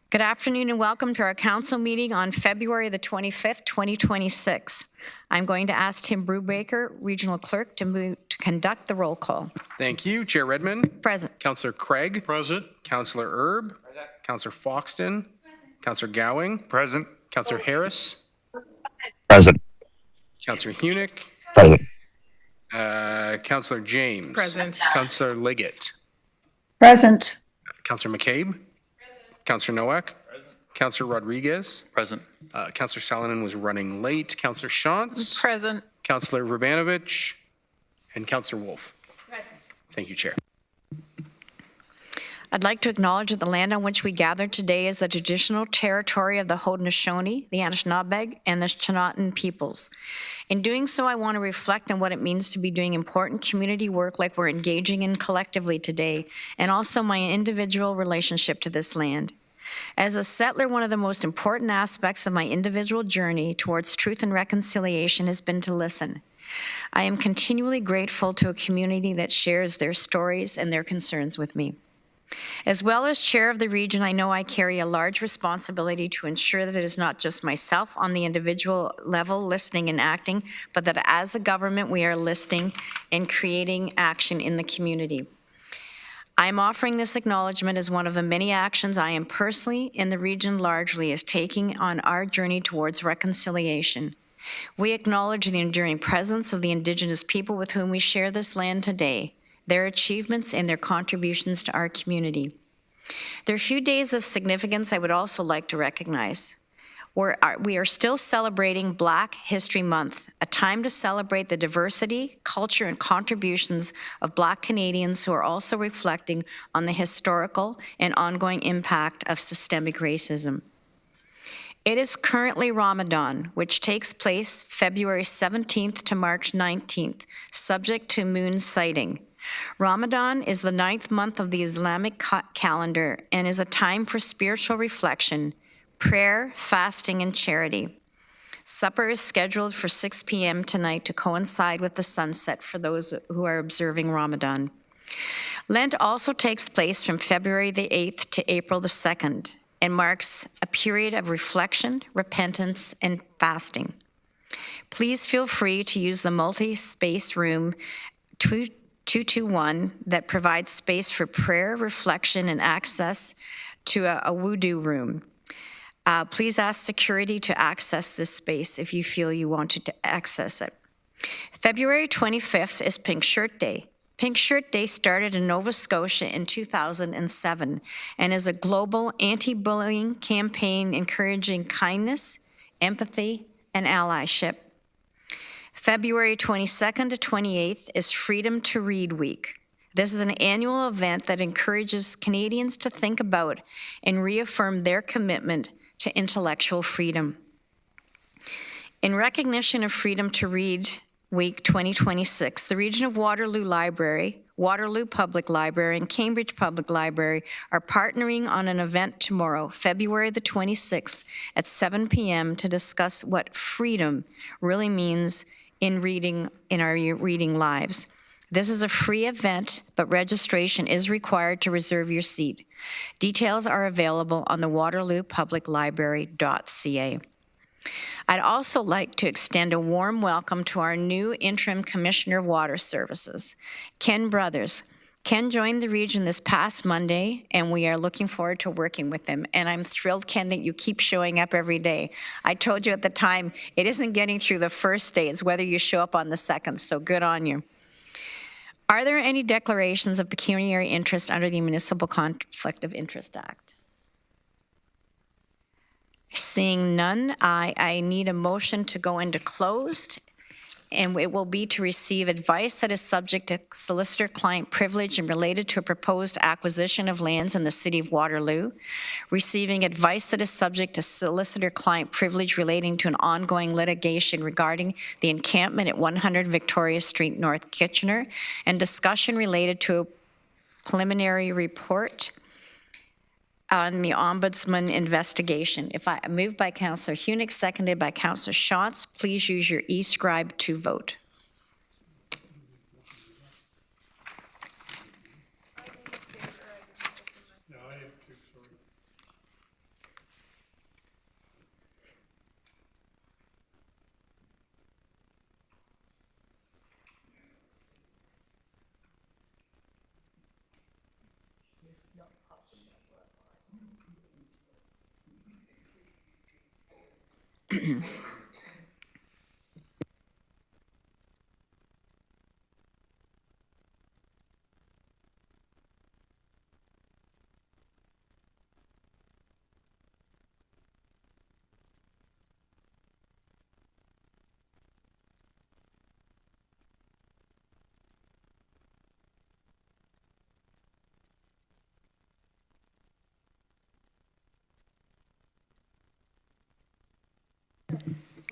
Good afternoon and welcome to our council meeting on February the 25th, 2026. I'm going to ask Tim Brubaker, Regional Clerk, to conduct the roll call. Thank you. Chair Redmond. Present. Councillor Craig. Present. Councillor Erb. Present. Councillor Foxton. Present. Councillor Gowing. Present. Councillor Harris. Present. Councillor Hunick. Present. Councillor James. Present. Councillor Liggett. Present. Councillor McCabe. Present. Councillor Nowak. Present. Councillor Rodriguez. Present. Councillor Salonen was running late. Councillor Shantz. Present. Councillor Rubanovich. And Councillor Wolf. Present. Thank you, Chair. I'd like to acknowledge that the land on which we gather today is the traditional territory of the Haudenosaunee, the Anishinaabe, and the Chinootan peoples. In doing so, I want to reflect on what it means to be doing important community work like we're engaging in collectively today, and also my individual relationship to this land. As a settler, one of the most important aspects of my individual journey towards truth and reconciliation has been to listen. I am continually grateful to a community that shares their stories and their concerns with me. As well as chair of the region, I know I carry a large responsibility to ensure that it is not just myself on the individual level listening and acting, but that as a government we are listening and creating action in the community. I am offering this acknowledgement as one of the many actions I am personally in the region largely is taking on our journey towards reconciliation. We acknowledge the enduring presence of the Indigenous people with whom we share this land today, their achievements and their contributions to our community. There are a few days of significance I would also like to recognize. We are still celebrating Black History Month, a time to celebrate the diversity, culture, and contributions of Black Canadians who are also reflecting on the historical and ongoing impact of systemic racism. It is currently Ramadan, which takes place February 17th to March 19th, subject to moon sighting. Ramadan is the 9th month of the Islamic calendar and is a time for spiritual reflection, prayer, fasting, and charity. Supper is scheduled for 6 p.m. tonight to coincide with the sunset for those who are observing Ramadan. Lent also takes place from February the 8th to April the 2nd and marks a period of reflection, repentance, and fasting. Please feel free to use the multi-space room 221 that provides space for prayer, reflection, and access to a wudu room. Please ask security to access this space if you feel you wanted to access it. February 25th is Pink Shirt Day. Pink Shirt Day started in Nova Scotia in 2007 and is a global anti-bullying campaign encouraging kindness, empathy, and allyship. February 22nd to 28th is Freedom to Read Week. This is an annual event that encourages Canadians to think about and reaffirm their commitment to intellectual freedom. In recognition of Freedom to Read Week 2026, the Region of Waterloo Library, Waterloo Public Library, and Cambridge Public Library are partnering on an event tomorrow, February the 26th at 7 p.m. to discuss what freedom really means in reading, in our reading lives. This is a free event, but registration is required to reserve your seat. Details are available on the waterloopubliclibrary.ca. I'd also like to extend a warm welcome to our new Interim Commissioner of Water Services, Ken Brothers. Ken joined the region this past Monday, and we are looking forward to working with him. And I'm thrilled, Ken, that you keep showing up every day. I told you at the time, it isn't getting through the first day, it's whether you show up on the second, so good on you. Are there any declarations of pecuniary interest under the Municipal Conflict of Interest Act? Seeing none, I need a motion to go into closed, and it will be to receive advice that is subject to solicitor-client privilege and related to a proposed acquisition of lands in the City of Waterloo, receiving advice that is subject to solicitor-client privilege relating to an ongoing litigation regarding the encampment at 100 Victoria Street, North Kitchener, and discussion related to a preliminary report on the Ombudsman investigation. If I moved by Councillor Hunick, seconded by Councillor Shantz, please use your e-scribe to vote.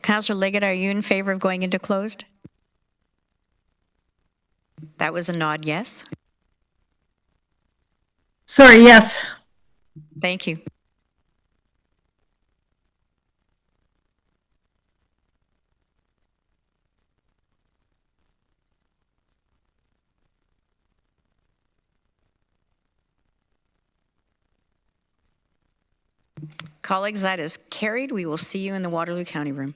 Councillor Liggett, are you in favor of going into closed? That was a nod, yes. Sorry, yes. Thank you. Colleagues, that is carried. We will see you in the Waterloo County room.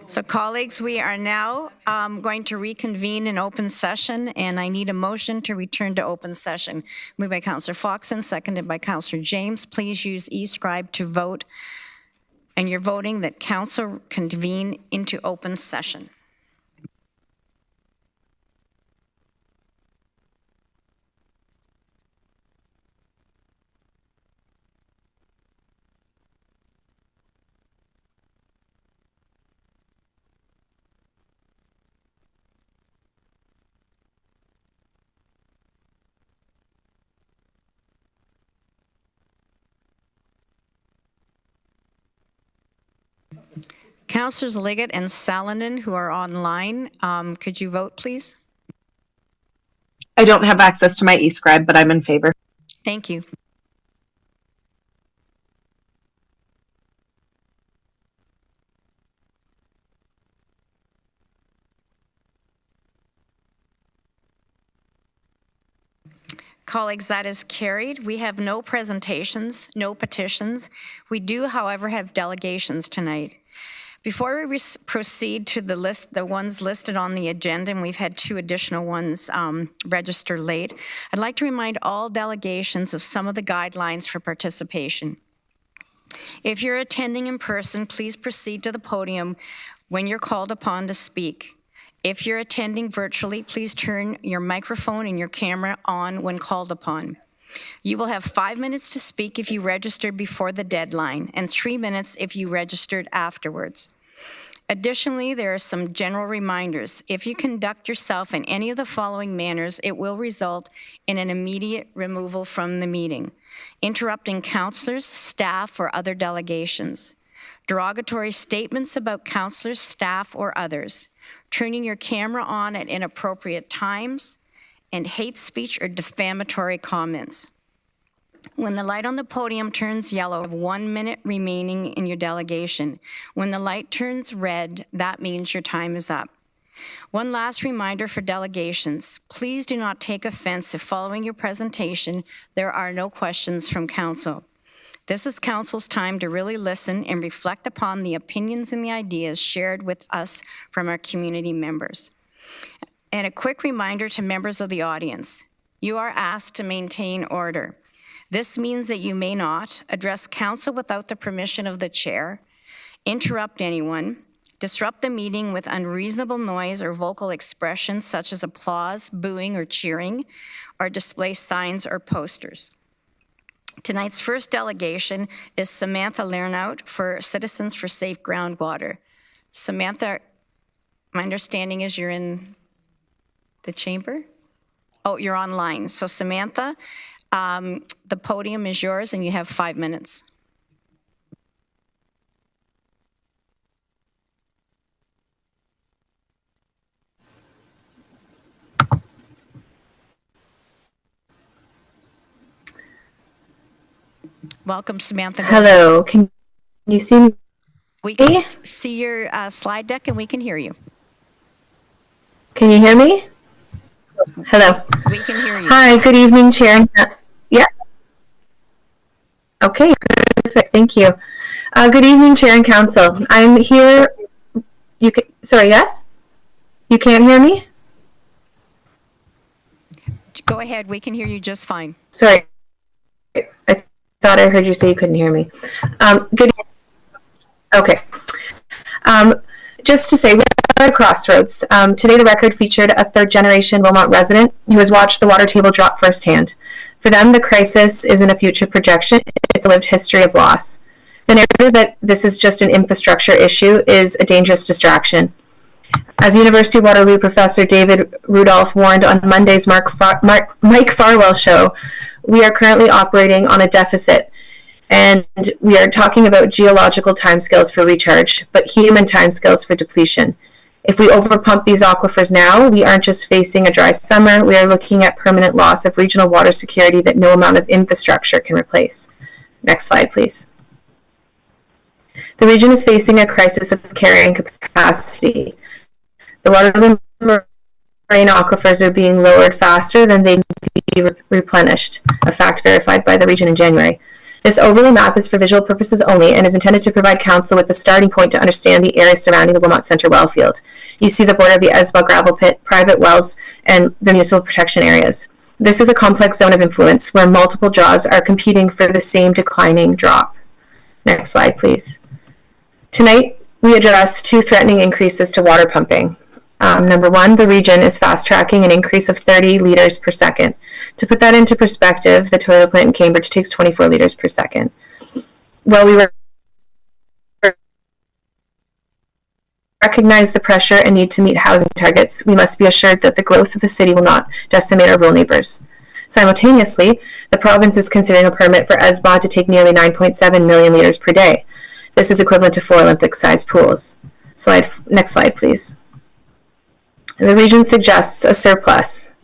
So colleagues, we are now going to reconvene in open session, and I need a motion to return to open session. Moved by Councillor Foxton, seconded by Councillor James. Please use e-scribe to vote, and you're voting that council convene into open session. Councillors Liggett and Salonen, who are online, could you vote, please? I don't have access to my e-scribe, but I'm in favor. Thank you. Colleagues, that is carried. We have no presentations, no petitions. We do, however, have delegations tonight. Before we proceed to the ones listed on the agenda, and we've had 2 additional ones register late, I'd like to remind all delegations of some of the guidelines for participation. If you're attending in person, please proceed to the podium when you're called upon to speak. If you're attending virtually, please turn your microphone and your camera on when called upon. You will have 5 minutes to speak if you registered before the deadline, and 3 minutes if you registered afterwards. Additionally, there are some general reminders. If you conduct yourself in any of the following manners, it will result in an immediate removal from the meeting: interrupting councillors, staff, or other delegations; derogatory statements about councillors, staff, or others; turning your camera on at inappropriate times; and hate speech or defamatory comments. When the light on the podium turns yellow, you have 1 minute remaining in your delegation. When the light turns red, that means your time is up. One last reminder for delegations: please do not take offense if following your presentation there are no questions from council. This is council's time to really listen and reflect upon the opinions and the ideas shared with us from our community members. And a quick reminder to members of the audience: you are asked to maintain order. This means that you may not address council without the permission of the chair, interrupt anyone, disrupt the meeting with unreasonable noise or vocal expressions such as applause, booing, or cheering, or display signs or posters. Tonight's first delegation is Samantha Lernout for Citizens for Safe Groundwater. Samantha, my understanding is you're in the chamber? Oh, you're online. So Samantha, the podium is yours and you have 5 minutes. Welcome, Samantha. Hello, can you see me? We can see your slide deck and we can hear you. Can you hear me? Hello. We can hear you. Hi, good evening, Chair. Yeah. Okay, perfect, thank you. Good evening, Chair and Council. I'm here, sorry, yes? You can't hear me? Go ahead, we can hear you just fine. Sorry, I thought I heard you say you couldn't hear me. Good. Okay. Just to say, we're at a crossroads. Today, the record featured a third-generation Wilmot resident who has watched the water table drop firsthand. For them, the crisis isn't a future projection; it's a lived history of loss. The narrative that this is just an infrastructure issue is a dangerous distraction. As University of Waterloo professor David Rudolph warned on Monday's Mike Farwell show, we are currently operating on a deficit, and we are talking about geological timescales for recharge, but human timescales for depletion. If we overpump these aquifers now, we aren't just facing a dry summer, we are looking at permanent loss of regional water security that no amount of infrastructure can replace. Next slide, please. The region is facing a crisis of carrying capacity. The Waterloo marine aquifers are being lowered faster than they can be replenished, a fact verified by the region in January. This overlay map is for visual purposes only and is intended to provide council with a starting point to understand the area surrounding the Wilmot Centre well field. You see the border of the Esba gravel pit, private wells, and the municipal protection areas. This is a complex zone of influence where multiple draws are competing for the same declining drop. Next slide, please. Tonight, we address two threatening increases to water pumping. Number one, the region is fast-tracking an increase of 30 liters per second. To put that into perspective, the toilet plant in Cambridge takes 24 liters per second. While we recognize the pressure and need to meet housing targets, we must be assured that the growth of the city will not decimate our rural neighbors. Simultaneously, the province is considering a permit for Esba to take nearly 9.7 million liters per day. This is equivalent to 4 Olympic-sized pools. Next slide, please. The region suggests a surplus,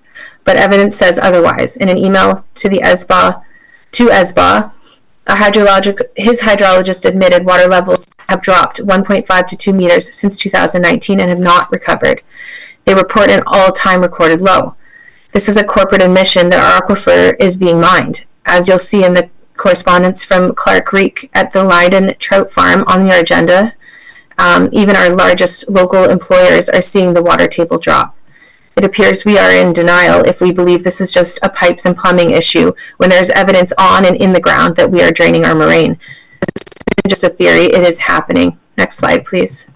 but evidence says otherwise. In an email to Esba, his hydrologist admitted water levels have dropped 1.5 to 2 meters since 2019 and have not recovered. They report an all-time recorded low. This is a corporate admission that our aquifer is being mined. As you'll see in the correspondence from Clark Reek at the Leiden Trout Farm on your agenda, even our largest local employers are seeing the water table drop. It appears we are in denial if we believe this is just a pipes and plumbing issue when there is evidence on and in the ground that we are draining our moraine. This isn't just a theory, it is happening. Next slide, please.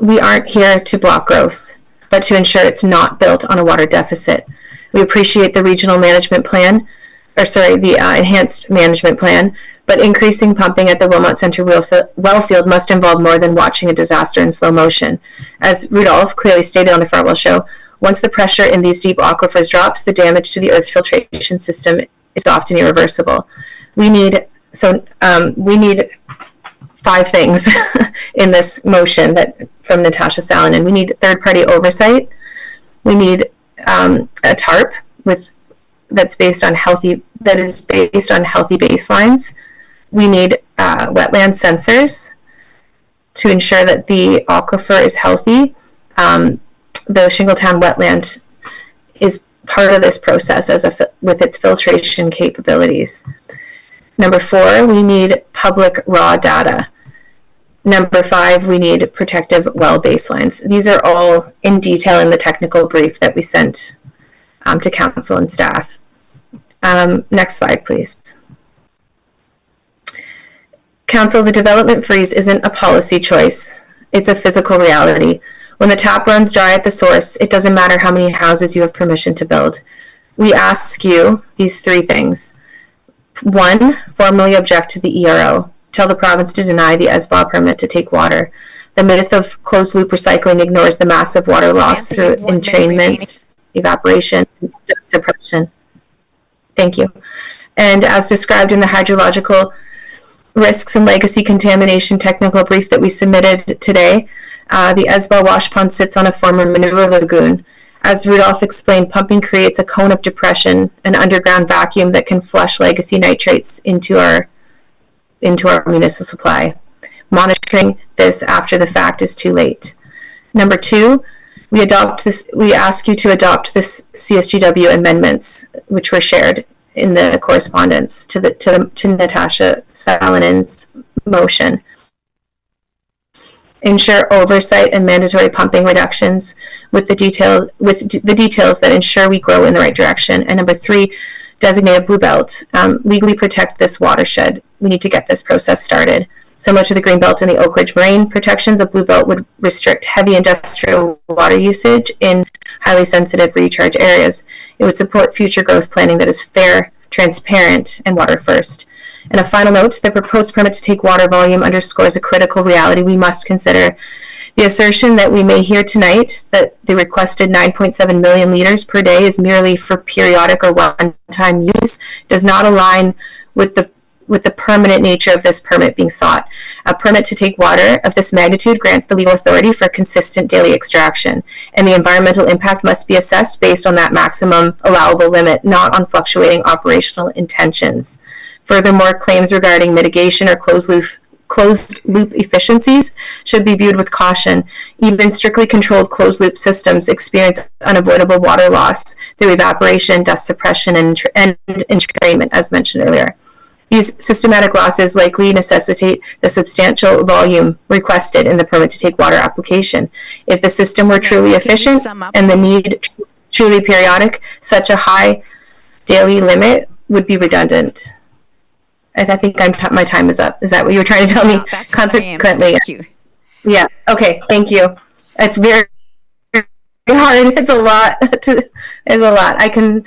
We aren't here to block growth, but to ensure it's not built on a water deficit. We appreciate the regional management plan, the enhanced management plan, but increasing pumping at the Wilmot Centre well field must involve more than watching a disaster in slow motion. As Rudolph clearly stated on the Farwell Show, once the pressure in these deep aquifers drops, the damage to the Earth's filtration system is often irreversible. We need 5 things in this motion from Natasha Salonen. We need third-party oversight. We need a TARP that is based on healthy baselines. We need wetland sensors to ensure that the aquifer is healthy. The Shingletown wetland is part of this process with its filtration capabilities. Number 4, we need public raw data. Number 5, we need protective well baselines. These are all in detail in the technical brief that we sent to council and staff. Next slide, please. Council, the development freeze isn't a policy choice. It's a physical reality. When the tap runs dry at the source, it doesn't matter how many houses you have permission to build. We ask you these 3 things. 1, formally object to the ERO. Tell the province to deny the Esba permit to take water. The myth of closed-loop recycling ignores the massive water loss through entrainment, evaporation, and suppression. Thank you. And as described in the hydrological risks and legacy contamination technical brief that we submitted today, the Esba wash pond sits on a former manure lagoon. As Rudolph explained, pumping creates a cone of depression, an underground vacuum that can flush legacy nitrates into our municipal supply. Monitoring this after the fact is too late. Number 2, we ask you to adopt this CSGW amendments, which were shared in the correspondence to Natasha Salonen's motion. Ensure oversight and mandatory pumping reductions with the details that ensure we grow in the right direction. And number 3, designate a blue belt. Legally protect this watershed. We need to get this process started. Similar to the green belt and the Oak Ridge Marine protections, a blue belt would restrict heavy industrial water usage in highly sensitive recharge areas. It would support future growth planning that is fair, transparent, and water first. And a final note, the proposed permit to take water volume underscores a critical reality we must consider. The assertion that we may hear tonight that the requested 9.7 million liters per day is merely for periodic or one-time use does not align with the permanent nature of this permit being sought. A permit to take water of this magnitude grants the legal authority for consistent daily extraction, and the environmental impact must be assessed based on that maximum allowable limit, not on fluctuating operational intentions. Furthermore, claims regarding mitigation or closed-loop efficiencies should be viewed with caution. Even strictly controlled closed-loop systems experience unavoidable water loss through evaporation, dust suppression, and entrainment, as mentioned earlier. These systematic losses likely necessitate the substantial volume requested in the permit to take water application. If the system were truly efficient and the need truly periodic, such a high daily limit would be redundant. I think my time is up. Is that what you were trying to tell me? That's Consequently, thank you. Yeah. Okay. Thank you. It's very hard. It's a lot. There's a lot. I can.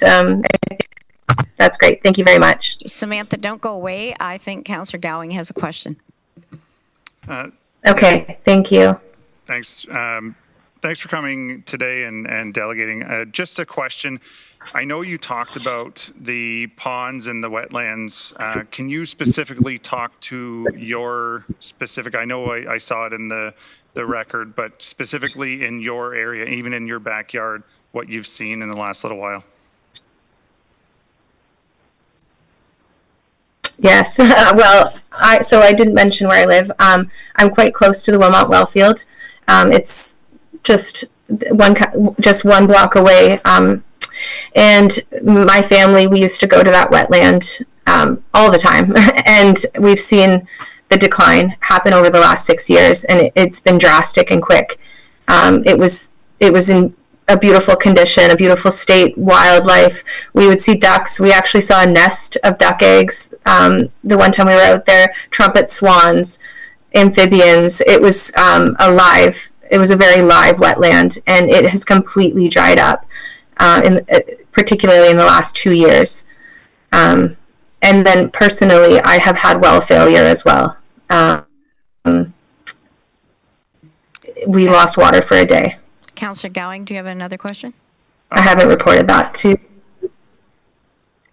That's great. Thank you very much. Samantha, don't go away. I think Councillor Gowing has a question. Okay. Thank you. Thanks. Thanks for coming today and delegating. Just a question. I know you talked about the ponds and the wetlands. Can you specifically talk to your specific, I know I saw it in the record, but specifically in your area, even in your backyard, what you've seen in the last little while? Yes. Well, I didn't mention where I live. I'm quite close to the Wilmot Wellfield. It's just one block away. And my family, we used to go to that wetland all the time, and we've seen the decline happen over the last 6 years, and it's been drastic and quick. It was in a beautiful condition, a beautiful state, wildlife. We would see ducks. We actually saw a nest of duck eggs the one time we were out there, trumpet swans, amphibians. It was it was a very live wetland, and it has completely dried up, particularly in the last 2 years. And then personally, I have had well failure as well. We lost water for a day. Councillor Gowing, do you have another question? I haven't reported that to.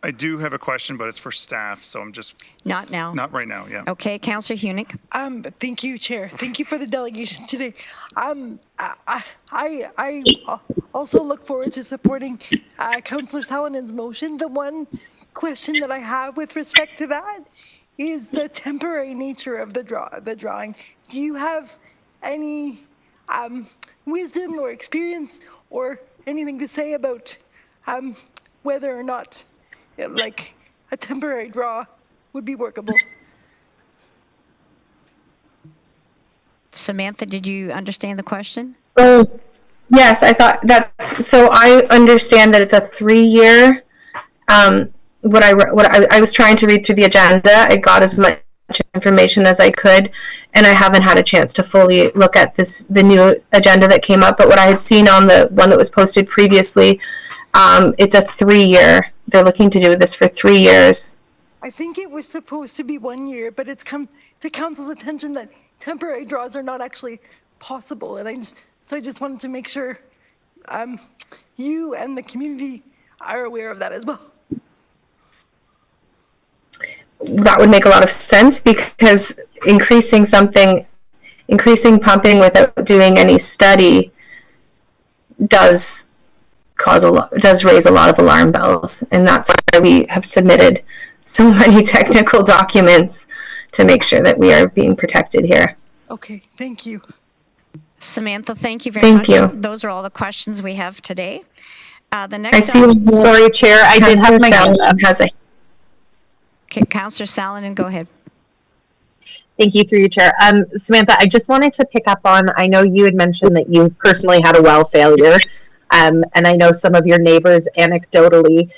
I do have a question, but it's for staff, so I'm just... Not now. Not right now, yeah. Okay, Councillor Hunick. Thank you, Chair. Thank you for the delegation today. I also look forward to supporting Councillor Salinen's motion. The one question that I have with respect to that is the temporary nature of the drawing. Do you have any wisdom or experience or anything to say about whether or not like a temporary draw would be workable? Samantha, did you understand the question? Yes, I thought that's, so I understand that it's a 3-year. What I was trying to read through the agenda, I got as much information as I could, and I haven't had a chance to fully look at the new agenda that came up, but what I had seen on the one that was posted previously, it's a 3-year. They're looking to do this for 3 years. I think it was supposed to be 1 year, but it's come to council's attention that temporary draws are not actually possible, and I just wanted to make sure you and the community are aware of that as well. That would make a lot of sense, because increasing pumping without doing any study does raise a lot of alarm bells, and that's why we have submitted so many technical documents to make sure that we are being protected here. Okay, thank you. Samantha, thank you very much. Thank you. Those are all the questions we have today. The next. I see. Sorry, Chair, I did have my hand up. Okay, Councillor Salonen, go ahead. Thank you, through you, Chair. Samantha, I just wanted to pick up on, I know you had mentioned that you personally had a well failure, and I know some of your neighbors anecdotally.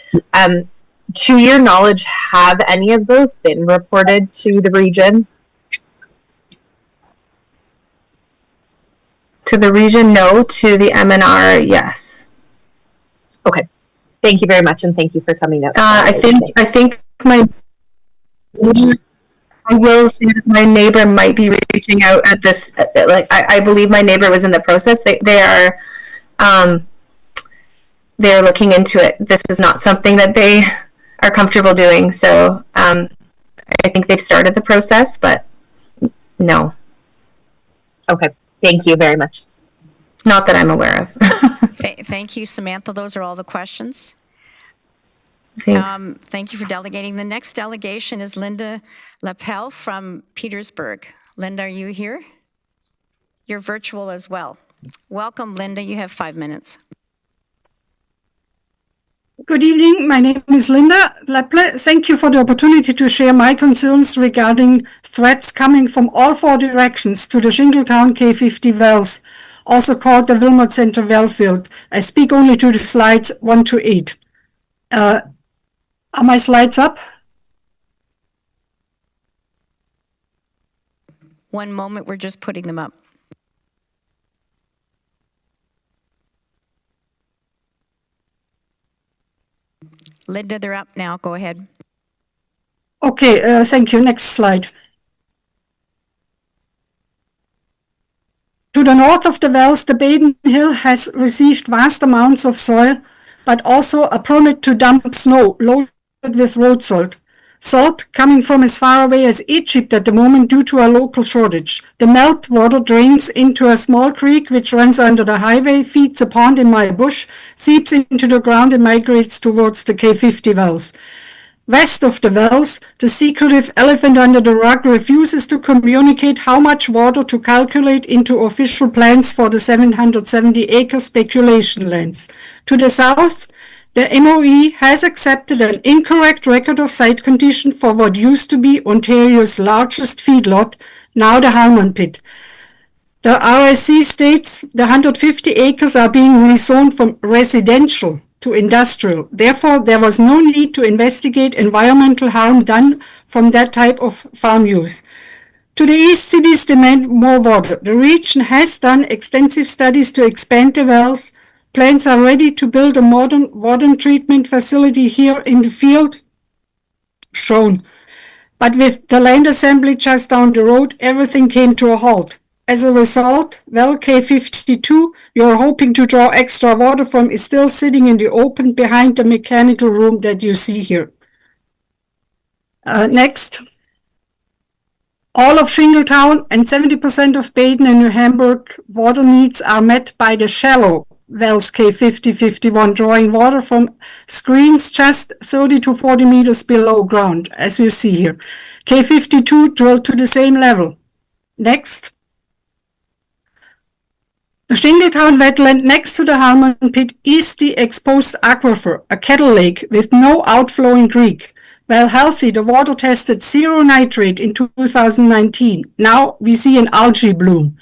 To your knowledge, have any of those been reported to the region? To the region, no. To the MNR, yes. Okay. Thank you very much, and thank you for coming out. I think I will say that my neighbor might be reaching out at this. I believe my neighbor was in the process. They're looking into it. This is not something that they are comfortable doing. So I think they've started the process, but no. Okay. Thank you very much. Not that I'm aware of. Thank you, Samantha. Those are all the questions. Thanks. Thank you for delegating. The next delegation is Linda Lapel from Petersburg. Linda, are you here? You're virtual as well. Welcome, Linda. You have 5 minutes. Good evening. My name is Linda Lepple. Thank you for the opportunity to share my concerns regarding threats coming from all four directions to the Shingletown K50 wells, also called the Wilmot Center well field. I speak only to the slides 1 to 8. Are my slides up? One moment, we're just putting them up. Linda, they're up now. Go ahead. Okay, thank you. Next slide. To the north of the wells, the Baden Hill has received vast amounts of soil, but also a permit to dump snow loaded with road salt. Salt coming from as far away as Egypt at the moment due to a local shortage. The meltwater drains into a small creek which runs under the highway, feeds a pond in my bush, seeps into the ground and migrates towards the K50 wells. West of the wells, the secretive elephant under the rug refuses to communicate how much water to calculate into official plans for the 770-acre speculation lands. To the south, the MOE has accepted an incorrect record of site condition for what used to be Ontario's largest feedlot, now the Halman Pit. The RSC states the 150 acres are being rezoned from residential to industrial. Therefore, there was no need to investigate environmental harm done from that type of farm use. To the east, cities demand more water. The region has done extensive studies to expand the wells. Plans are ready to build a modern water treatment facility here in the field, shown. But with the land assembly just down the road, everything came to a halt. As a result, well K52, you're hoping to draw extra water from, is still sitting in the open behind the mechanical room that you see here. Next. All of Shingletown and 70% of Baden and New Hamburg water needs are met by the shallow wells K50-51, drawing water from screens just 30 to 40 meters below ground, as you see here. K52 drilled to the same level. Next. The Shingletown wetland next to the Halman Pit is the exposed aquifer, a kettle lake with no outflowing creek. While healthy, the water tested zero nitrate in 2019. Now we see an algae bloom.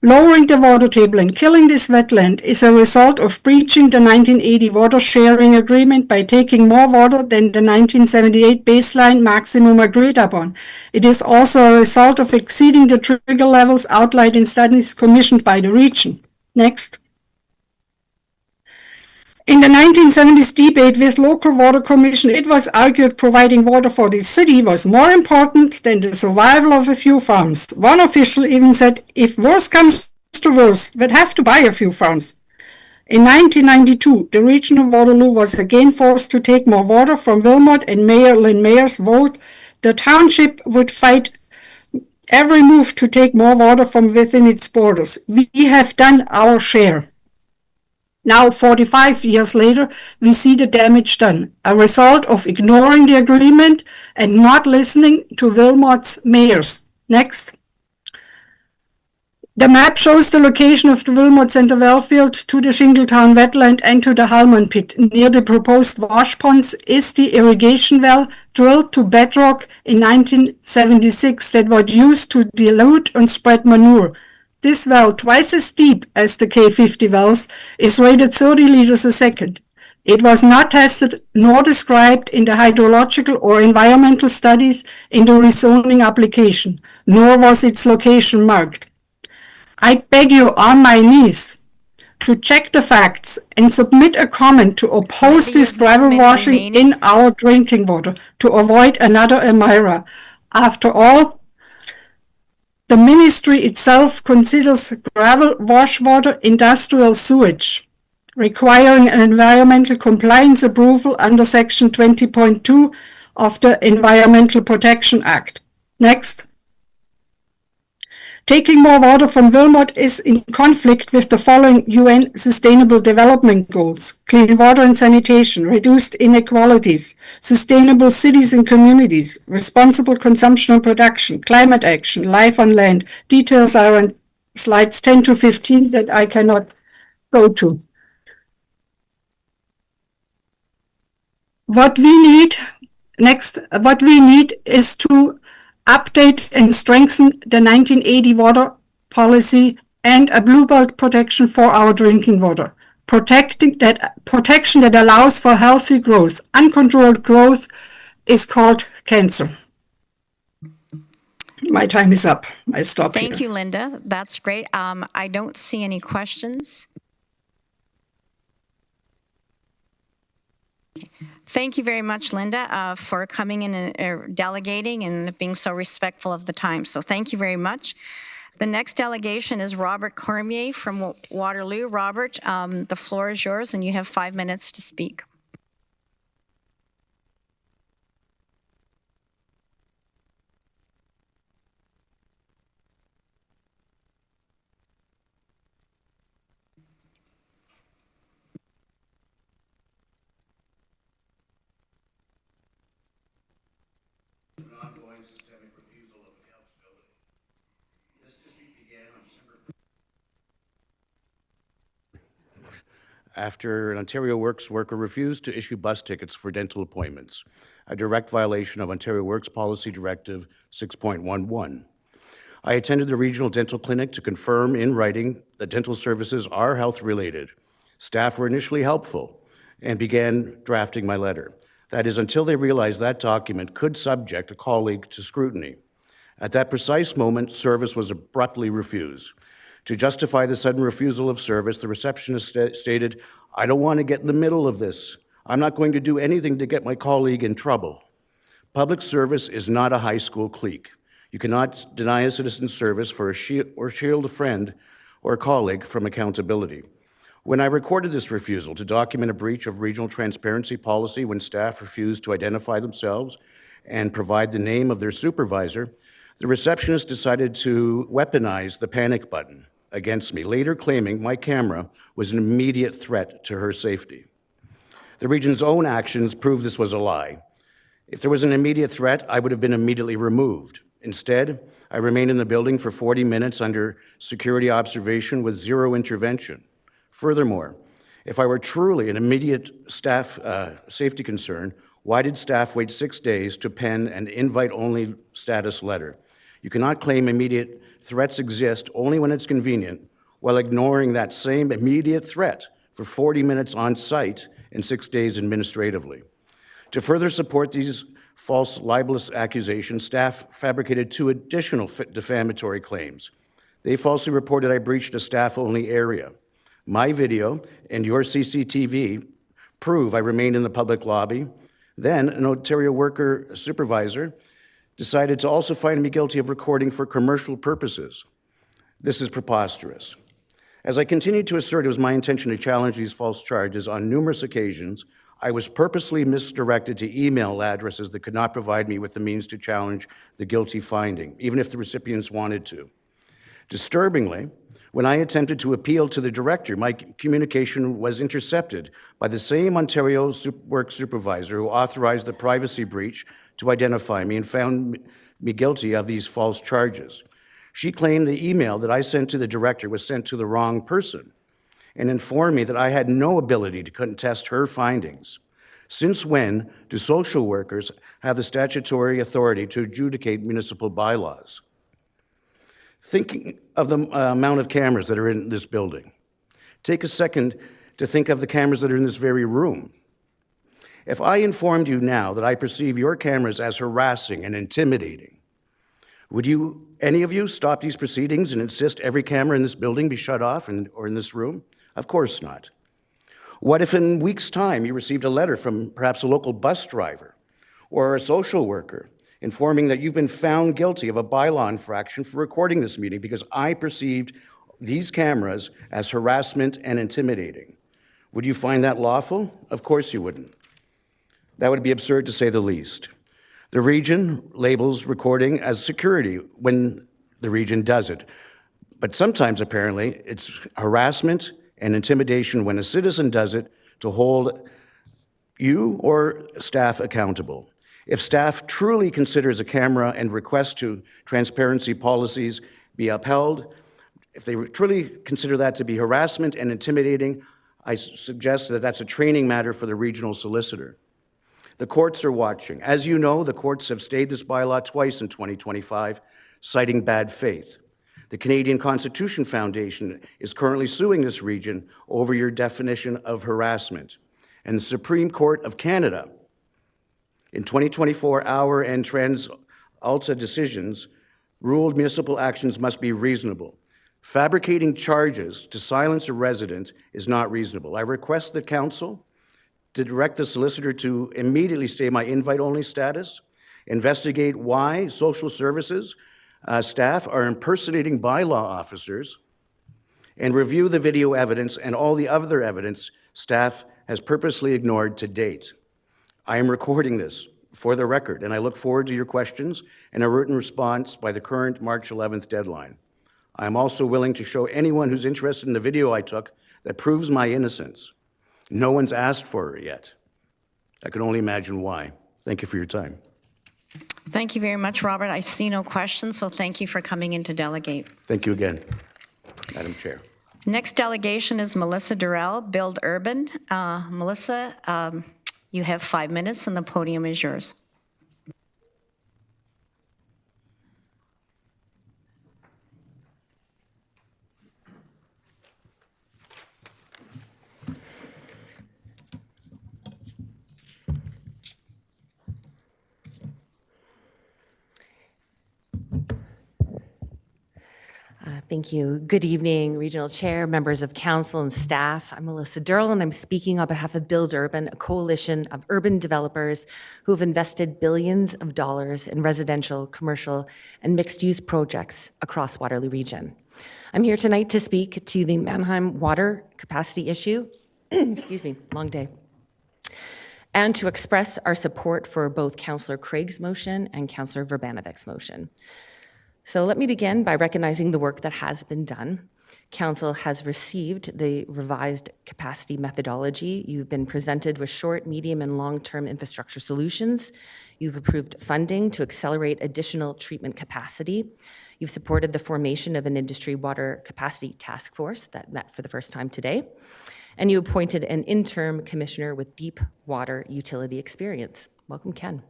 Lowering the water table and killing this wetland is a result of breaching the 1980 water sharing agreement by taking more water than the 1978 baseline maximum agreed upon. It is also a result of exceeding the trigger levels outlined in studies commissioned by the region. Next. In the 1970s debate with local water commission, it was argued providing water for the city was more important than the survival of a few farms. One official even said, if worse comes to worse, we'd have to buy a few farms. In 1992, the region of Waterloo was again forced to take more water from Wilmot, and Mayor Lynn Mayer's vote. The township would fight every move to take more water from within its borders. We have done our share. Now, 45 years later, we see the damage done, a result of ignoring the agreement and not listening to Wilmot's mayors. Next. The map shows the location of the Wilmot Center wellfield to the Shingletown wetland and to the Halman Pit. Near the proposed wash ponds is the irrigation well drilled to bedrock in 1976 that was used to dilute and spread manure. This well, twice as deep as the K50 wells, is rated 30 liters a second. It was not tested nor described in the hydrological or environmental studies in the rezoning application, nor was its location marked. I beg you on my knees to check the facts and submit a comment to oppose this gravel washing in our drinking water to avoid another Elmira. After all, the ministry itself considers gravel wash water industrial sewage, requiring an environmental compliance approval under Section 20.2 of the Environmental Protection Act. Next. Taking more water from Wilmot is in conflict with the following UN Sustainable Development Goals: clean water and sanitation, reduced inequalities, sustainable cities and communities, responsible consumption and production, climate action, life on land. Details are on slides 10 to 15 that I cannot go to. What we need is to update and strengthen the 1980 water policy and a blue belt protection for our drinking water. Protection that allows for healthy growth. Uncontrolled growth is called cancer. My time is up. I stop here. Thank you, Linda. That's great. I don't see any questions. Thank you very much, Linda, for coming in and delegating and being so respectful of the time. So thank you very much. The next delegation is Robert Cormier from Waterloo. Robert, the floor is yours, and you have 5 minutes to speak. After an Ontario Works worker refused to issue bus tickets for dental appointments, a direct violation of Ontario Works Policy Directive 6.11. I attended the regional dental clinic to confirm in writing that dental services are health-related. Staff were initially helpful and began drafting my letter. That is, until they realized that document could subject a colleague to scrutiny. At that precise moment, service was abruptly refused. To justify the sudden refusal of service, the receptionist stated, "I don't want to get in the middle of this. I'm not going to do anything to get my colleague in trouble." Public service is not a high school clique. You cannot deny a citizen service or shield a friend or colleague from accountability. When I recorded this refusal to document a breach of regional transparency policy when staff refused to identify themselves and provide the name of their supervisor, the receptionist decided to weaponize the panic button against me, later claiming my camera was an immediate threat to her safety. The region's own actions proved this was a lie. If there was an immediate threat, I would have been immediately removed. Instead, I remained in the building for 40 minutes under security observation with zero intervention. Furthermore, if I were truly an immediate staff safety concern, why did staff wait 6 days to pen an invite-only status letter? You cannot claim immediate threats exist only when it's convenient, while ignoring that same immediate threat for 40 minutes on site and 6 days administratively. To further support these false libelous accusations, staff fabricated 2 additional defamatory claims. They falsely reported I breached a staff-only area. My video and your CCTV prove I remained in the public lobby. Then an Ontario worker supervisor decided to also find me guilty of recording for commercial purposes. This is preposterous. As I continued to assert it was my intention to challenge these false charges on numerous occasions, I was purposely misdirected to email addresses that could not provide me with the means to challenge the guilty finding, even if the recipients wanted to. Disturbingly, when I attempted to appeal to the director, my communication was intercepted by the same Ontario Works supervisor who authorized the privacy breach to identify me and found me guilty of these false charges. She claimed the email that I sent to the director was sent to the wrong person and informed me that I had no ability to contest her findings. Since when do social workers have the statutory authority to adjudicate municipal bylaws? Thinking of the amount of cameras that are in this building, take a second to think of the cameras that are in this very room. If I informed you now that I perceive your cameras as harassing and intimidating, would any of you stop these proceedings and insist every camera in this building be shut off or in this room? Of course not. What if in a week's time you received a letter from perhaps a local bus driver or a social worker informing that you've been found guilty of a bylaw infraction for recording this meeting because I perceived these cameras as harassment and intimidating? Would you find that lawful? Of course you wouldn't. That would be absurd to say the least. The region labels recording as security when the region does it. But sometimes, apparently, it's harassment and intimidation when a citizen does it to hold you or staff accountable. If staff truly considers a camera and request to transparency policies be upheld, if they truly consider that to be harassment and intimidating, I suggest that that's a training matter for the regional solicitor. The courts are watching. As you know, the courts have stayed this bylaw twice in 2025, citing bad faith. The Canadian Constitution Foundation is currently suing this region over your definition of harassment. And the Supreme Court of Canada, in 2024 Hour and Trans Alta decisions, ruled municipal actions must be reasonable. Fabricating charges to silence a resident is not reasonable. I request the Council to direct the solicitor to immediately stay my invite-only status, investigate why social services staff are impersonating bylaw officers, and review the video evidence and all the other evidence staff has purposely ignored to date. I am recording this for the record, and I look forward to your questions and a written response by the current March 11th deadline. I am also willing to show anyone who's interested in the video I took that proves my innocence. No one's asked for it yet. I can only imagine why. Thank you for your time. Thank you very much, Robert. I see no questions, so thank you for coming in to delegate. Thank you again, Madam Chair. Next delegation is Melissa Durrell, Build Urban. Melissa, you have 5 minutes and the podium is yours. Thank you. Good evening, Regional Chair, members of Council and staff. I'm Melissa Durrell, and I'm speaking on behalf of Build Urban, a coalition of urban developers who have invested billions of dollars in residential, commercial, and mixed-use projects across Waterloo Region. I'm here tonight to speak to the Mannheim water capacity issue, excuse me, long day, and to express our support for both Councillor Craig's motion and Councillor Verbanovic's motion. So let me begin by recognizing the work that has been done. Council has received the revised capacity methodology. You've been presented with short, medium, and long-term infrastructure solutions. You've approved funding to accelerate additional treatment capacity. You've supported the formation of an industry water capacity task force that met for the first time today. And you appointed an interim commissioner with deep water utility experience. Welcome, Ken.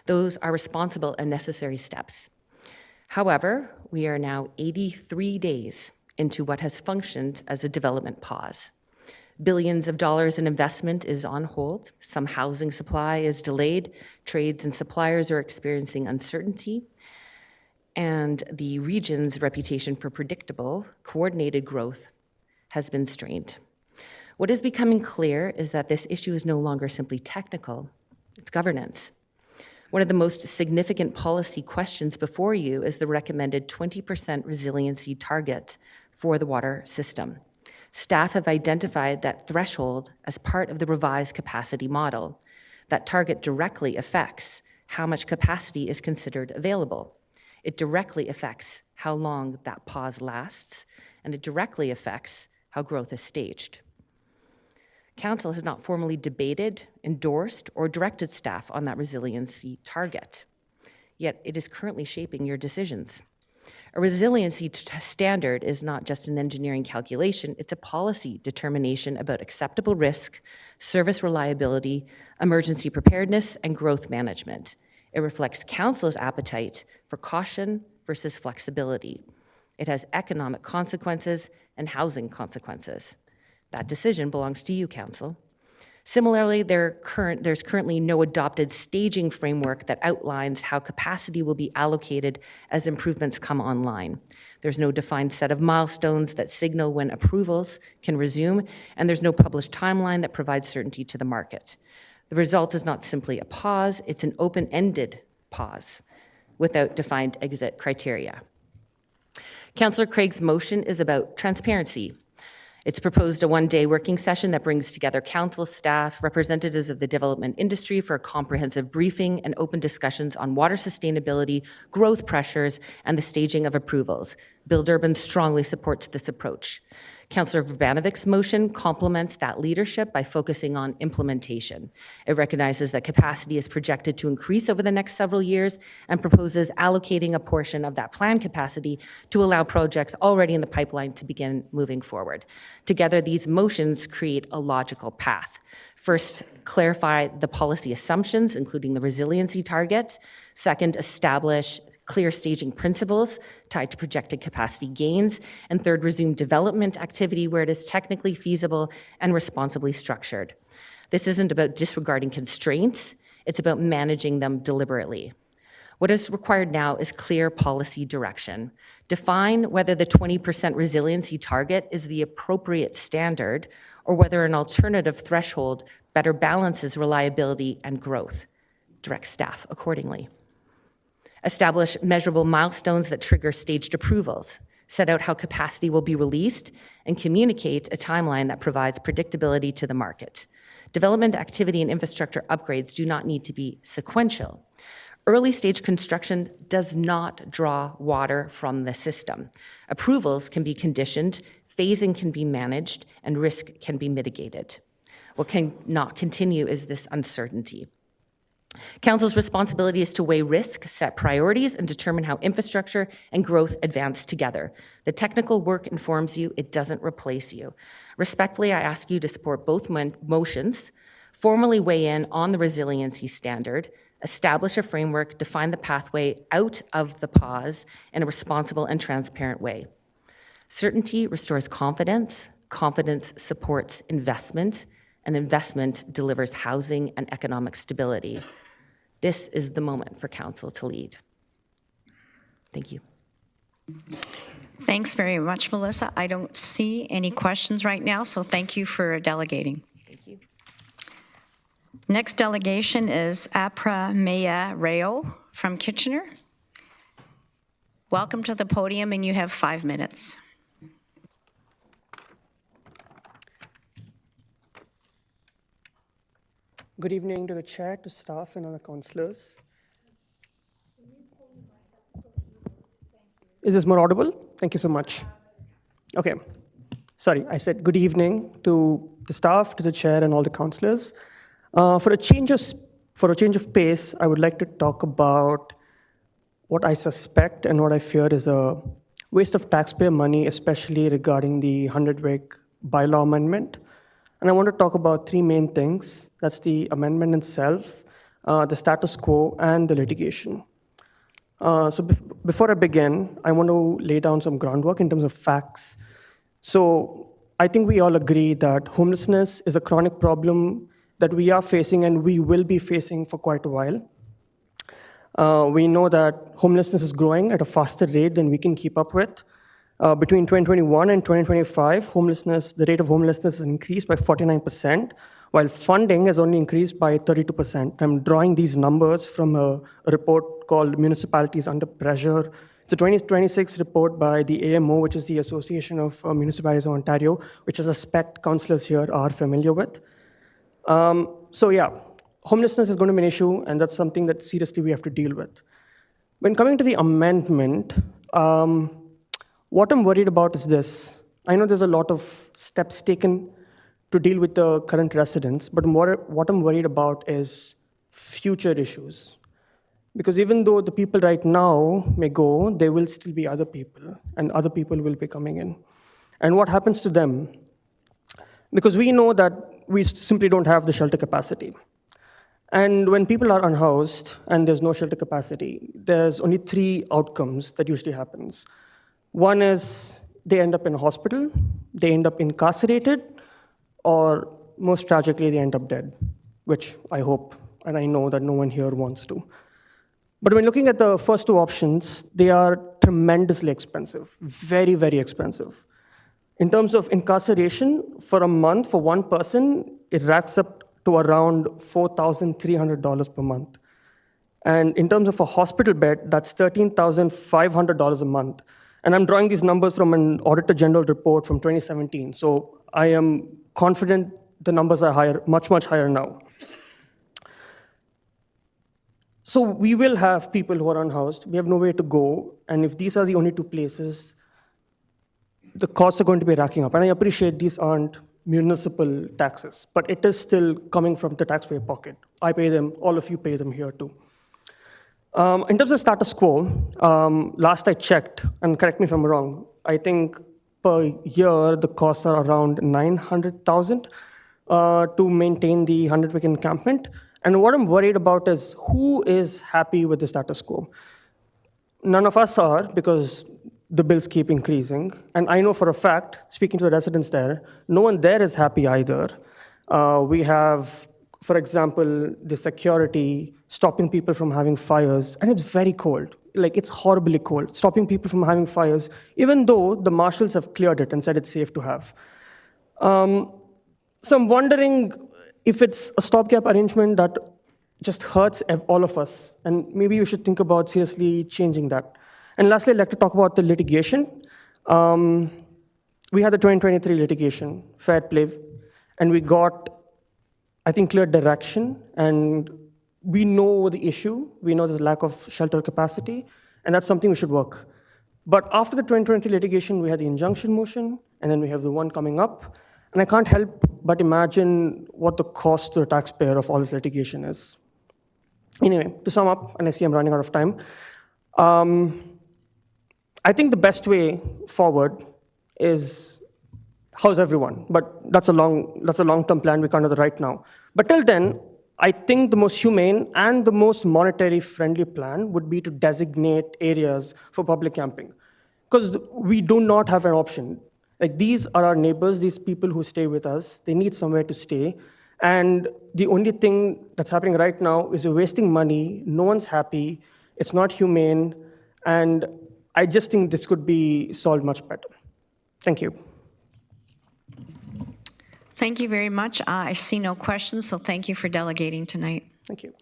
Those are responsible and necessary steps. However, we are now 83 days into what has functioned as a development pause. Billions of dollars in investment is on hold. Some housing supply is delayed. Trades and suppliers are experiencing uncertainty. And the region's reputation for predictable, coordinated growth has been strained. What is becoming clear is that this issue is no longer simply technical, it's governance. One of the most significant policy questions before you is the recommended 20% resiliency target for the water system. Staff have identified that threshold as part of the revised capacity model. That target directly affects how much capacity is considered available. It directly affects how long that pause lasts, and it directly affects how growth is staged. Council has not formally debated, endorsed, or directed staff on that resiliency target, yet it is currently shaping your decisions. A resiliency standard is not just an engineering calculation, it's a policy determination about acceptable risk, service reliability, emergency preparedness, and growth management. It reflects Council's appetite for caution versus flexibility. It has economic consequences and housing consequences. That decision belongs to you, Council. Similarly, there's currently no adopted staging framework that outlines how capacity will be allocated as improvements come online. There's no defined set of milestones that signal when approvals can resume, and there's no published timeline that provides certainty to the market. The result is not simply a pause, it's an open-ended pause without defined exit criteria. Councillor Craig's motion is about transparency. It's proposed a one-day working session that brings together council staff, representatives of the development industry for a comprehensive briefing and open discussions on water sustainability, growth pressures, and the staging of approvals. Bill Durbin strongly supports this approach. Councillor Vrbanovic's motion complements that leadership by focusing on implementation. It recognizes that capacity is projected to increase over the next several years and proposes allocating a portion of that planned capacity to allow projects already in the pipeline to begin moving forward. Together, these motions create a logical path. First, clarify the policy assumptions, including the resiliency target. Second, establish clear staging principles tied to projected capacity gains. And third, resume development activity where it is technically feasible and responsibly structured. This isn't about disregarding constraints, it's about managing them deliberately. What is required now is clear policy direction. Define whether the 20% resiliency target is the appropriate standard or whether an alternative threshold better balances reliability and growth. Direct staff accordingly. Establish measurable milestones that trigger staged approvals. Set out how capacity will be released and communicate a timeline that provides predictability to the market. Development activity and infrastructure upgrades do not need to be sequential. Early stage construction does not draw water from the system. Approvals can be conditioned, phasing can be managed, and risk can be mitigated. What cannot continue is this uncertainty. Council's responsibility is to weigh risk, set priorities, and determine how infrastructure and growth advance together. The technical work informs you, it doesn't replace you. Respectfully, I ask you to support both motions, formally weigh in on the resiliency standard, establish a framework, define the pathway out of the pause in a responsible and transparent way. Certainty restores confidence, confidence supports investment, and investment delivers housing and economic stability. This is the moment for Council to lead. Thank you. Thanks very much, Melissa. I don't see any questions right now, so thank you for delegating. Thank you. Next delegation is Apra Maya Rao from Kitchener. Welcome to the podium, and you have 5 minutes. Good evening to the chair, to staff, and other councillors. Is this more audible? Thank you so much. Okay. Sorry, I said good evening to the staff, to the chair, and all the councillors. For a change of pace, I would like to talk about what I suspect and what I fear is a waste of taxpayer money, especially regarding the 100-week bylaw amendment. And I want to talk about 3 main things. That's the amendment itself, the status quo, and the litigation. Before I begin, I want to lay down some groundwork in terms of facts. So I think we all agree that homelessness is a chronic problem that we are facing and we will be facing for quite a while. We know that homelessness is growing at a faster rate than we can keep up with. Between 2021 and 2025, the rate of homelessness has increased by 49%, while funding has only increased by 32%. I'm drawing these numbers from a report called Municipalities Under Pressure. It's a 2026 report by the AMO, which is the Association of Municipalities of Ontario, which I suspect councillors here are familiar with. Homelessness is going to be an issue, and that's something that seriously we have to deal with. When coming to the amendment, what I'm worried about is this. I know there's a lot of steps taken to deal with the current residents, but what I'm worried about is future issues. Because even though the people right now may go, there will still be other people, and other people will be coming in. And what happens to them? Because we know that we simply don't have the shelter capacity. And when people are unhoused and there's no shelter capacity, there's only 3 outcomes that usually happens. One is they end up in a hospital, they end up incarcerated, or most tragically, they end up dead, which I hope and I know that no one here wants to. But when looking at the first 2 options, they are tremendously expensive, very, very expensive. In terms of incarceration, for a month, for one person, it racks up to around $4,300 per month. And in terms of a hospital bed, that's $13,500 a month. And I'm drawing these numbers from an Auditor General report from 2017. So I am confident the numbers are higher, much, much higher now. So we will have people who are unhoused. We have nowhere to go. And if these are the only two places, the costs are going to be racking up. And I appreciate these aren't municipal taxes, but it is still coming from the taxpayer pocket. I pay them, all of you pay them here too. In terms of status quo, last I checked, and correct me if I'm wrong, I think per year the costs are around 900,000 to maintain the 100-week encampment. And what I'm worried about is who is happy with the status quo? None of us are, because the bills keep increasing. And I know for a fact, speaking to the residents there, no one there is happy either. We have, for example, the security stopping people from having fires, and it's very cold. Like, it's horribly cold, stopping people from having fires, even though the marshals have cleared it and said it's safe to have. So I'm wondering if it's a stopgap arrangement that just hurts all of us, and maybe we should think about seriously changing that. And lastly, I'd like to talk about the litigation. We had the 2023 litigation, fair play, and we got, I think, clear direction, and we know the issue. We know there's a lack of shelter capacity, and that's something we should work. But after the 2023 litigation, we had the injunction motion, and then we have the one coming up. And I can't help but imagine what the cost to the taxpayer of all this litigation is. Anyway, to sum up, and I see I'm running out of time, I think the best way forward is house everyone, but that's a long-term plan. We can't do that right now. But till then, I think the most humane and the most monetary friendly plan would be to designate areas for public camping, because we do not have an option. Like, these are our neighbors, these people who stay with us. They need somewhere to stay. And the only thing that's happening right now is we're wasting money. No one's happy. It's not humane. And I just think this could be solved much better. Thank you. Thank you very much. I see no questions, so thank you for delegating tonight. Thank you.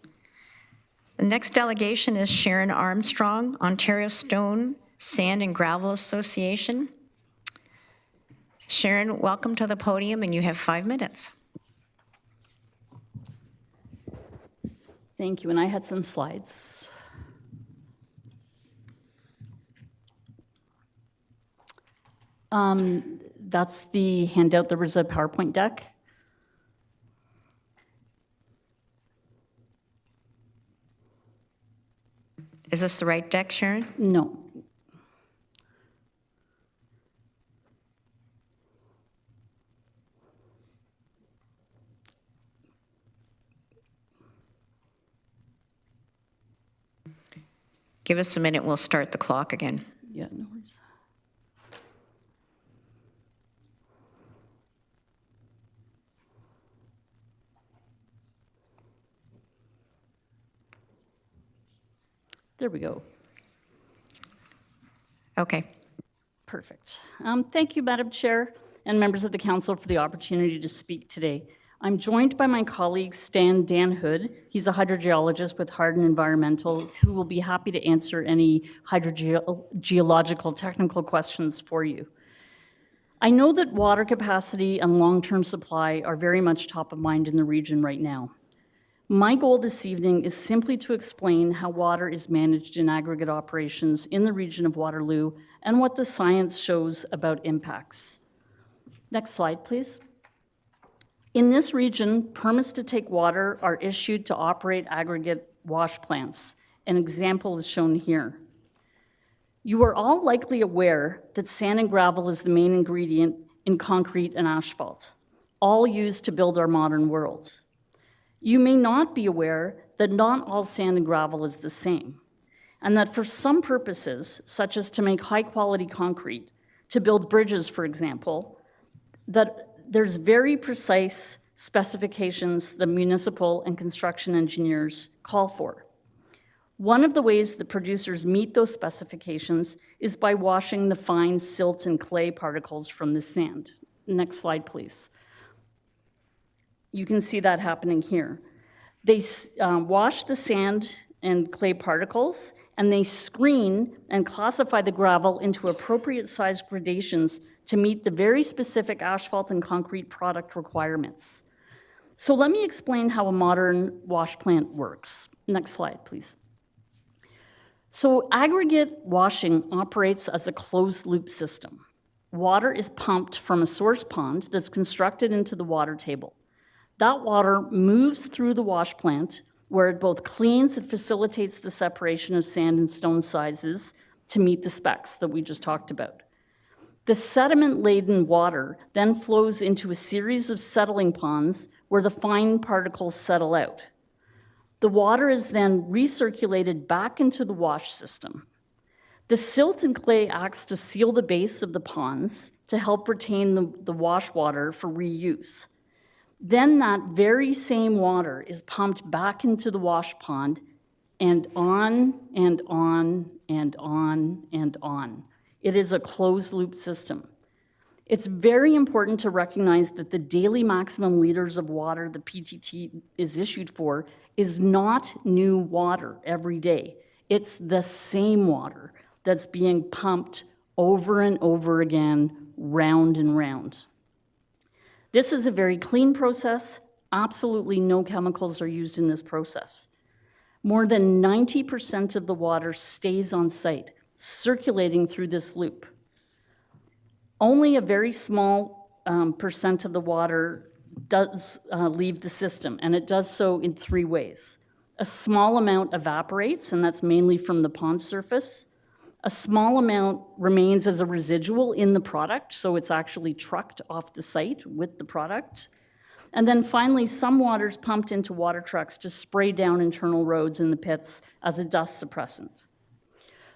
The next delegation is Sharon Armstrong, Ontario Stone, Sand and Gravel Association. Sharon, welcome to the podium, and you have 5 minutes. Thank you, and I had some slides. That's the handout. There was a PowerPoint deck. Is this the right deck, Sharon? No. Give us a minute, we'll start the clock again. Yeah, no worries. There we go. Okay. Perfect. Thank you, Madam Chair, and members of the Council for the opportunity to speak today. I'm joined by my colleague, Dan Hood. He's a hydrogeologist with Hardin Environmental, who will be happy to answer any hydrogeological technical questions for you. I know that water capacity and long-term supply are very much top of mind in the region right now. My goal this evening is simply to explain how water is managed in aggregate operations in the region of Waterloo and what the science shows about impacts. Next slide, please. In this region, permits to take water are issued to operate aggregate wash plants. An example is shown here. You are all likely aware that sand and gravel is the main ingredient in concrete and asphalt, all used to build our modern world. You may not be aware that not all sand and gravel is the same, and that for some purposes, such as to make high-quality concrete, to build bridges, for example, that there's very precise specifications that municipal and construction engineers call for. One of the ways that producers meet those specifications is by washing the fine silt and clay particles from the sand. Next slide, please. You can see that happening here. They wash the sand and clay particles, and they screen and classify the gravel into appropriate size gradations to meet the very specific asphalt and concrete product requirements. So let me explain how a modern wash plant works. Next slide, please. So aggregate washing operates as a closed-loop system. Water is pumped from a source pond that's constructed into the water table. That water moves through the wash plant, where it both cleans and facilitates the separation of sand and stone sizes to meet the specs that we just talked about. The sediment-laden water then flows into a series of settling ponds where the fine particles settle out. The water is then recirculated back into the wash system. The silt and clay acts to seal the base of the ponds to help retain the wash water for reuse. Then that very same water is pumped back into the wash pond and on and on and on and on. It is a closed-loop system. It's very important to recognize that the daily maximum liters of water the PTT is issued for is not new water every day. It's the same water that's being pumped over and over again, round and round. This is a very clean process. Absolutely no chemicals are used in this process. More than 90% of the water stays on site, circulating through this loop. Only a very small percent of the water does leave the system, and it does so in three ways. A small amount evaporates, and that's mainly from the pond surface. A small amount remains as a residual in the product, so it's actually trucked off the site with the product. And then finally, some water is pumped into water trucks to spray down internal roads in the pits as a dust suppressant.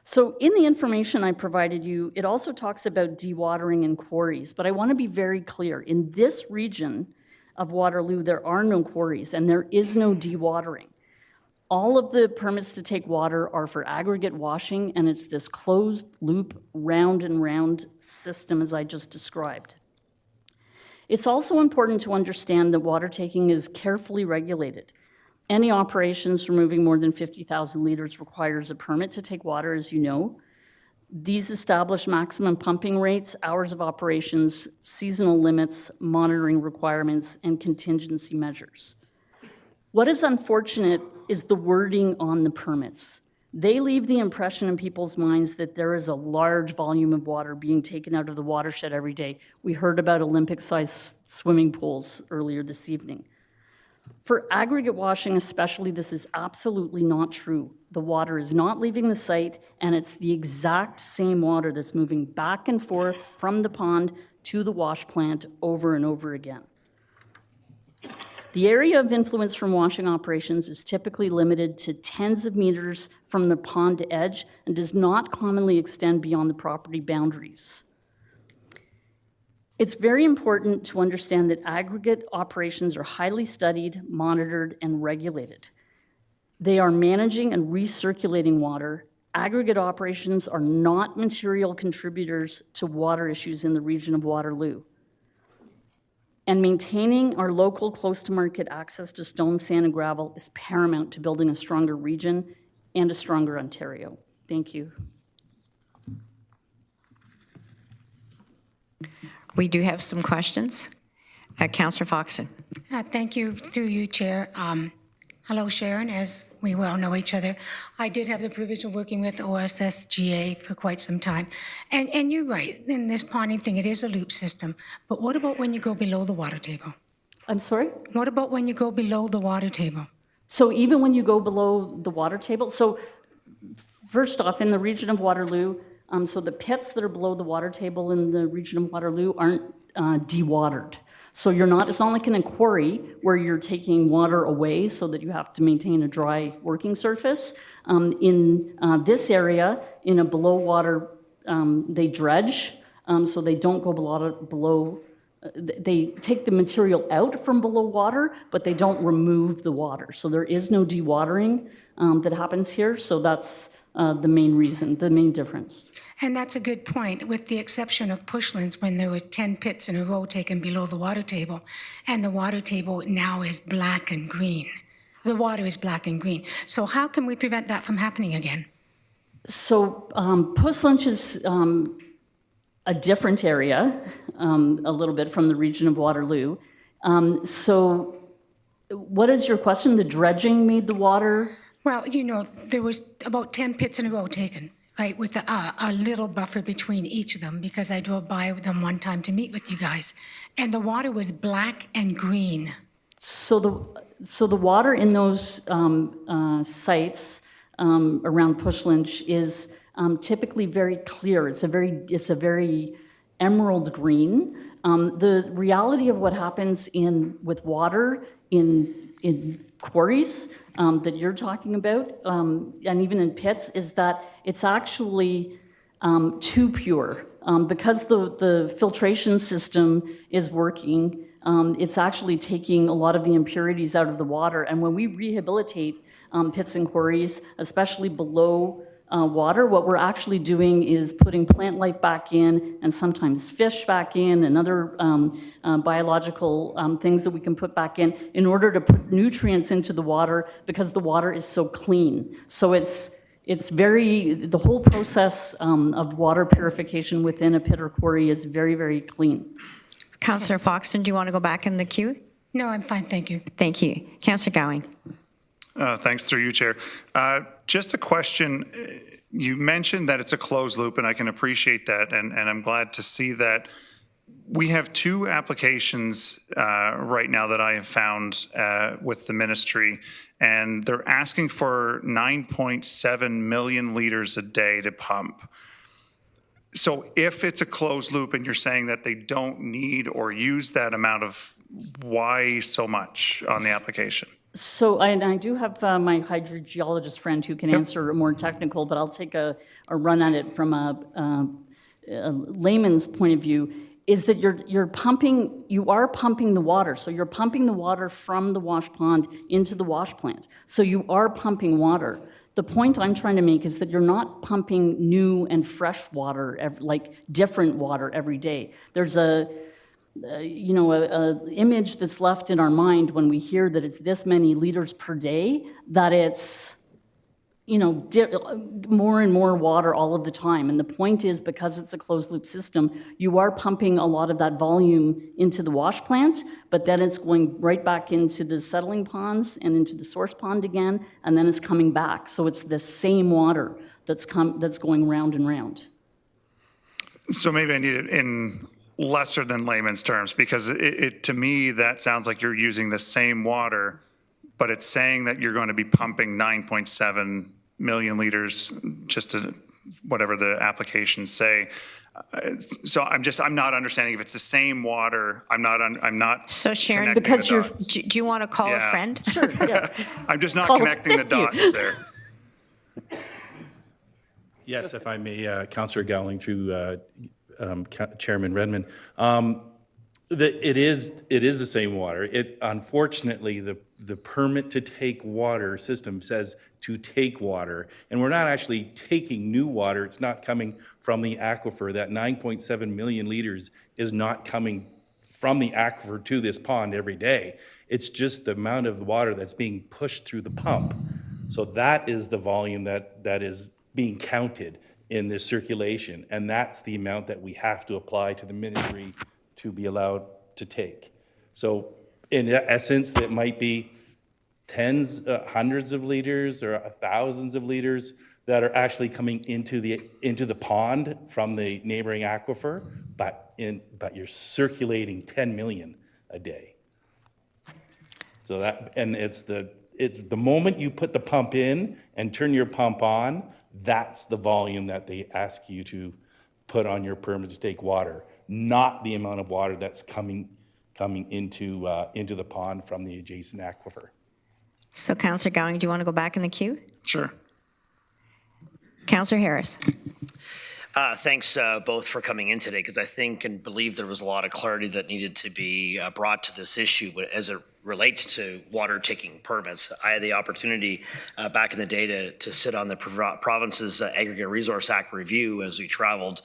So in the information I provided you, it also talks about dewatering in quarries, but I want to be very clear. In this region of Waterloo, there are no quarries and there is no dewatering. All of the permits to take water are for aggregate washing, and it's this closed loop, round and round system as I just described. It's also important to understand that water taking is carefully regulated. Any operations removing more than 50,000 liters requires a permit to take water, as you know. These establish maximum pumping rates, hours of operations, seasonal limits, monitoring requirements, and contingency measures. What is unfortunate is the wording on the permits. They leave the impression in people's minds that there is a large volume of water being taken out of the watershed every day. We heard about Olympic-sized swimming pools earlier this evening. For aggregate washing especially, this is absolutely not true. The water is not leaving the site, and it's the exact same water that's moving back and forth from the pond to the wash plant over and over again. The area of influence from washing operations is typically limited to tens of meters from the pond edge and does not commonly extend beyond the property boundaries. It's very important to understand that aggregate operations are highly studied, monitored, and regulated. They are managing and recirculating water. Aggregate operations are not material contributors to water issues in the region of Waterloo. And maintaining our local close-to-market access to stone, sand, and gravel is paramount to building a stronger region and a stronger Ontario. Thank you. We do have some questions. Councillor Foxton. Thank you, through you, Chair. Hello, Sharon, as we well know each other. I did have the privilege of working with OSSGA for quite some time. And you're right, in this ponding thing, it is a loop system. But what about when you go below the water table? I'm sorry? What about when you go below the water table? So even when you go below the water table, so first off, in the region of Waterloo, so the pits that are below the water table in the region of Waterloo aren't dewatered. So it's not like in a quarry where you're taking water away so that you have to maintain a dry working surface. In this area, in a below water, they dredge, so they don't go below, they take the material out from below water, but they don't remove the water. So there is no dewatering that happens here, so that's the main reason, the main difference. And that's a good point, with the exception of Pushlands, when there were 10 pits in a row taken below the water table, and the water table now is black and green. The water is black and green. So how can we prevent that from happening again? So Puss Lunch is a different area, a little bit from the region of Waterloo. So what is your question? The dredging made the water? Well, you know, there was about 10 pits in a row taken, right, with a little buffer between each of them, because I drove by them one time to meet with you guys, and the water was black and green. So the water in those sites around Push Lynch is typically very clear. It's a very emerald green. The reality of what happens with water in quarries that you're talking about, and even in pits, is that it's actually too pure. Because the filtration system is working, it's actually taking a lot of the impurities out of the water. And when we rehabilitate pits and quarries, especially below water, what we're actually doing is putting plant life back in, and sometimes fish back in, and other biological things that we can put back in order to put nutrients into the water, because the water is so clean. So the whole process of water purification within a pit or quarry is very, very clean. Councillor Foxton, do you want to go back in the queue? No, I'm fine, thank you. Thank you. Councillor Gowing. Thanks, through you, Chair. Just a question. You mentioned that it's a closed loop, and I can appreciate that, and I'm glad to see that. We have two applications right now that I have found with the ministry, and they're asking for 9.7 million liters a day to pump. So if it's a closed loop and you're saying that they don't need or use that amount of, why so much on the application? So I do have my hydrogeologist friend who can answer more technical, but I'll take a run at it from a layman's point of view. Is that you are pumping the water. So you're pumping the water from the wash pond into the wash plant. So you are pumping water. The point I'm trying to make is that you're not pumping new and fresh water, like different water every day. There's a image that's left in our mind when we hear that it's this many liters per day, that it's more and more water all of the time. And the point is, because it's a closed loop system, you are pumping a lot of that volume into the wash plant, but then it's going right back into the settling ponds and into the source pond again, and then it's coming back. So it's the same water that's going round and round. So maybe I need it in lesser than layman's terms, because it to me, that sounds like you're using the same water, but it's saying that you're going to be pumping 9.7 million liters, just to whatever the applications say. So I'm not understanding if it's the same water. I'm not. So Sharon, because do you want to call a friend? Sure. Yeah. I'm just not connecting the dots there. Yes, if I may, Councillor Gowling through Chairman Redmond. It is the same water. Unfortunately, the permit to take water system says to take water, and we're not actually taking new water. It's not coming from the aquifer. That 9.7 million liters is not coming from the aquifer to this pond every day. It's just the amount of water that's being pushed through the pump. So that is the volume that is being counted in this circulation, and that's the amount that we have to apply to the ministry to be allowed to take. So in essence, that might be tens, hundreds of liters or thousands of liters that are actually coming into the pond from the neighboring aquifer, but you're circulating 10 million a day. So it's the moment you put the pump in and turn your pump on, that's the volume that they ask you to put on your permit to take water, not the amount of water that's coming into the pond from the adjacent aquifer. So Councillor Gowing, do you want to go back in the queue? Sure. Councillor Harris. Thanks both for coming in today, because I think and believe there was a lot of clarity that needed to be brought to this issue. But as it relates to water taking permits. I had the opportunity back in the day to sit on the province's Aggregate Resource Act review as we traveled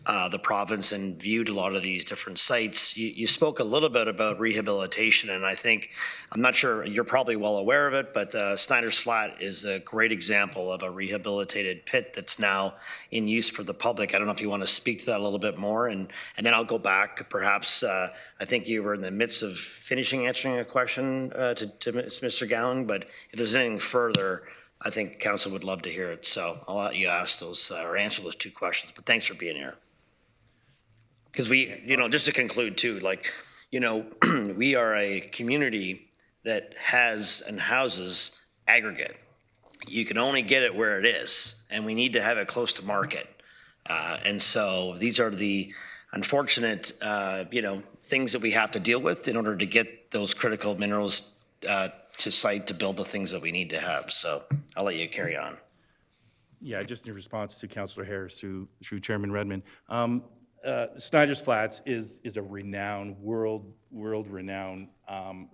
the province and viewed a lot of these different sites. You spoke a little bit about rehabilitation, and I think, I'm not sure, you're probably well aware of it, but Snyder's Flat is a great example of a rehabilitated pit that's now in use for the public. I don't know if you want to speak to that a little bit more, and then I'll go back. Perhaps, I think you were in the midst of finishing answering a question to Mr. Gowing, but if there's anything further, I think council would love to hear it. So I'll let you ask those or answer those two questions, but thanks for being here. Because we, just to conclude too, we are a community that has and houses aggregate. You can only get it where it is, and we need to have it close to market. And so these are the unfortunate, things that we have to deal with in order to get those critical minerals to site to build the things that we need to have. So I'll let you carry on. Yeah, just in response to Councillor Harris through Chairman Redmond. Snyder's Flats is a renowned, world-renowned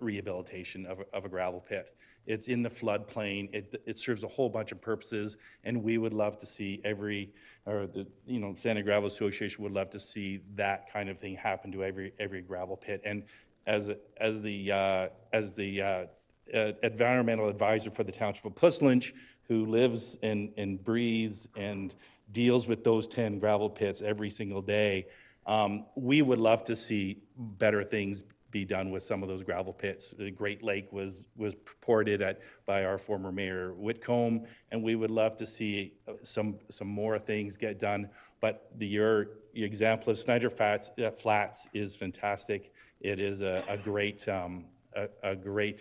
rehabilitation of a gravel pit. It's in the floodplain. It serves a whole bunch of purposes, and we would love to see Santa Gravel Association would love to see that kind of thing happen to every gravel pit. And as the environmental advisor for the Township of Puslinch, who lives and breathes and deals with those 10 gravel pits every single day, we would love to see better things be done with some of those gravel pits. The Great Lake was ported by our former Mayor Whitcomb, and we would love to see some more things get done. But your example of Snyder Flats is fantastic. It is a great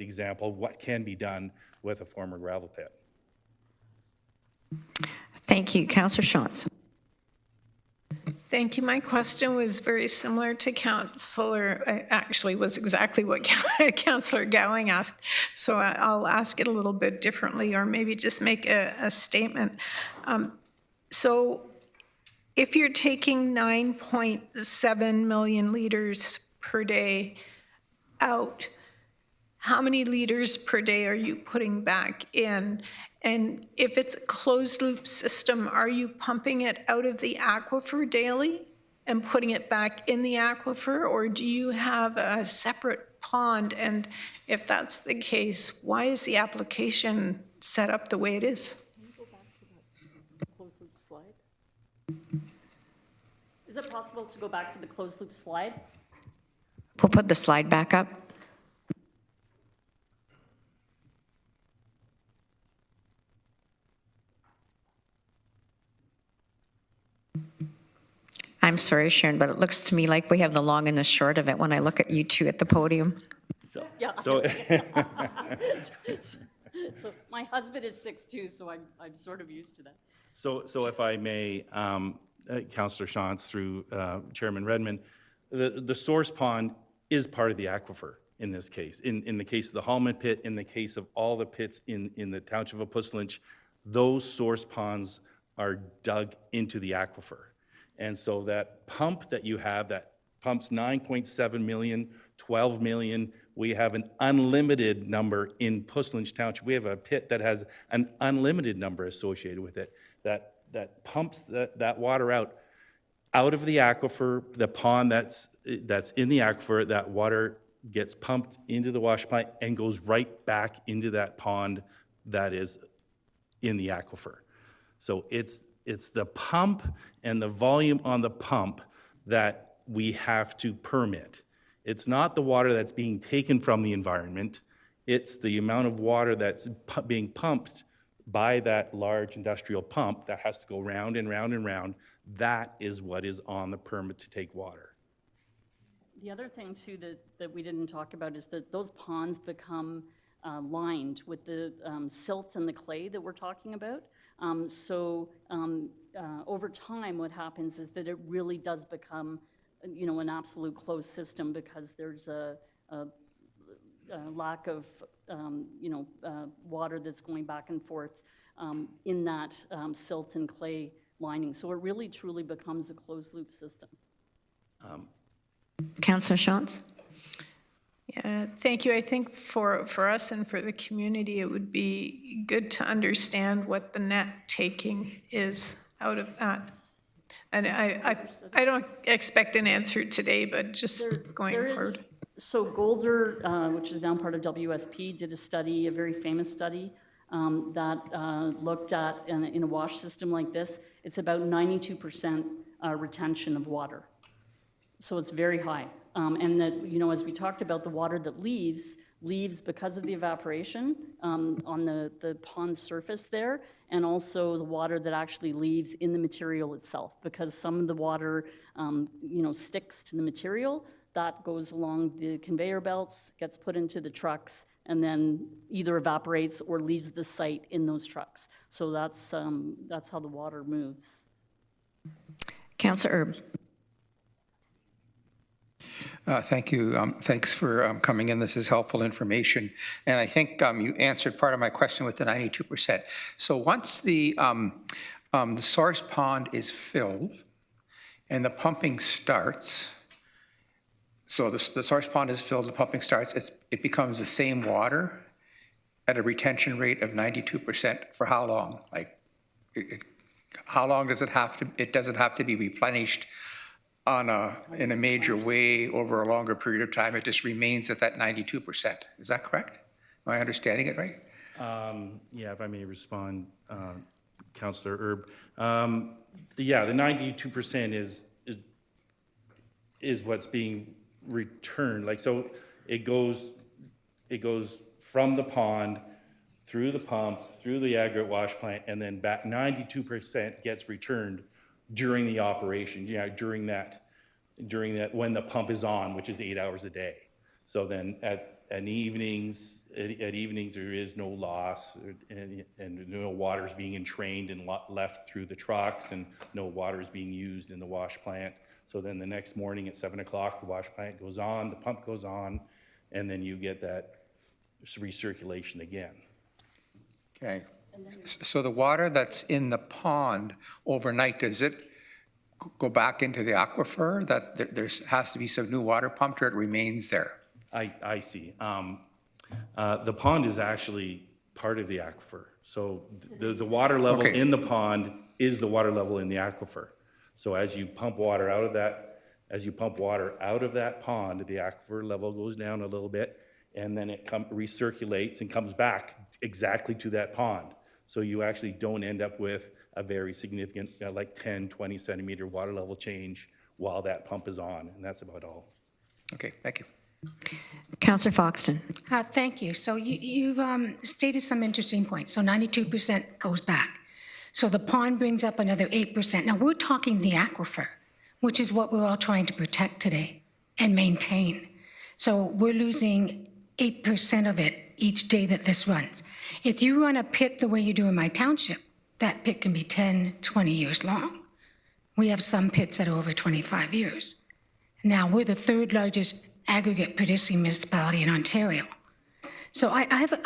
example of what can be done with a former gravel pit. Thank you. Councillor Shantz. Thank you. My question was very similar to actually was exactly what Councillor Gowing asked. So I'll ask it a little bit differently, or maybe just make a statement. So if you're taking 9.7 million liters per day out, how many liters per day are you putting back in? And if it's a closed loop system, are you pumping it out of the aquifer daily and putting it back in the aquifer, or do you have a separate pond? And if that's the case, why is the application set up the way it is? Can you go back to the closed loop slide? Is it possible to go back to the closed loop slide? We'll put the slide back up. I'm sorry, Sharon, but it looks to me like we have the long and the short of it when I look at you two at the podium. So my husband is 6'2", so I'm sort of used to that. So if I may, Councillor Shantz through Chairman Redmond, the source pond is part of the aquifer in this case. In the case of the Hallman pit, in the case of all the pits in the Township of Puslinch, those source ponds are dug into the aquifer. And so that pump that you have, that pumps 9.7 million, 12 million, we have an unlimited number in Puslinch Township. We have a pit that has an unlimited number associated with it that pumps that water out of the aquifer, the pond that's in the aquifer. That water gets pumped into the wash plant and goes right back into that pond that is in the aquifer. So it's the pump and the volume on the pump that we have to permit. It's not the water that's being taken from the environment. It's the amount of water that's being pumped by that large industrial pump that has to go round and round and round. That is what is on the permit to take water. The other thing too that we didn't talk about is that those ponds become lined with the silt and the clay that we're talking about. Over time, what happens is that it really does become, an absolute closed system, because there's a lack of, water that's going back and forth in that silt and clay lining. So it really truly becomes a closed loop system. Councillor Shantz. Yeah, thank you. I think for us and for the community, it would be good to understand what the net taking is out of that. And I don't expect an answer today, but just going forward. So Golder, which is now part of WSP, did a study, a very famous study, that looked at, in a wash system like this, it's about 92% retention of water. So it's very high. And that, you know, as we talked about, the water that leaves because of the evaporation on the pond surface there, and also the water that actually leaves in the material itself, because some of the water, you know, sticks to the material, that goes along the conveyor belts, gets put into the trucks, and then either evaporates or leaves the site in those trucks. So that's how the water moves. Councillor Erb. Thank you. Thanks for coming in. This is helpful information. And I think you answered part of my question with the 92%. So once the source pond is filled and the pumping starts, so the source pond is filled, the pumping starts, it becomes the same water at a retention rate of 92% for how long? Like, how long does it have to, it doesn't have to be replenished in a major way over a longer period of time? It just remains at that 92%. Is that correct? Am I understanding it right? Yeah, if I may respond, Councillor Erb. Yeah, the 92% is what's being returned. Like, so it goes from the pond through the pump, through the aggregate wash plant, and then back. 92% gets returned during the operation, during that when the pump is on, which is 8 hours a day. So then at evenings there is no loss, and no water is being entrained and left through the trucks, and no water is being used in the wash plant. So then the next morning at 7 o'clock, the wash plant goes on, the pump goes on, and then you get that recirculation again. Okay. So the water that's in the pond overnight, does it go back into the aquifer? That there has to be some new water pumped, or it remains there? I see. The pond is actually part of the aquifer. So the water level in the pond is the water level in the aquifer. So as you pump water out of that, pond, the aquifer level goes down a little bit, and then it recirculates and comes back exactly to that pond. So you actually don't end up with a very significant, like 10, 20 centimeter water level change while that pump is on, and that's about all. Okay, thank you. Councillor Foxton. Thank you. So you've stated some interesting points. So 92% goes back. So the pond brings up another 8%. Now we're talking the aquifer, which is what we're all trying to protect today and maintain. So we're losing 8% of it each day that this runs. If you run a pit the way you do in my township, that pit can be 10, 20 years long. We have some pits that are over 25 years. Now, we're the third largest aggregate producing municipality in Ontario. So I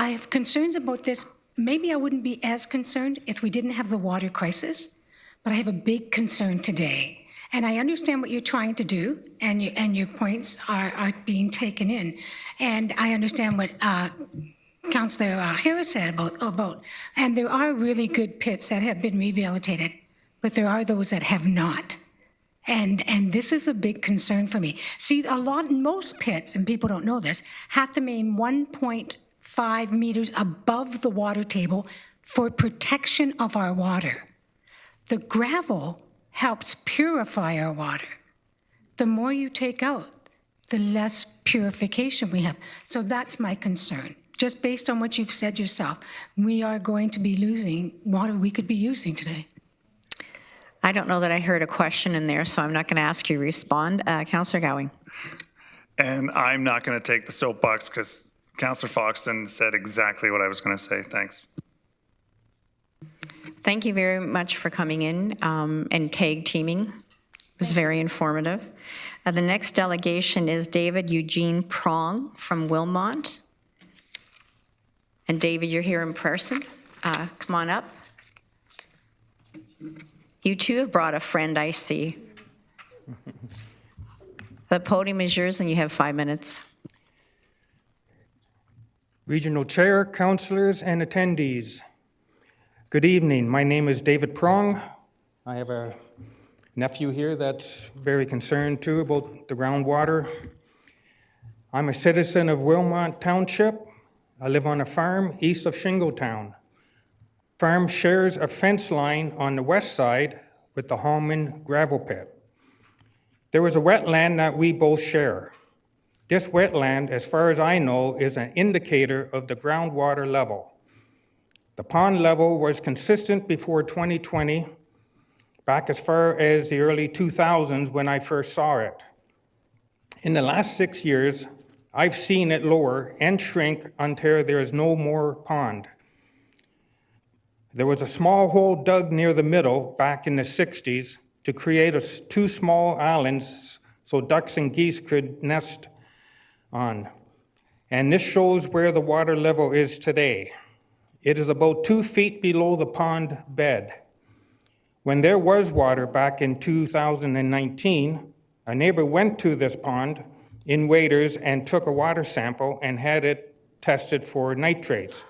have concerns about this. Maybe I wouldn't be as concerned if we didn't have the water crisis, but I have a big concern today. And I understand what you're trying to do, and your points are being taken in. And I understand what Councillor Harris said about, and there are really good pits that have been rehabilitated, but there are those that have not. And this is a big concern for me. See, most pits, and people don't know this, have to remain 1.5 meters above the water table for protection of our water. The gravel helps purify our water. The more you take out, the less purification we have. So that's my concern. Just based on what you've said yourself, we are going to be losing water we could be using today. I don't know that I heard a question in there, so I'm not going to ask you to respond. Councillor Gowing. And I'm not going to take the soapbox because Councillor Foxton said exactly what I was going to say. Thanks. Thank you very much for coming in and tag teaming. It was very informative. The next delegation is David Eugene Prong from Wilmot. And David, you're here in person. Come on up. You too have brought a friend, I see. The podium is yours and you have 5 minutes. Regional Chair, councillors, and attendees. Good evening. My name is David Prong. I have a nephew here that's very concerned too about the groundwater. I'm a citizen of Wilmot Township. I live on a farm east of Shingletown. Farm shares a fence line on the west side with the Hallman gravel pit. There is a wetland that we both share. This wetland, as far as I know, is an indicator of the groundwater level. The pond level was consistent before 2020, back as far as the early 2000s when I first saw it. In the last 6 years, I've seen it lower and shrink until there is no more pond. There was a small hole dug near the middle back in the 60s to create two small islands so ducks and geese could nest on. And this shows where the water level is today. It is about 2 feet below the pond bed. When there was water back in 2019, a neighbor went to this pond in waders and took a water sample and had it tested for nitrates.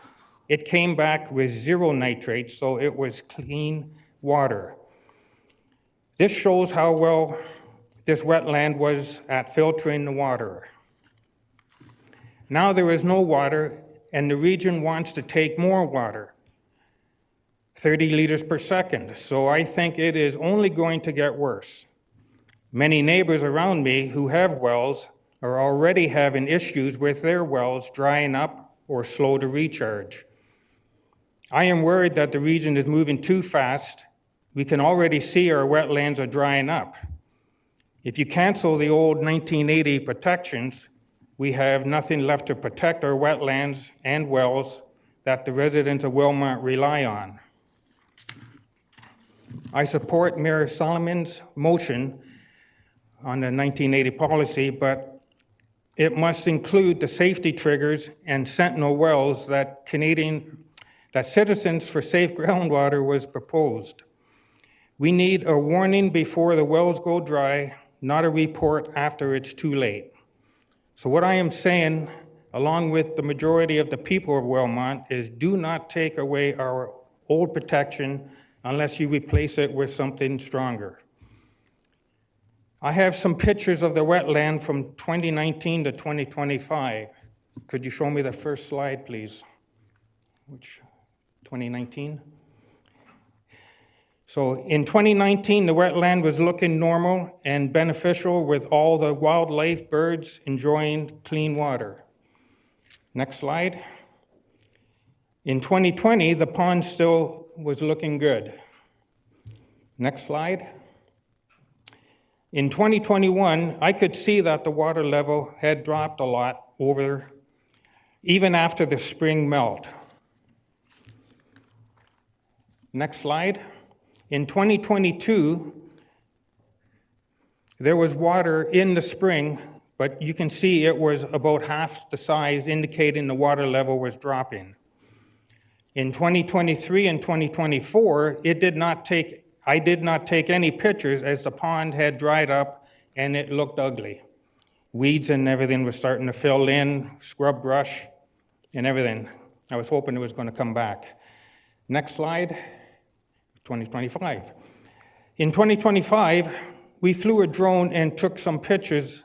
It came back with 0 nitrates, so it was clean water. This shows how well this wetland was at filtering the water. Now there is no water, and the region wants to take more water, 30 liters per second, so I think it is only going to get worse. Many neighbors around me who have wells are already having issues with their wells drying up or slow to recharge. I am worried that the region is moving too fast. We can already see our wetlands are drying up. If you cancel the old 1980 protections, we have nothing left to protect our wetlands and wells that the residents of Wilmot rely on. I support Mayor Solomon's motion on the 1980 policy, but it must include the safety triggers and sentinel wells that Citizens for Safe Groundwater was proposed. We need a warning before the wells go dry, not a report after it's too late. So what I am saying, along with the majority of the people of Wilmot, is do not take away our old protection unless you replace it with something stronger. I have some pictures of the wetland from 2019 to 2025. Could you show me the first slide, please? Which, 2019? So in 2019, the wetland was looking normal and beneficial with all the wildlife, birds enjoying clean water. Next slide. In 2020, the pond still was looking good. Next slide. In 2021, I could see that the water level had dropped a lot even after the spring melt. Next slide. In 2022, there was water in the spring, but you can see it was about half the size, indicating the water level was dropping. In 2023 and 2024, I did not take any pictures as the pond had dried up and it looked ugly. Weeds and everything was starting to fill in, scrub brush and everything. I was hoping it was going to come back. Next slide, 2025. In 2025, we flew a drone and took some pictures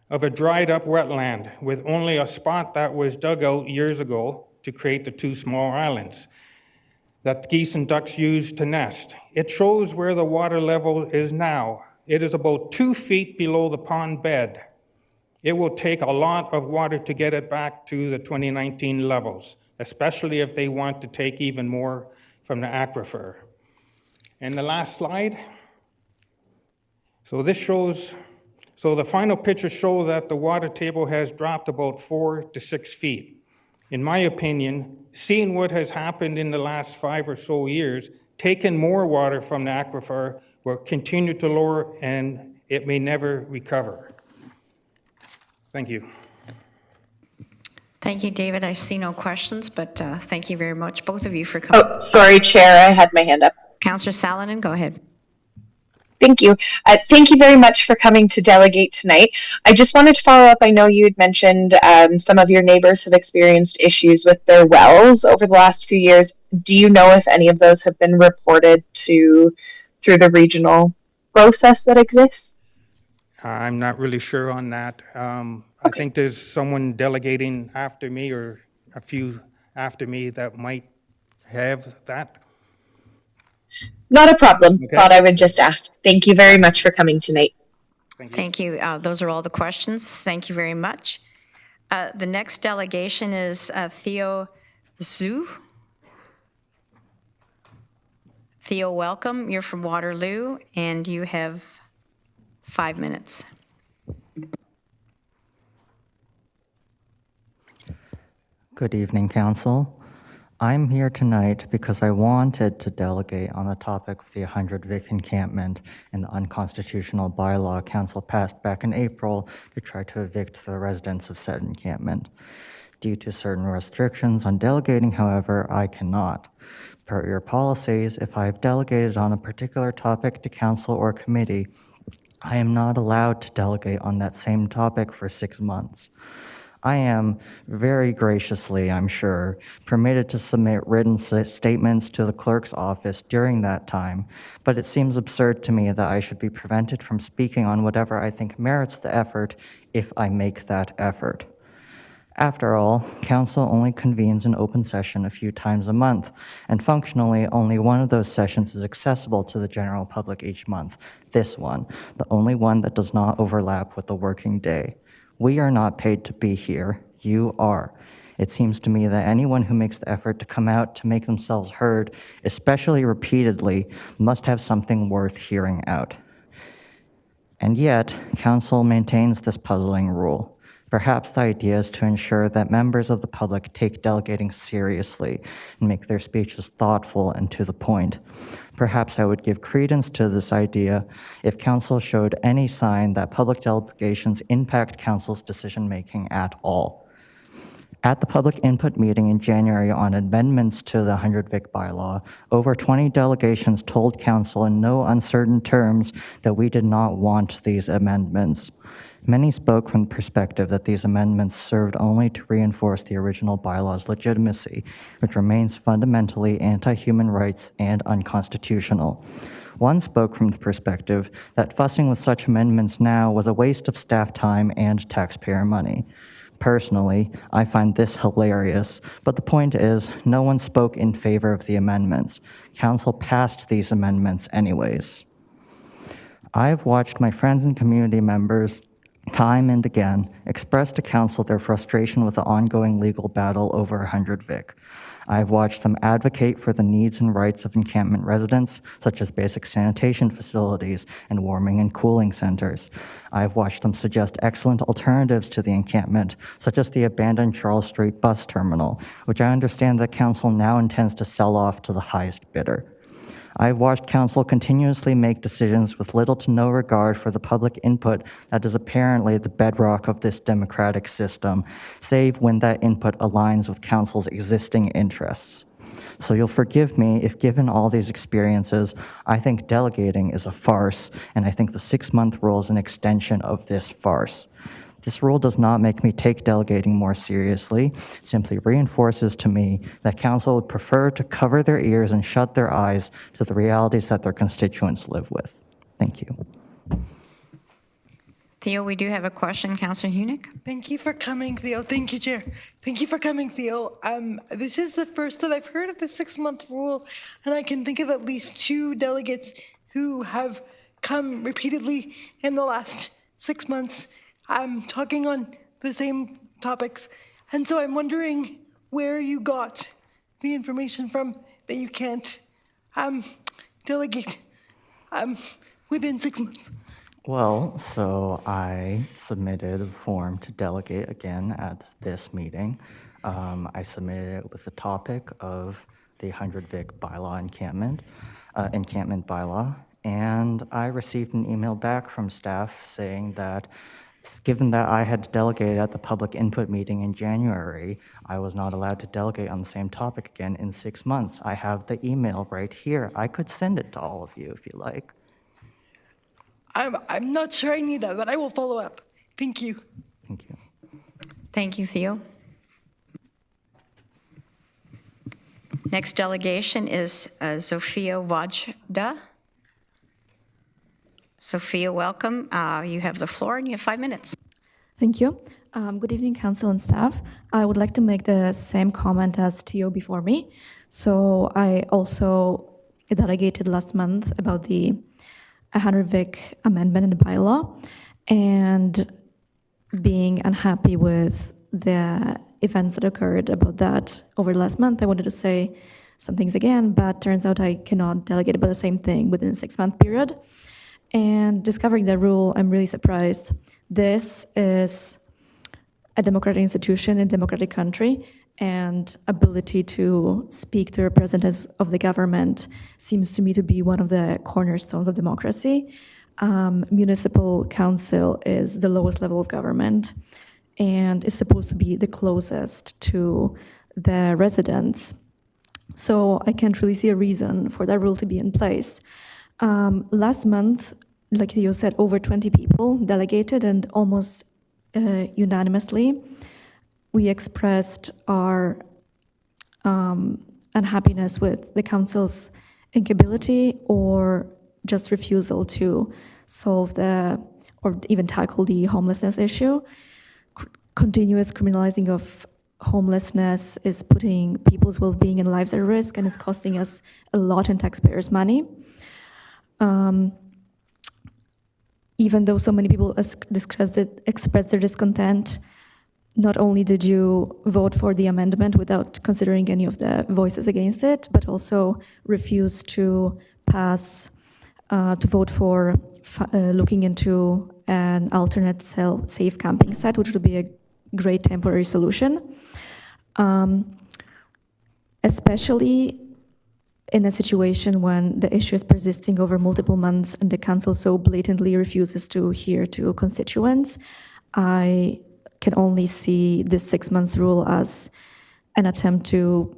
of a dried up wetland with only a spot that was dug out years ago to create the two small islands that geese and ducks use to nest. It shows where the water level is now. It is about 2 feet below the pond bed. It will take a lot of water to get it back to the 2019 levels, especially if they want to take even more from the aquifer. And the last slide. So the final pictures show that the water table has dropped about 4 to 6 feet. In my opinion, seeing what has happened in the last 5 or so years, taking more water from the aquifer will continue to lower and it may never recover. Thank you. Thank you, David. I see no questions, but thank you very much, both of you, for coming. Oh, sorry, Chair, I had my hand up. Councillor Salonen, go ahead. Thank you. Thank you very much for coming to delegate tonight. I just wanted to follow up. I know you had mentioned some of your neighbors have experienced issues with their wells over the last few years. Do you know if any of those have been reported through the regional process that exists? I'm not really sure on that. I think there's someone delegating after me or a few after me that might have that. Not a problem. Okay. Thought I would just ask. Thank you very much for coming tonight. Thank you. Those are all the questions. Thank you very much. The next delegation is Theo Zhu. Theo, welcome. You're from Waterloo, and you have 5 minutes. Good evening, Council. I'm here tonight because I wanted to delegate on the topic of the 100 Vic encampment and the unconstitutional bylaw Council passed back in April to try to evict the residents of said encampment. Due to certain restrictions on delegating, however, I cannot. Per your policies, if I have delegated on a particular topic to Council or committee, I am not allowed to delegate on that same topic for 6 months. I am very graciously, I'm sure, permitted to submit written statements to the clerk's office during that time, but it seems absurd to me that I should be prevented from speaking on whatever I think merits the effort if I make that effort. After all, Council only convenes an open session a few times a month, and functionally only one of those sessions is accessible to the general public each month, this one, the only one that does not overlap with the working day. We are not paid to be here, you are. It seems to me that anyone who makes the effort to come out to make themselves heard, especially repeatedly, must have something worth hearing out. And yet, Council maintains this puzzling rule. Perhaps the idea is to ensure that members of the public take delegating seriously and make their speeches thoughtful and to the point. Perhaps I would give credence to this idea if Council showed any sign that public delegations impact Council's decision-making at all. At the public input meeting in January on amendments to the 100 Vic bylaw, over 20 delegations told Council in no uncertain terms that we did not want these amendments. Many spoke from the perspective that these amendments served only to reinforce the original bylaw's legitimacy, which remains fundamentally anti-human rights and unconstitutional. One spoke from the perspective that fussing with such amendments now was a waste of staff time and taxpayer money. Personally, I find this hilarious, but the point is, no one spoke in favor of the amendments. Council passed these amendments anyways. I've watched my friends and community members time and again express to Council their frustration with the ongoing legal battle over 100 Vic. I've watched them advocate for the needs and rights of encampment residents, such as basic sanitation facilities and warming and cooling centers. I've watched them suggest excellent alternatives to the encampment, such as the abandoned Charles Street bus terminal, which I understand that Council now intends to sell off to the highest bidder. I've watched Council continuously make decisions with little to no regard for the public input that is apparently the bedrock of this democratic system, save when that input aligns with Council's existing interests. So you'll forgive me if, given all these experiences, I think delegating is a farce, and I think the 6-month rule is an extension of this farce. This rule does not make me take delegating more seriously. It simply reinforces to me that Council would prefer to cover their ears and shut their eyes to the realities that their constituents live with. Thank you. Theo, we do have a question. Councillor Hunick. Thank you for coming, Theo. Thank you, Chair. Thank you for coming, Theo. This is the first that I've heard of the 6-month rule, and I can think of at least 2 delegates who have come repeatedly in the last 6 months. Talking on the same topics. And so I'm wondering where you got the information from that you can't delegate within 6 months. Well, so I submitted a form to delegate again at this meeting. I submitted it with the topic of the 100 Vic bylaw encampment bylaw, and I received an email back from staff saying that given that I had delegated at the public input meeting in January, I was not allowed to delegate on the same topic again in 6 months. I have the email right here. I could send it to all of you if you like. I'm not sure I need that, but I will follow up. Thank you. Thank you. Thank you, Theo. Next delegation is Sophia Wajda. Sophia, welcome. You have the floor and you have 5 minutes. Thank you. Good evening, council and staff. I would like to make the same comment as Theo before me. So I also delegated last month about the 100 Vic amendment in the bylaw, and being unhappy with the events that occurred about that over the last month, I wanted to say some things again, but turns out I cannot delegate about the same thing within a 6-month period. And discovering the rule, I'm really surprised. This is a democratic institution in a democratic country, and ability to speak to representatives of the government seems to me to be one of the cornerstones of democracy. Municipal council is the lowest level of government and is supposed to be the closest to the residents. So I can't really see a reason for that rule to be in place. Last month, like Theo said, over 20 people delegated, and almost unanimously, we expressed our unhappiness with the council's incapability or just refusal to solve or even tackle the homelessness issue. Continuous criminalizing of homelessness is putting people's well-being and lives at risk, and it's costing us a lot in taxpayers' money. Even though so many people expressed their discontent, not only did you vote for the amendment without considering any of the voices against it, but also refused to vote for looking into an alternate safe camping site, which would be a great temporary solution. Especially in a situation when the issue is persisting over multiple months and the council so blatantly refuses to hear to constituents, I can only see this 6 months rule as an attempt to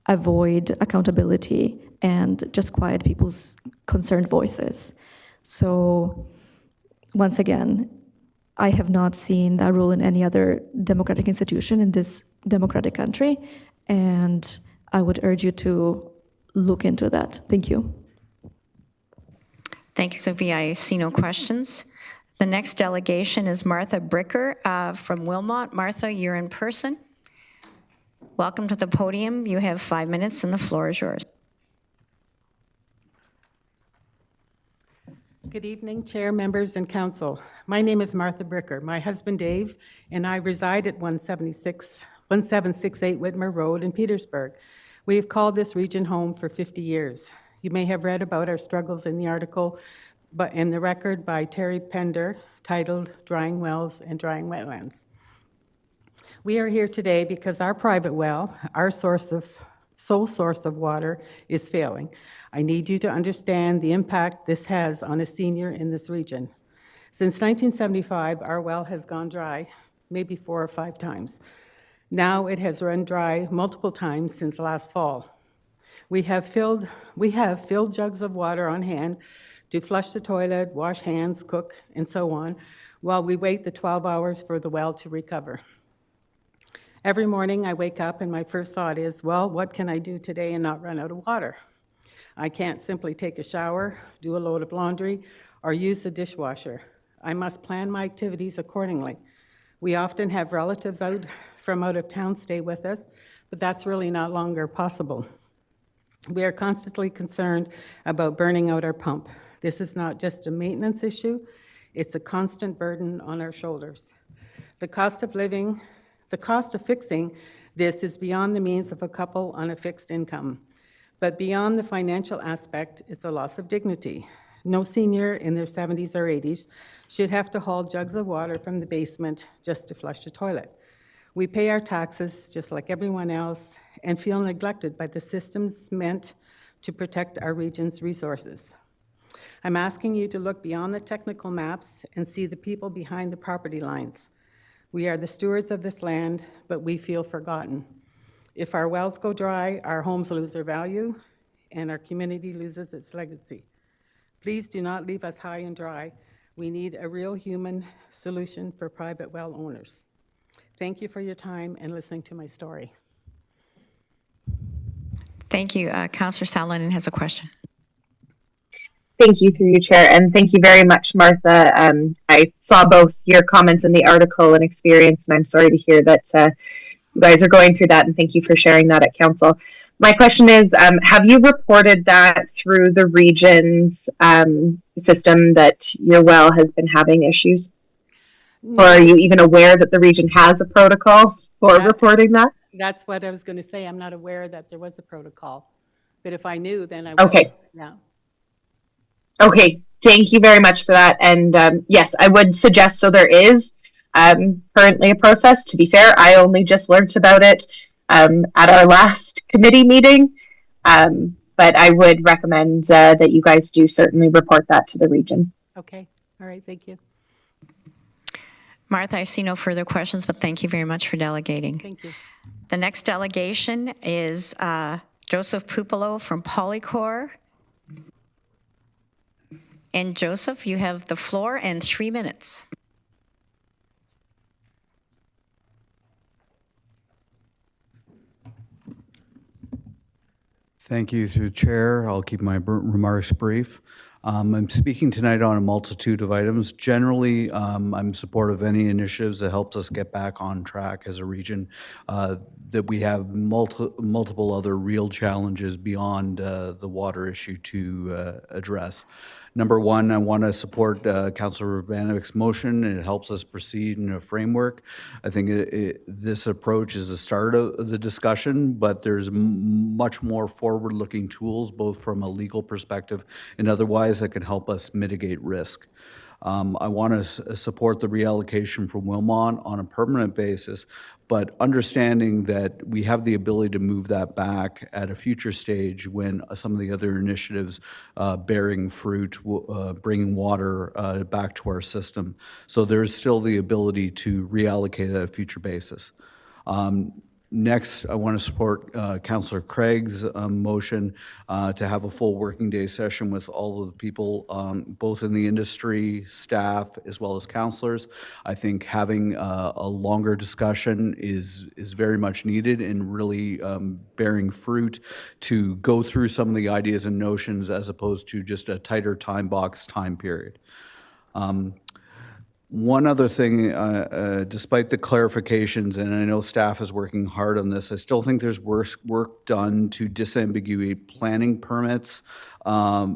avoid accountability and just quiet people's concerned voices. So once again, I have not seen that rule in any other democratic institution in this democratic country, and I would urge you to look into that. Thank you. Thank you, Sophia. I see no questions. The next delegation is Martha Bricker from Wilmot. Martha, you're in person. Welcome to the podium. You have 5 minutes and the floor is yours. Good evening, Chair, members, and Council. My name is Martha Bricker. My husband, Dave, and I reside at 1768 Whitmer Road in Petersburg. We have called this region home for 50 years. You may have read about our struggles in the article, but in the record by Terry Pender, titled Drying Wells and Drying Wetlands. We are here today because our private well, our sole source of water, is failing. I need you to understand the impact this has on a senior in this region. Since 1975, our well has gone dry maybe 4 or 5 times. Now it has run dry multiple times since last fall. We have filled jugs of water on hand to flush the toilet, wash hands, cook, and so on, while we wait the 12 hours for the well to recover. Every morning I wake up and my first thought is, well, what can I do today and not run out of water? I can't simply take a shower, do a load of laundry, or use the dishwasher. I must plan my activities accordingly. We often have relatives from out of town stay with us, but that's really not longer possible. We are constantly concerned about burning out our pump. This is not just a maintenance issue, it's a constant burden on our shoulders. The cost of fixing this is beyond the means of a couple on a fixed income. But beyond the financial aspect, it's a loss of dignity. No senior in their 70s or 80s should have to haul jugs of water from the basement just to flush the toilet. We pay our taxes just like everyone else and feel neglected by the systems meant to protect our region's resources. I'm asking you to look beyond the technical maps and see the people behind the property lines. We are the stewards of this land, but we feel forgotten. If our wells go dry, our homes lose their value, and our community loses its legacy. Please do not leave us high and dry. We need a real human solution for private well owners. Thank you for your time and listening to my story. Thank you. Councillor Salonen has a question. Thank you, through you, Chair, and thank you very much, Martha. I saw both your comments in the article and experience, and I'm sorry to hear that you guys are going through that, and thank you for sharing that at Council. My question is, have you reported that through the region's system that your well has been having issues? No. Or are you even aware that the region has a protocol for reporting that? That's what I was going to say. I'm not aware that there was a protocol, but if I knew, then I would. Okay. Yeah. Okay, thank you very much for that. And yes, I would suggest, so there is currently a process. To be fair, I only just learned about it at our last committee meeting, but I would recommend that you guys do certainly report that to the region. Okay, all right, thank you. Martha, I see no further questions, but thank you very much for delegating. Thank you. The next delegation is Joseph Pupolo from Polycor. And Joseph, you have the floor and 3 minutes. Thank you, through the Chair. I'll keep my remarks brief. I'm speaking tonight on a multitude of items. Generally, I'm supportive of any initiatives that helps us get back on track as a region, that we have multiple other real challenges beyond the water issue to address. Number one, I want to support Councillor Urbanovic's motion. It helps us proceed in a framework. I think this approach is the start of the discussion, but there's much more forward-looking tools, both from a legal perspective and otherwise, that can help us mitigate risk. I want to support the reallocation from Wilmot on a permanent basis, but understanding that we have the ability to move that back at a future stage when some of the other initiatives bearing fruit, bringing water back to our system. So there's still the ability to reallocate at a future basis. Next, I want to support Councillor Craig's motion to have a full working day session with all of the people, both in the industry, staff, as well as councillors. I think having a longer discussion is very much needed and really bearing fruit to go through some of the ideas and notions as opposed to just a tighter time period. One other thing, despite the clarifications, and I know staff is working hard on this, I still think there's work done to disambiguate planning permits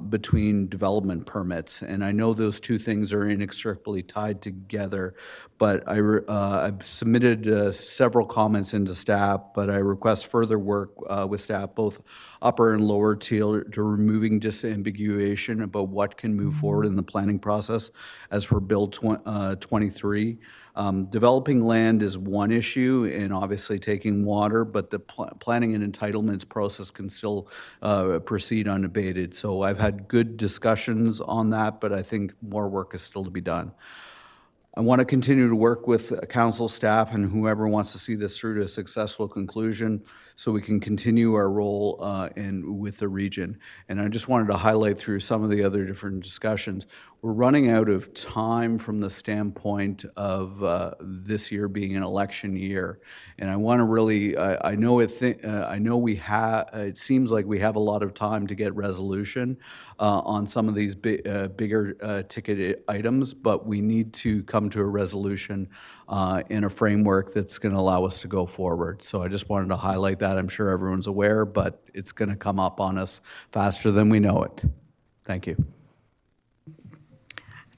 between development permits. And I know those two things are inextricably tied together, but I've submitted several comments into staff, but I request further work with staff, both upper and lower tier, to removing disambiguation about what can move forward in the planning process as for Bill 23. Developing land is one issue, and obviously taking water, but the planning and entitlements process can still proceed unabated. So I've had good discussions on that, but I think more work is still to be done. I want to continue to work with council staff and whoever wants to see this through to a successful conclusion so we can continue our role with the region. And I just wanted to highlight through some of the other different discussions. We're running out of time from the standpoint of this year being an election year. And I want to really, I know it seems like we have a lot of time to get resolution on some of these bigger ticket items, but we need to come to a resolution in a framework that's going to allow us to go forward. So I just wanted to highlight that. I'm sure everyone's aware, but it's going to come up on us faster than we know it. Thank you.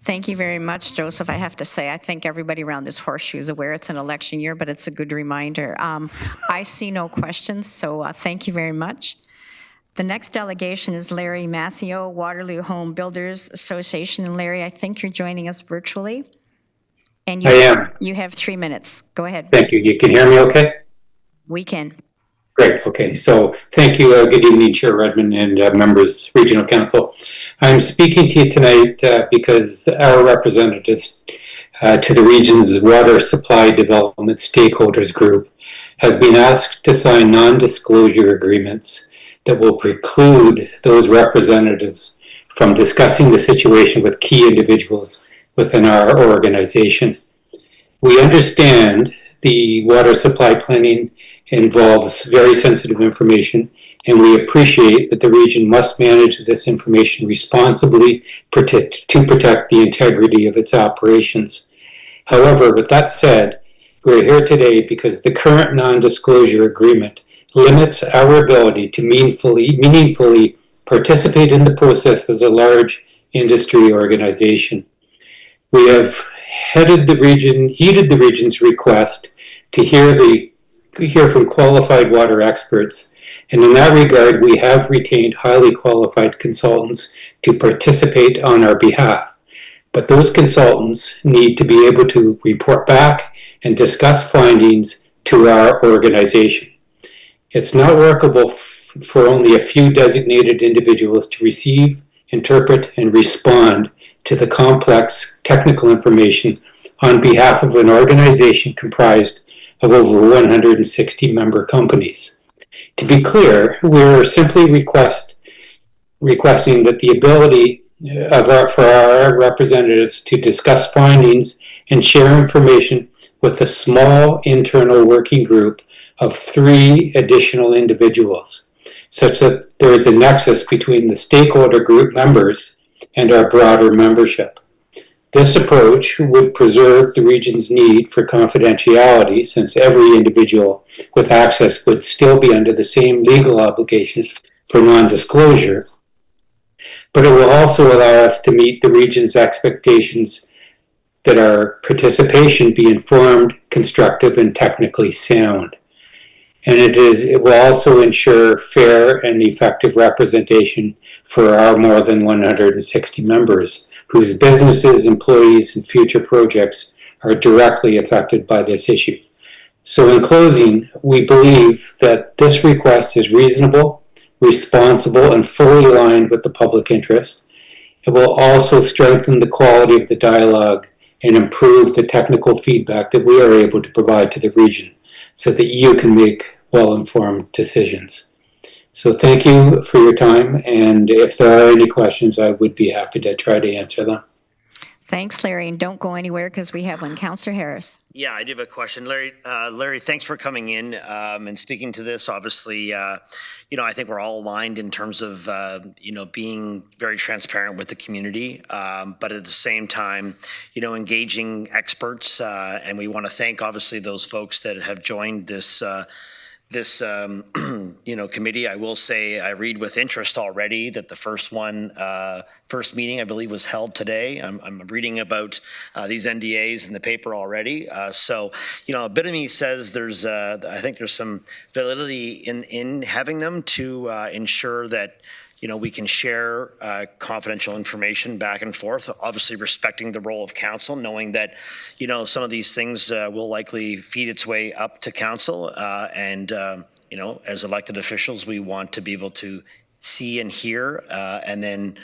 Thank you very much, Joseph. I have to say, I think everybody around this horseshoe is aware it's an election year, but it's a good reminder. I see no questions, so thank you very much. The next delegation is Larry Massio, Waterloo Home Builders Association. And Larry, I think you're joining us virtually. And I am. You have 3 minutes. Go ahead. Thank you. You can hear me okay? We can. Great. Okay. So thank you. Good evening, Chair Redmond and members, Regional Council. I'm speaking to you tonight because our representatives to the region's water supply development stakeholders group have been asked to sign non-disclosure agreements that will preclude those representatives from discussing the situation with key individuals within our organization. We understand the water supply planning involves very sensitive information, and we appreciate that the region must manage this information responsibly to protect the integrity of its operations. However, with that said, we're here today because the current non-disclosure agreement limits our ability to meaningfully participate in the process as a large industry organization. We have heeded the region's request to hear from qualified water experts, and in that regard, we have retained highly qualified consultants to participate on our behalf. But those consultants need to be able to report back and discuss findings to our organization. It's not workable for only a few designated individuals to receive, interpret, and respond to the complex technical information on behalf of an organization comprised of over 160 member companies. To be clear, we're simply requesting that the ability for our representatives to discuss findings and share information with a small internal working group of 3 additional individuals, such that there is a nexus between the stakeholder group members and our broader membership. This approach would preserve the region's need for confidentiality, since every individual with access would still be under the same legal obligations for non-disclosure, but it will also allow us to meet the region's expectations that our participation be informed, constructive, and technically sound. And it will also ensure fair and effective representation for our more than 160 members, whose businesses, employees, and future projects are directly affected by this issue. So in closing, we believe that this request is reasonable, responsible, and fully aligned with the public interest. It will also strengthen the quality of the dialogue and improve the technical feedback that we are able to provide to the region so that you can make well-informed decisions. So thank you for your time, and if there are any questions, I would be happy to try to answer them. Thanks, Larry, and don't go anywhere because we have one. Councillor Harris. Yeah, I do have a question. Larry, thanks for coming in and speaking to this. Obviously, I think we're all aligned in terms of, being very transparent with the community, but at the same time, engaging experts. And we want to thank, obviously, those folks that have joined this committee. I will say I read with interest already that the first meeting, I believe, was held today. I'm reading about these NDAs in the paper already. So, a bit of me says I think there's some validity in having them to ensure that we can share confidential information back and forth, obviously respecting the role of council, knowing that, some of these things will likely feed its way up to council. And as elected officials, we want to be able to see and hear and then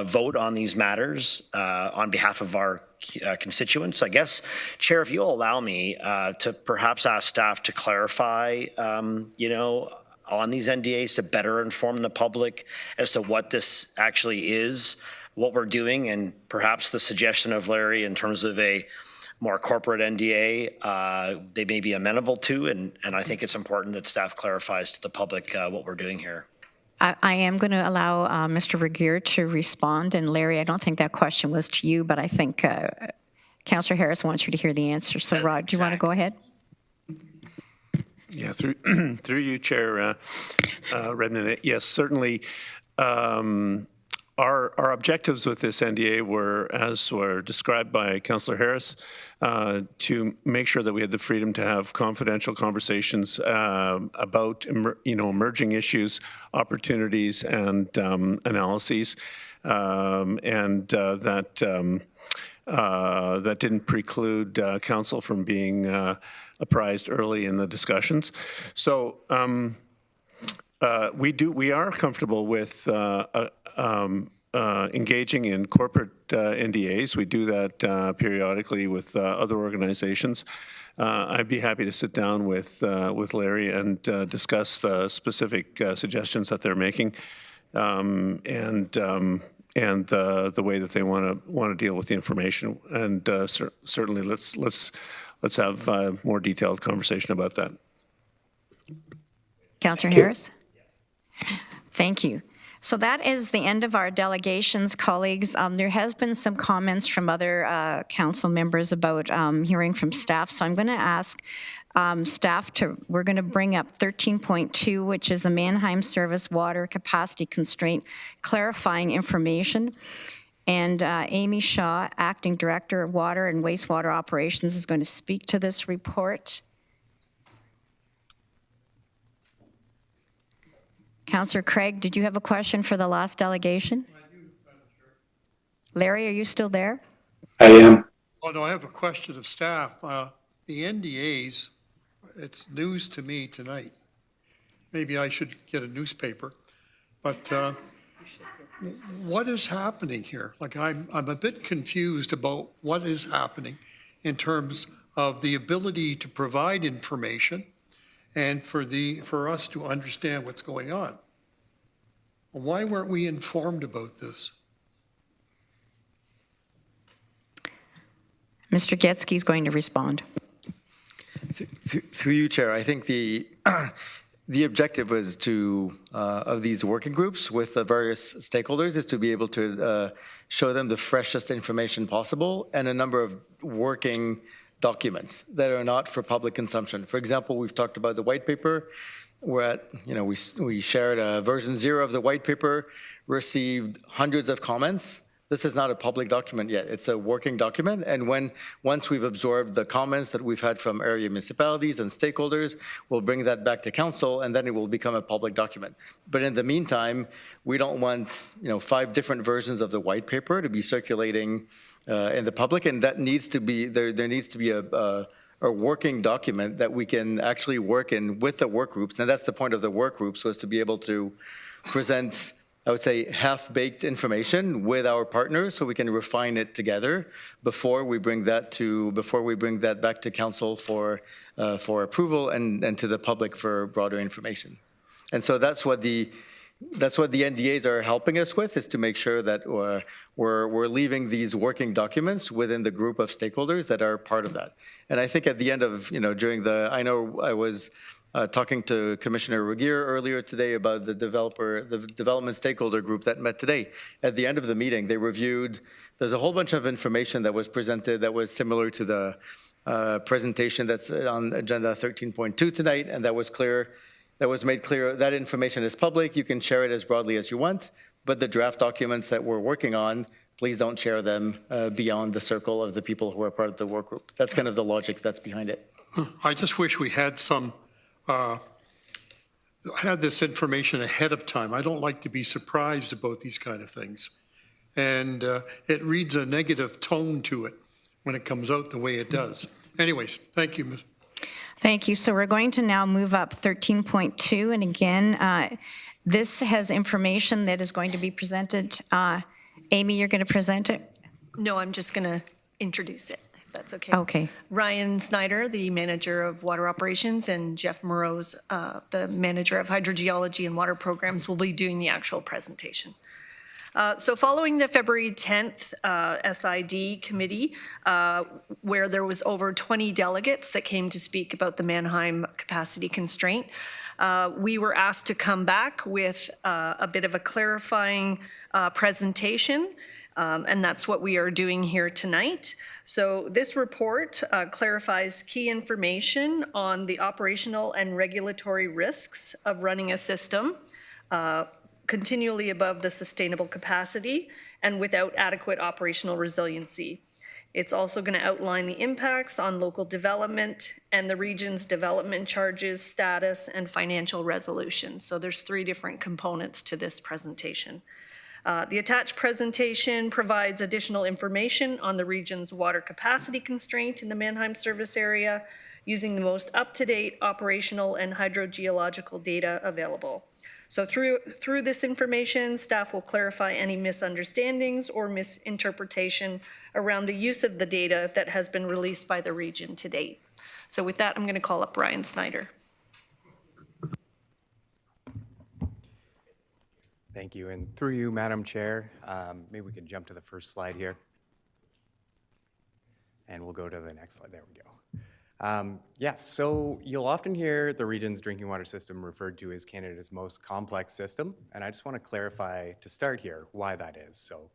vote on these matters on behalf of our constituents. I guess, Chair, if you'll allow me to perhaps ask staff to clarify, on these NDAs to better inform the public as to what this actually is, what we're doing, and perhaps the suggestion of Larry in terms of a more corporate NDA they may be amenable to, and I think it's important that staff clarifies to the public what we're doing here. I am going to allow Mr. Regier to respond, and Larry, I don't think that question was to you, but I think Councillor Harris wants you to hear the answer. So Rod, do you want to go ahead? Yeah, through you, Chair Redmond. Yes, certainly. Our objectives with this NDA were described by Councillor Harris, to make sure that we had the freedom to have confidential conversations about emerging issues, opportunities, and analyses, and that didn't preclude council from being apprised early in the discussions. So we are comfortable with engaging in corporate NDAs. We do that periodically with other organizations. I'd be happy to sit down with Larry and discuss the specific suggestions that they're making. and the way that they want to deal with the information. And certainly, let's have more detailed conversation about that. Councillor Harris? Thank you. So that is the end of our delegations, colleagues. There has been some comments from other council members about hearing from staff. So I'm going to ask staff we're going to bring up 13.2, which is the Mannheim Service Water Capacity Constraint clarifying information. And Amy Shaw, Acting Director of Water and Wastewater Operations, is going to speak to this report. Councillor Craig, did you have a question for the last delegation? Larry, are you still there? I am. Oh, no, I have a question of staff. The NDAs, it's news to me tonight. Maybe I should get a newspaper, but what is happening here? Like, I'm a bit confused about what is happening in terms of the ability to provide information and for us to understand what's going on. Why weren't we informed about this? Mr. Getsky is going to respond. Through you, Chair, I think the objective was to of these working groups with the various stakeholders is to be able to show them the freshest information possible and a number of working documents that are not for public consumption. For example, we've talked about the white paper. We shared a version 0 of the white paper, received hundreds of comments. This is not a public document yet. It's a working document. And once we've absorbed the comments that we've had from area municipalities and stakeholders, we'll bring that back to council, and then it will become a public document. But in the meantime, we don't want 5 different versions of the white paper to be circulating in the public, and that needs to be there needs to be a working document that we can actually work in with the work groups. And that's the point of the work groups, was to be able to present, I would say, half-baked information with our partners so we can refine it together before we bring that back to council for approval and to the public for broader information. And so that's what the NDAs are helping us with, is to make sure that we're leaving these working documents within the group of stakeholders that are part of that. And I think at the end of, I know I was talking to Commissioner Regier earlier today about the development stakeholder group that met today. At the end of the meeting, they reviewed, there's a whole bunch of information that was presented that was similar to the presentation that's on agenda 13.2 tonight, and that was made clear that information is public. You can share it as broadly as you want, but the draft documents that we're working on, please don't share them beyond the circle of the people who are part of the work group. That's kind of the logic that's behind it. I just wish we had had this information ahead of time. I don't like to be surprised about these kind of things. And it reads a negative tone to it when it comes out the way it does. Anyways, thank you, Ms. Thank you. So we're going to now move up 13.2. And again, this has information that is going to be presented. Amy, you're going to present it? No, I'm just going to introduce it, if that's okay. Okay. Ryan Snyder, the manager of water operations, and Jeff Murrows, the manager of hydrogeology and water programs, will be doing the actual presentation. So following the February 10th SID committee, where there was over 20 delegates that came to speak about the Mannheim capacity constraint, we were asked to come back with a bit of a clarifying presentation, and that's what we are doing here tonight. So this report clarifies key information on the operational and regulatory risks of running a system continually above the sustainable capacity and without adequate operational resiliency. It's also going to outline the impacts on local development and the region's development charges, status, and financial resolution. So there's 3 different components to this presentation. The attached presentation provides additional information on the region's water capacity constraint in the Mannheim service area using the most up-to-date operational and hydrogeological data available. So through this information, staff will clarify any misunderstandings or misinterpretation around the use of the data that has been released by the region to date. So with that, I'm going to call up Ryan Snyder. Thank you. And through you, Madam Chair, maybe we can jump to the first slide here. And we'll go to the next slide. There we go. Yes, so you'll often hear the region's drinking water system referred to as Canada's most complex system. And I just want to clarify to start here why that is. So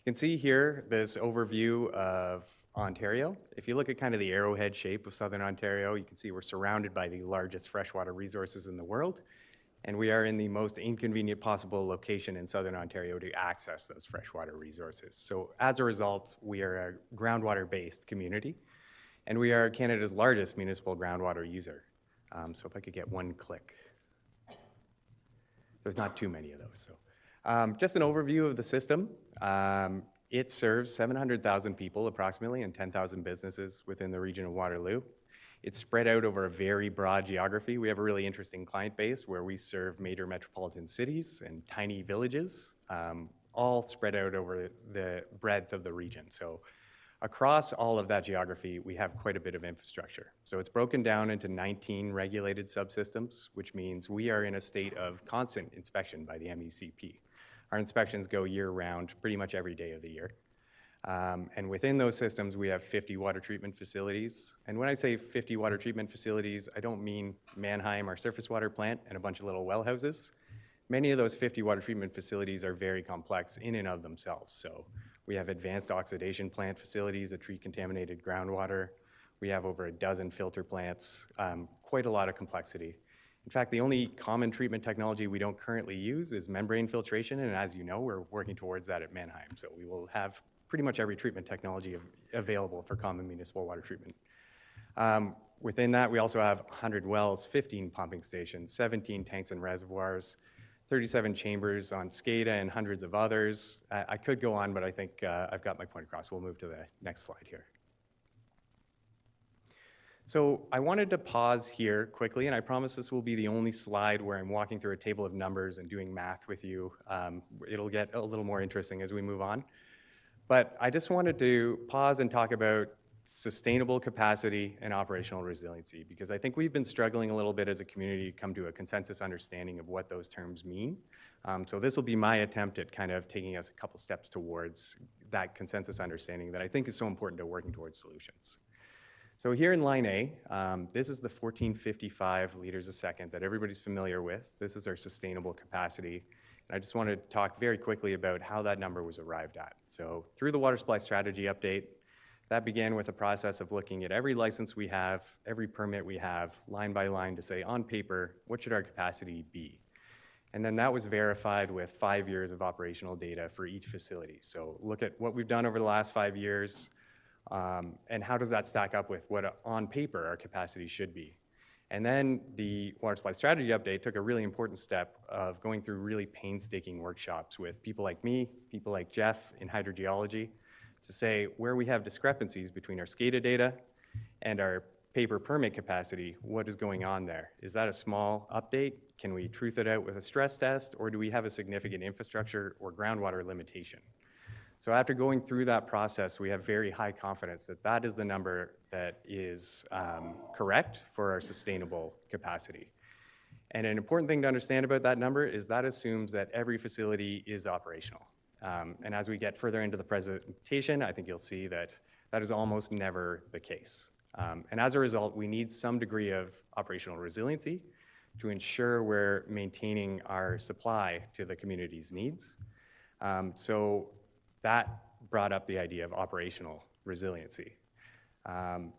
you can see here this overview of Ontario. If you look at kind of the arrowhead shape of Southern Ontario, you can see we're surrounded by the largest freshwater resources in the world. And we are in the most inconvenient possible location in Southern Ontario to access those freshwater resources. So as a result, we are a groundwater-based community, and we are Canada's largest municipal groundwater user. So if I could get one click. There's not too many of those. So just an overview of the system. It serves 700,000 people approximately and 10,000 businesses within the region of Waterloo. It's spread out over a very broad geography. We have a really interesting client base where we serve major metropolitan cities and tiny villages, all spread out over the breadth of the region. So across all of that geography, we have quite a bit of infrastructure. So it's broken down into 19 regulated subsystems, which means we are in a state of constant inspection by the MECP. Our inspections go year-round, pretty much every day of the year. And within those systems, we have 50 water treatment facilities. And when I say 50 water treatment facilities, I don't mean Mannheim, our surface water plant, and a bunch of little well houses. Many of those 50 water treatment facilities are very complex in and of themselves. So we have advanced oxidation plant facilities that treat contaminated groundwater. We have over a dozen filter plants, quite a lot of complexity. In fact, the only common treatment technology we don't currently use is membrane filtration. And as you know, we're working towards that at Mannheim. So we will have pretty much every treatment technology available for common municipal water treatment. Within that, we also have 100 wells, 15 pumping stations, 17 tanks and reservoirs, 37 chambers on SCADA, and hundreds of others. I could go on, but I think I've got my point across. We'll move to the next slide here. So I wanted to pause here quickly, and I promise this will be the only slide where I'm walking through a table of numbers and doing math with you. It'll get a little more interesting as we move on. But I just wanted to pause and talk about sustainable capacity and operational resiliency, because I think we've been struggling a little bit as a community to come to a consensus understanding of what those terms mean. So this will be my attempt at kind of taking us a couple steps towards that consensus understanding that I think is so important to working towards solutions. So here in line A, this is the 1455 liters a second that everybody's familiar with. This is our sustainable capacity. And I just want to talk very quickly about how that number was arrived at. So through the water supply strategy update, that began with a process of looking at every license we have, every permit we have, line by line to say, on paper, what should our capacity be? And then that was verified with 5 years of operational data for each facility. So look at what we've done over the last 5 years, and how does that stack up with what on paper our capacity should be? And then the water supply strategy update took a really important step of going through really painstaking workshops with people like me, people like Jeff in hydrogeology, to say where we have discrepancies between our SCADA data and our paper permit capacity, what is going on there? Is that a small update? Can we truth it out with a stress test, or do we have a significant infrastructure or groundwater limitation? So after going through that process, we have very high confidence that that is the number that is correct for our sustainable capacity. And an important thing to understand about that number is that assumes that every facility is operational. And as we get further into the presentation, I think you'll see that that is almost never the case. And as a result, we need some degree of operational resiliency to ensure we're maintaining our supply to the community's needs. So that brought up the idea of operational resiliency.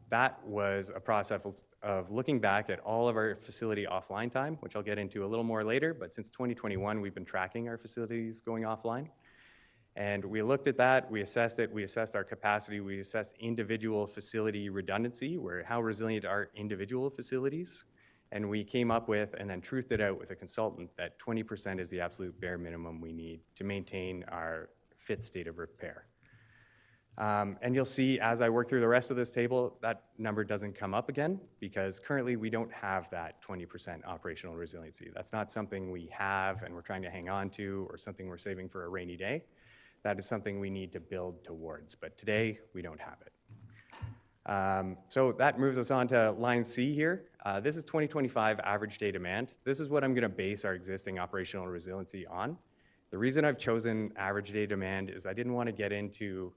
That was a process of looking back at all of our facility offline time, which I'll get into a little more later, but since 2021, we've been tracking our facilities going offline. And we looked at that, we assessed it, we assessed our capacity, we assessed individual facility redundancy, how resilient are individual facilities, and we came up with, and then truthed it out with a consultant, that 20% is the absolute bare minimum we need to maintain our fit state of repair. And you'll see as I work through the rest of this table, that number doesn't come up again, because currently we don't have that 20% operational resiliency. That's not something we have and we're trying to hang on to, or something we're saving for a rainy day. That is something we need to build towards, but today we don't have it. So that moves us on to line C here. This is 2025 average day demand. This is what I'm gonna base our existing operational resiliency on. The reason I've chosen average day demand is I didn't want to get into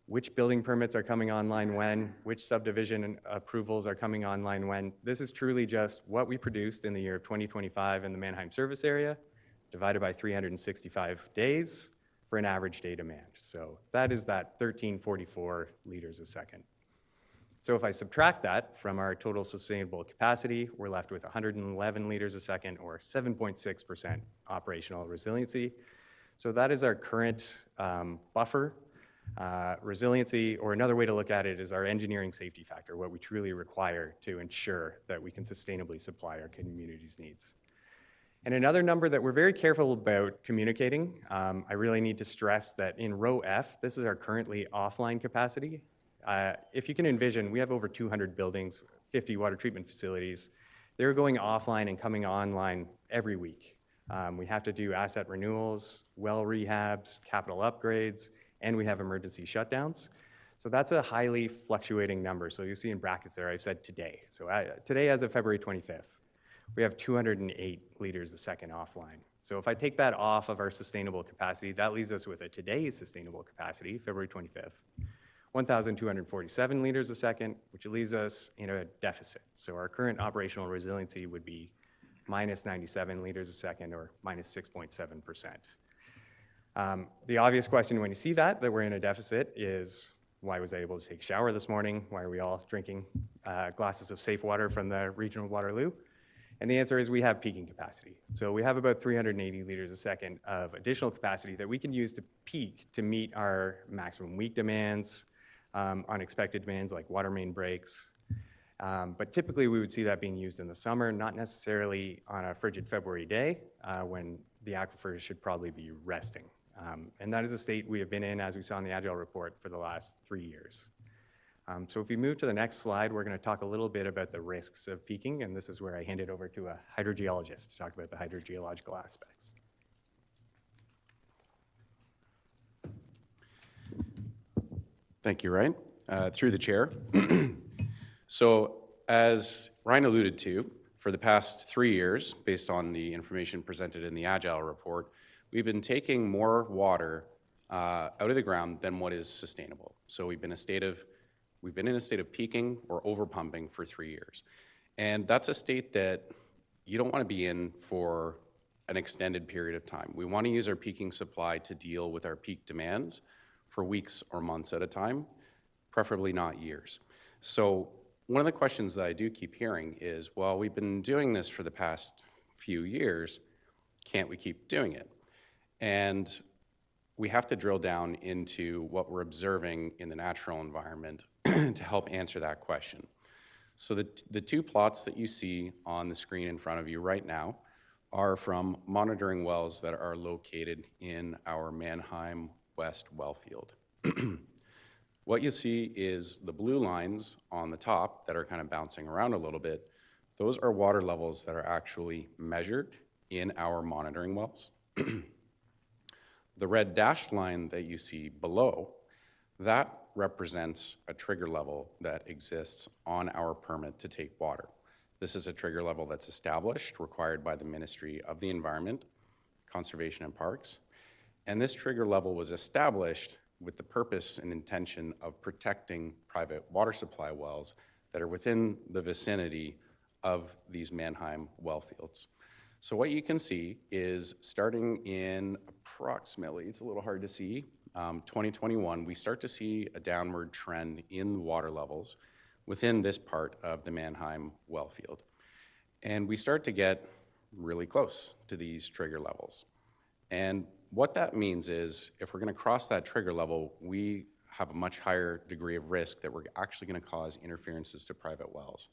which building permits are coming online when, which subdivision approvals are coming online when. This is truly just what we produced in the year of 2025 in the Mannheim service area, divided by 365 days for an average day demand. So that is that 1344 liters a second. So if I subtract that from our total sustainable capacity, we're left with 111 liters a second, or 7.6% operational resiliency. So that is our current buffer. Resiliency, or another way to look at it, is our engineering safety factor, what we truly require to ensure that we can sustainably supply our community's needs. And another number that we're very careful about communicating, I really need to stress that in row F, this is our currently offline capacity. If you can envision, we have over 200 buildings, 50 water treatment facilities. They're going offline and coming online every week. We have to do asset renewals, well rehabs, capital upgrades, and we have emergency shutdowns. So that's a highly fluctuating number. So you see in brackets there, I've said today. So today, as of February 25th, we have 208 liters a second offline. So if I take that off of our sustainable capacity, that leaves us with a today's sustainable capacity, February 25th, 1,247 liters a second, which leaves us in a deficit. So our current operational resiliency would be minus 97 liters a second, or minus 6.7%. The obvious question when you see that we're in a deficit is, why was I able to take a shower this morning? Why are we all drinking glasses of safe water from the regional Waterloo? And the answer is we have peaking capacity. So we have about 380 liters a second of additional capacity that we can use to peak to meet our maximum week demands, unexpected demands like water main breaks. But typically we would see that being used in the summer, not necessarily on a frigid February day when the aquifers should probably be resting. And that is a state we have been in, as we saw in the Agile report, for the last 3 years. So if we move to the next slide, we're going to talk a little bit about the risks of peaking, and this is where I hand it over to a hydrogeologist to talk about the hydrogeological aspects. Thank you, Ryan. Through the chair. So as Ryan alluded to, for the past 3 years, based on the information presented in the Agile report, we've been taking more water out of the ground than what is sustainable. So we've been in a state of peaking or overpumping for 3 years. And that's a state that you don't want to be in for an extended period of time. We want to use our peaking supply to deal with our peak demands for weeks or months at a time, preferably not years. So one of the questions that I do keep hearing is, well, we've been doing this for the past few years, can't we keep doing it? And we have to drill down into what we're observing in the natural environment to help answer that question. So the two plots that you see on the screen in front of you right now are from monitoring wells that are located in our Mannheim West well field. What you see is the blue lines on the top that are kind of bouncing around a little bit. Those are water levels that are actually measured in our monitoring wells. The red dashed line that you see below, that represents a trigger level that exists on our permit to take water. This is a trigger level that's established, required by the Ministry of the Environment, Conservation and Parks. And this trigger level was established with the purpose and intention of protecting private water supply wells that are within the vicinity of these Mannheim well fields. So what you can see is, starting in approximately, it's a little hard to see, 2021, we start to see a downward trend in water levels within this part of the Mannheim well field. And we start to get really close to these trigger levels. And what that means is, if we're going to cross that trigger level, we have a much higher degree of risk that we're actually going to cause interferences to private wells,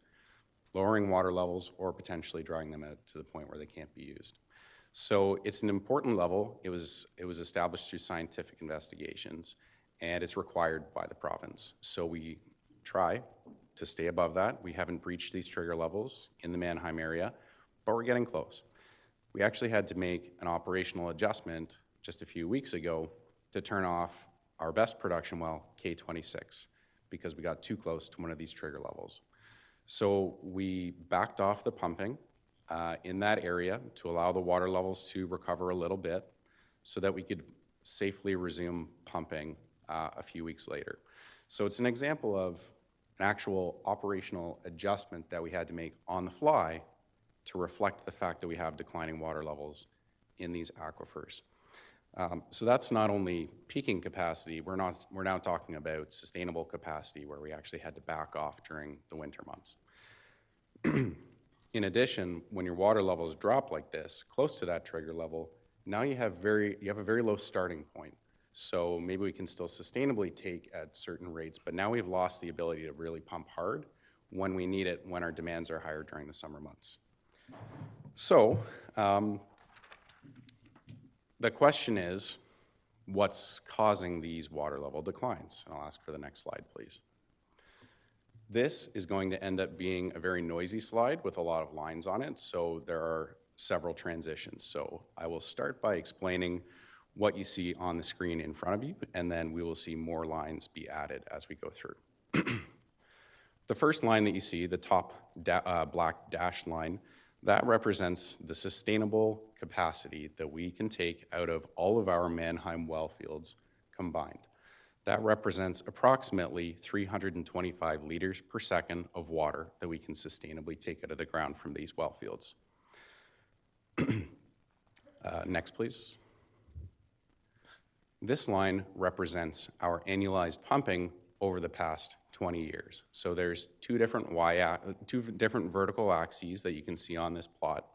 lowering water levels or potentially drawing them out to the point where they can't be used. So it's an important level. It was established through scientific investigations, and it's required by the province. So we try to stay above that. We haven't breached these trigger levels in the Mannheim area, but we're getting close. We actually had to make an operational adjustment just a few weeks ago to turn off our best production well, K26, because we got too close to one of these trigger levels. So we backed off the pumping in that area to allow the water levels to recover a little bit. so that we could safely resume pumping a few weeks later. So it's an example of an actual operational adjustment that we had to make on the fly to reflect the fact that we have declining water levels in these aquifers. So that's not only peaking capacity, we're now talking about sustainable capacity where we actually had to back off during the winter months. In addition, when your water levels drop like this, close to that trigger level, now you have a very low starting point. So maybe we can still sustainably take at certain rates, but now we've lost the ability to really pump hard when we need it, when our demands are higher during the summer months. So the question is, what's causing these water level declines? And I'll ask for the next slide, please. This is going to end up being a very noisy slide with a lot of lines on it, so there are several transitions. So I will start by explaining what you see on the screen in front of you, and then we will see more lines be added as we go through. The first line that you see, the top black dashed line, that represents the sustainable capacity that we can take out of all of our Mannheim well fields combined. That represents approximately 325 liters per second of water that we can sustainably take out of the ground from these well fields. Next, please. This line represents our annualized pumping over the past 20 years. So there's two different vertical axes that you can see on this plot.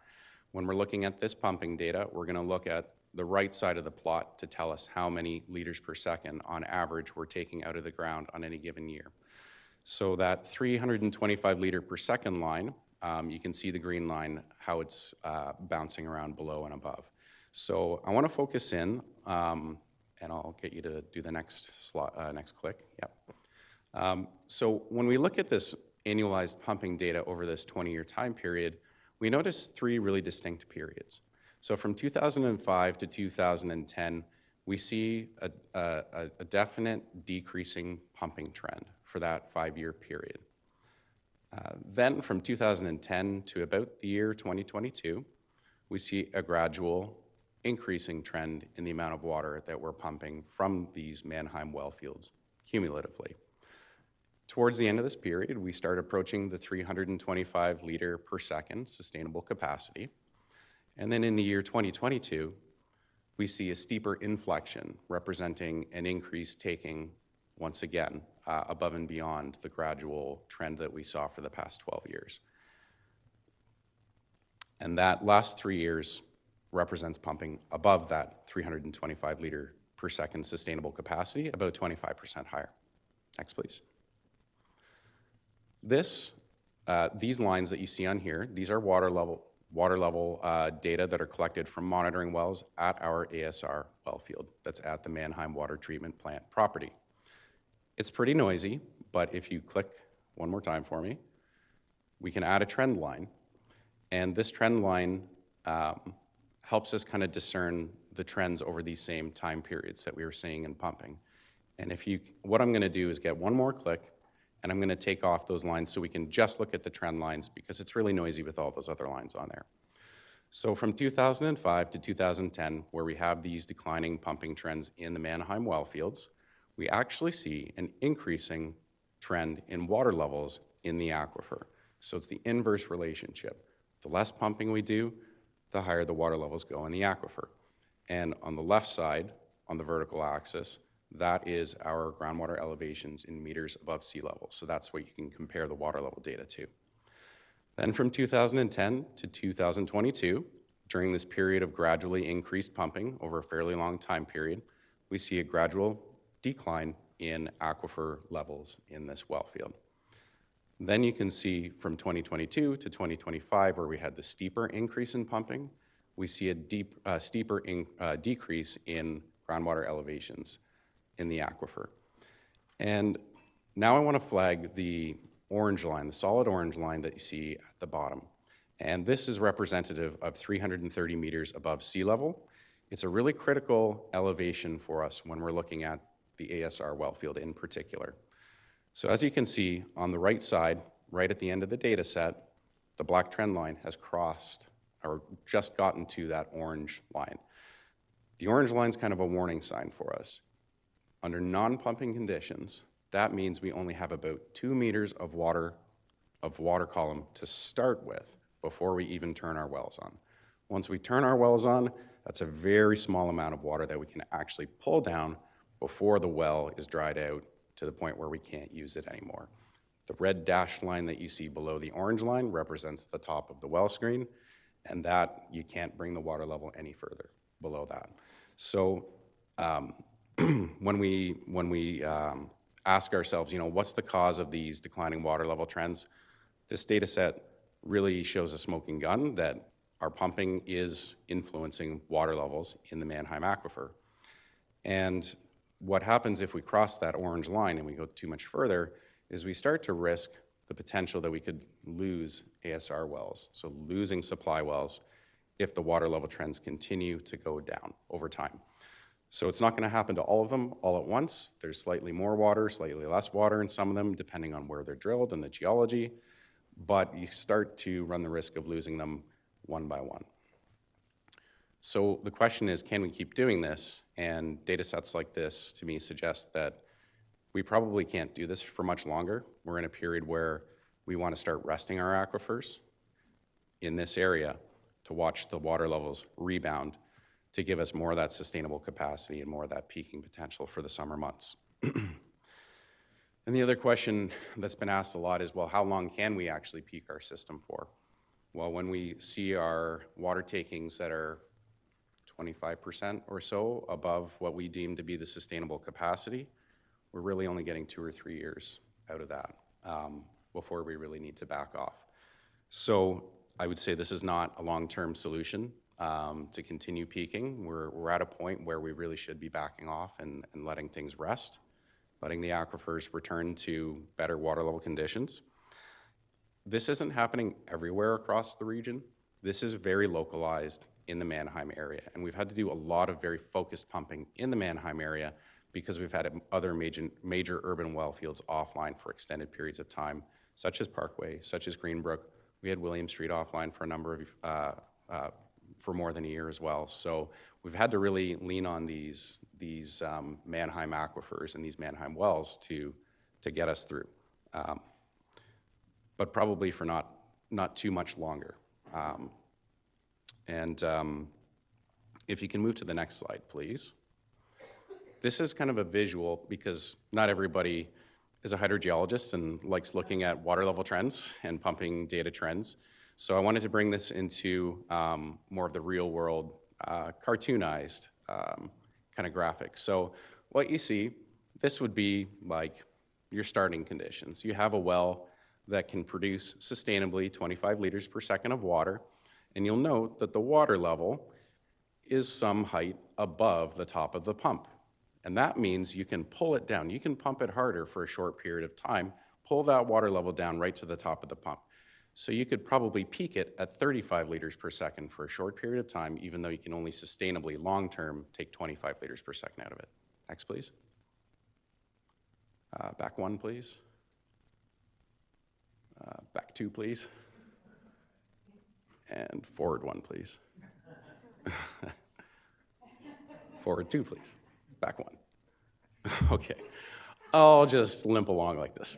When we're looking at this pumping data, we're going to look at the right side of the plot to tell us how many liters per second on average we're taking out of the ground on any given year. So that 325 liter per second line, you can see the green line, how it's bouncing around below and above. So I want to focus in, and I'll get you to do the next slide, next click. Yep. So when we look at this annualized pumping data over this 20-year time period, we notice three really distinct periods. So from 2005 to 2010, we see a definite decreasing pumping trend for that 5-year period. Then from 2010 to about the year 2022, we see a gradual increasing trend in the amount of water that we're pumping from these Mannheim well fields cumulatively. Towards the end of this period, we start approaching the 325 liter per second sustainable capacity. And then in the year 2022, we see a steeper inflection representing an increase taking, once again, above and beyond the gradual trend that we saw for the past 12 years. And that last 3 years represents pumping above that 325 liter per second sustainable capacity, about 25% higher. Next, please. These lines that you see on here, these are water level data that are collected from monitoring wells at our ASR well field that's at the Mannheim Water Treatment Plant property. It's pretty noisy, but if you click one more time for me, we can add a trend line. And this trend line helps us kind of discern the trends over these same time periods that we were seeing in pumping. And what I'm going to do is get one more click, and I'm going to take off those lines so we can just look at the trend lines because it's really noisy with all those other lines on there. So from 2005 to 2010, where we have these declining pumping trends in the Mannheim well fields, we actually see an increasing trend in water levels in the aquifer. So it's the inverse relationship. The less pumping we do, the higher the water levels go in the aquifer. And on the left side, on the vertical axis, that is our groundwater elevations in meters above sea level. So that's what you can compare the water level data to. Then from 2010 to 2022, during this period of gradually increased pumping over a fairly long time period, we see a gradual decline in aquifer levels in this well field. Then you can see from 2022 to 2025, where we had the steeper increase in pumping, we see a steeper decrease in groundwater elevations in the aquifer. And now I want to flag the orange line, the solid orange line that you see at the bottom. And this is representative of 330 meters above sea level. It's a really critical elevation for us when we're looking at the ASR well field in particular. So as you can see on the right side, right at the end of the data set, the black trend line has crossed or just gotten to that orange line. The orange line's kind of a warning sign for us. Under non-pumping conditions, that means we only have about 2 meters of water column to start with before we even turn our wells on. Once we turn our wells on, that's a very small amount of water that we can actually pull down before the well is dried out to the point where we can't use it anymore. The red dashed line that you see below the orange line represents the top of the well screen, and that you can't bring the water level any further below that. So when we ask ourselves, what's the cause of these declining water level trends? This data set really shows a smoking gun that our pumping is influencing water levels in the Mannheim Aquifer. And what happens if we cross that orange line and we go too much further is we start to risk the potential that we could lose ASR wells, so losing supply wells if the water level trends continue to go down over time. So it's not going to happen to all of them all at once. There's slightly more water, slightly less water in some of them, depending on where they're drilled and the geology, but you start to run the risk of losing them one by one. So the question is, can we keep doing this? And data sets like this, to me, suggest that we probably can't do this for much longer. We're in a period where we want to start resting our aquifers in this area to watch the water levels rebound to give us more of that sustainable capacity and more of that peaking potential for the summer months. And the other question that's been asked a lot is, well, how long can we actually peak our system for? Well, when we see our water takings that are 25% or so above what we deem to be the sustainable capacity, we're really only getting 2 or 3 years out of that before we really need to back off. So I would say this is not a long-term solution to continue peaking. We're at a point where we really should be backing off and letting things rest, letting the aquifers return to better water level conditions. This isn't happening everywhere across the region. This is very localized in the Mannheim area, and we've had to do a lot of very focused pumping in the Mannheim area because we've had other major urban well fields offline for extended periods of time, such as Parkway, such as Greenbrook. We had William Street offline for a number of for more than a year as well. So we've had to really lean on these Mannheim aquifers and these Mannheim wells to get us through, but probably for not too much longer. If you can move to the next slide, please. This is kind of a visual because not everybody is a hydrogeologist and likes looking at water level trends and pumping data trends. So I wanted to bring this into more of the real world, cartoonized kind of graphic. So what you see, this would be like your starting conditions. You have a well that can produce sustainably 25 liters per second of water, and you'll note that the water level is some height above the top of the pump. And that means you can pull it down. You can pump it harder for a short period of time, pull that water level down right to the top of the pump. So you could probably peak it at 35 liters per second for a short period of time, even though you can only sustainably long-term take 25 liters per second out of it. Next, please. Back one, please. Back two, please. And forward one, please. Forward two, please. Back one. Okay. I'll just limp along like this.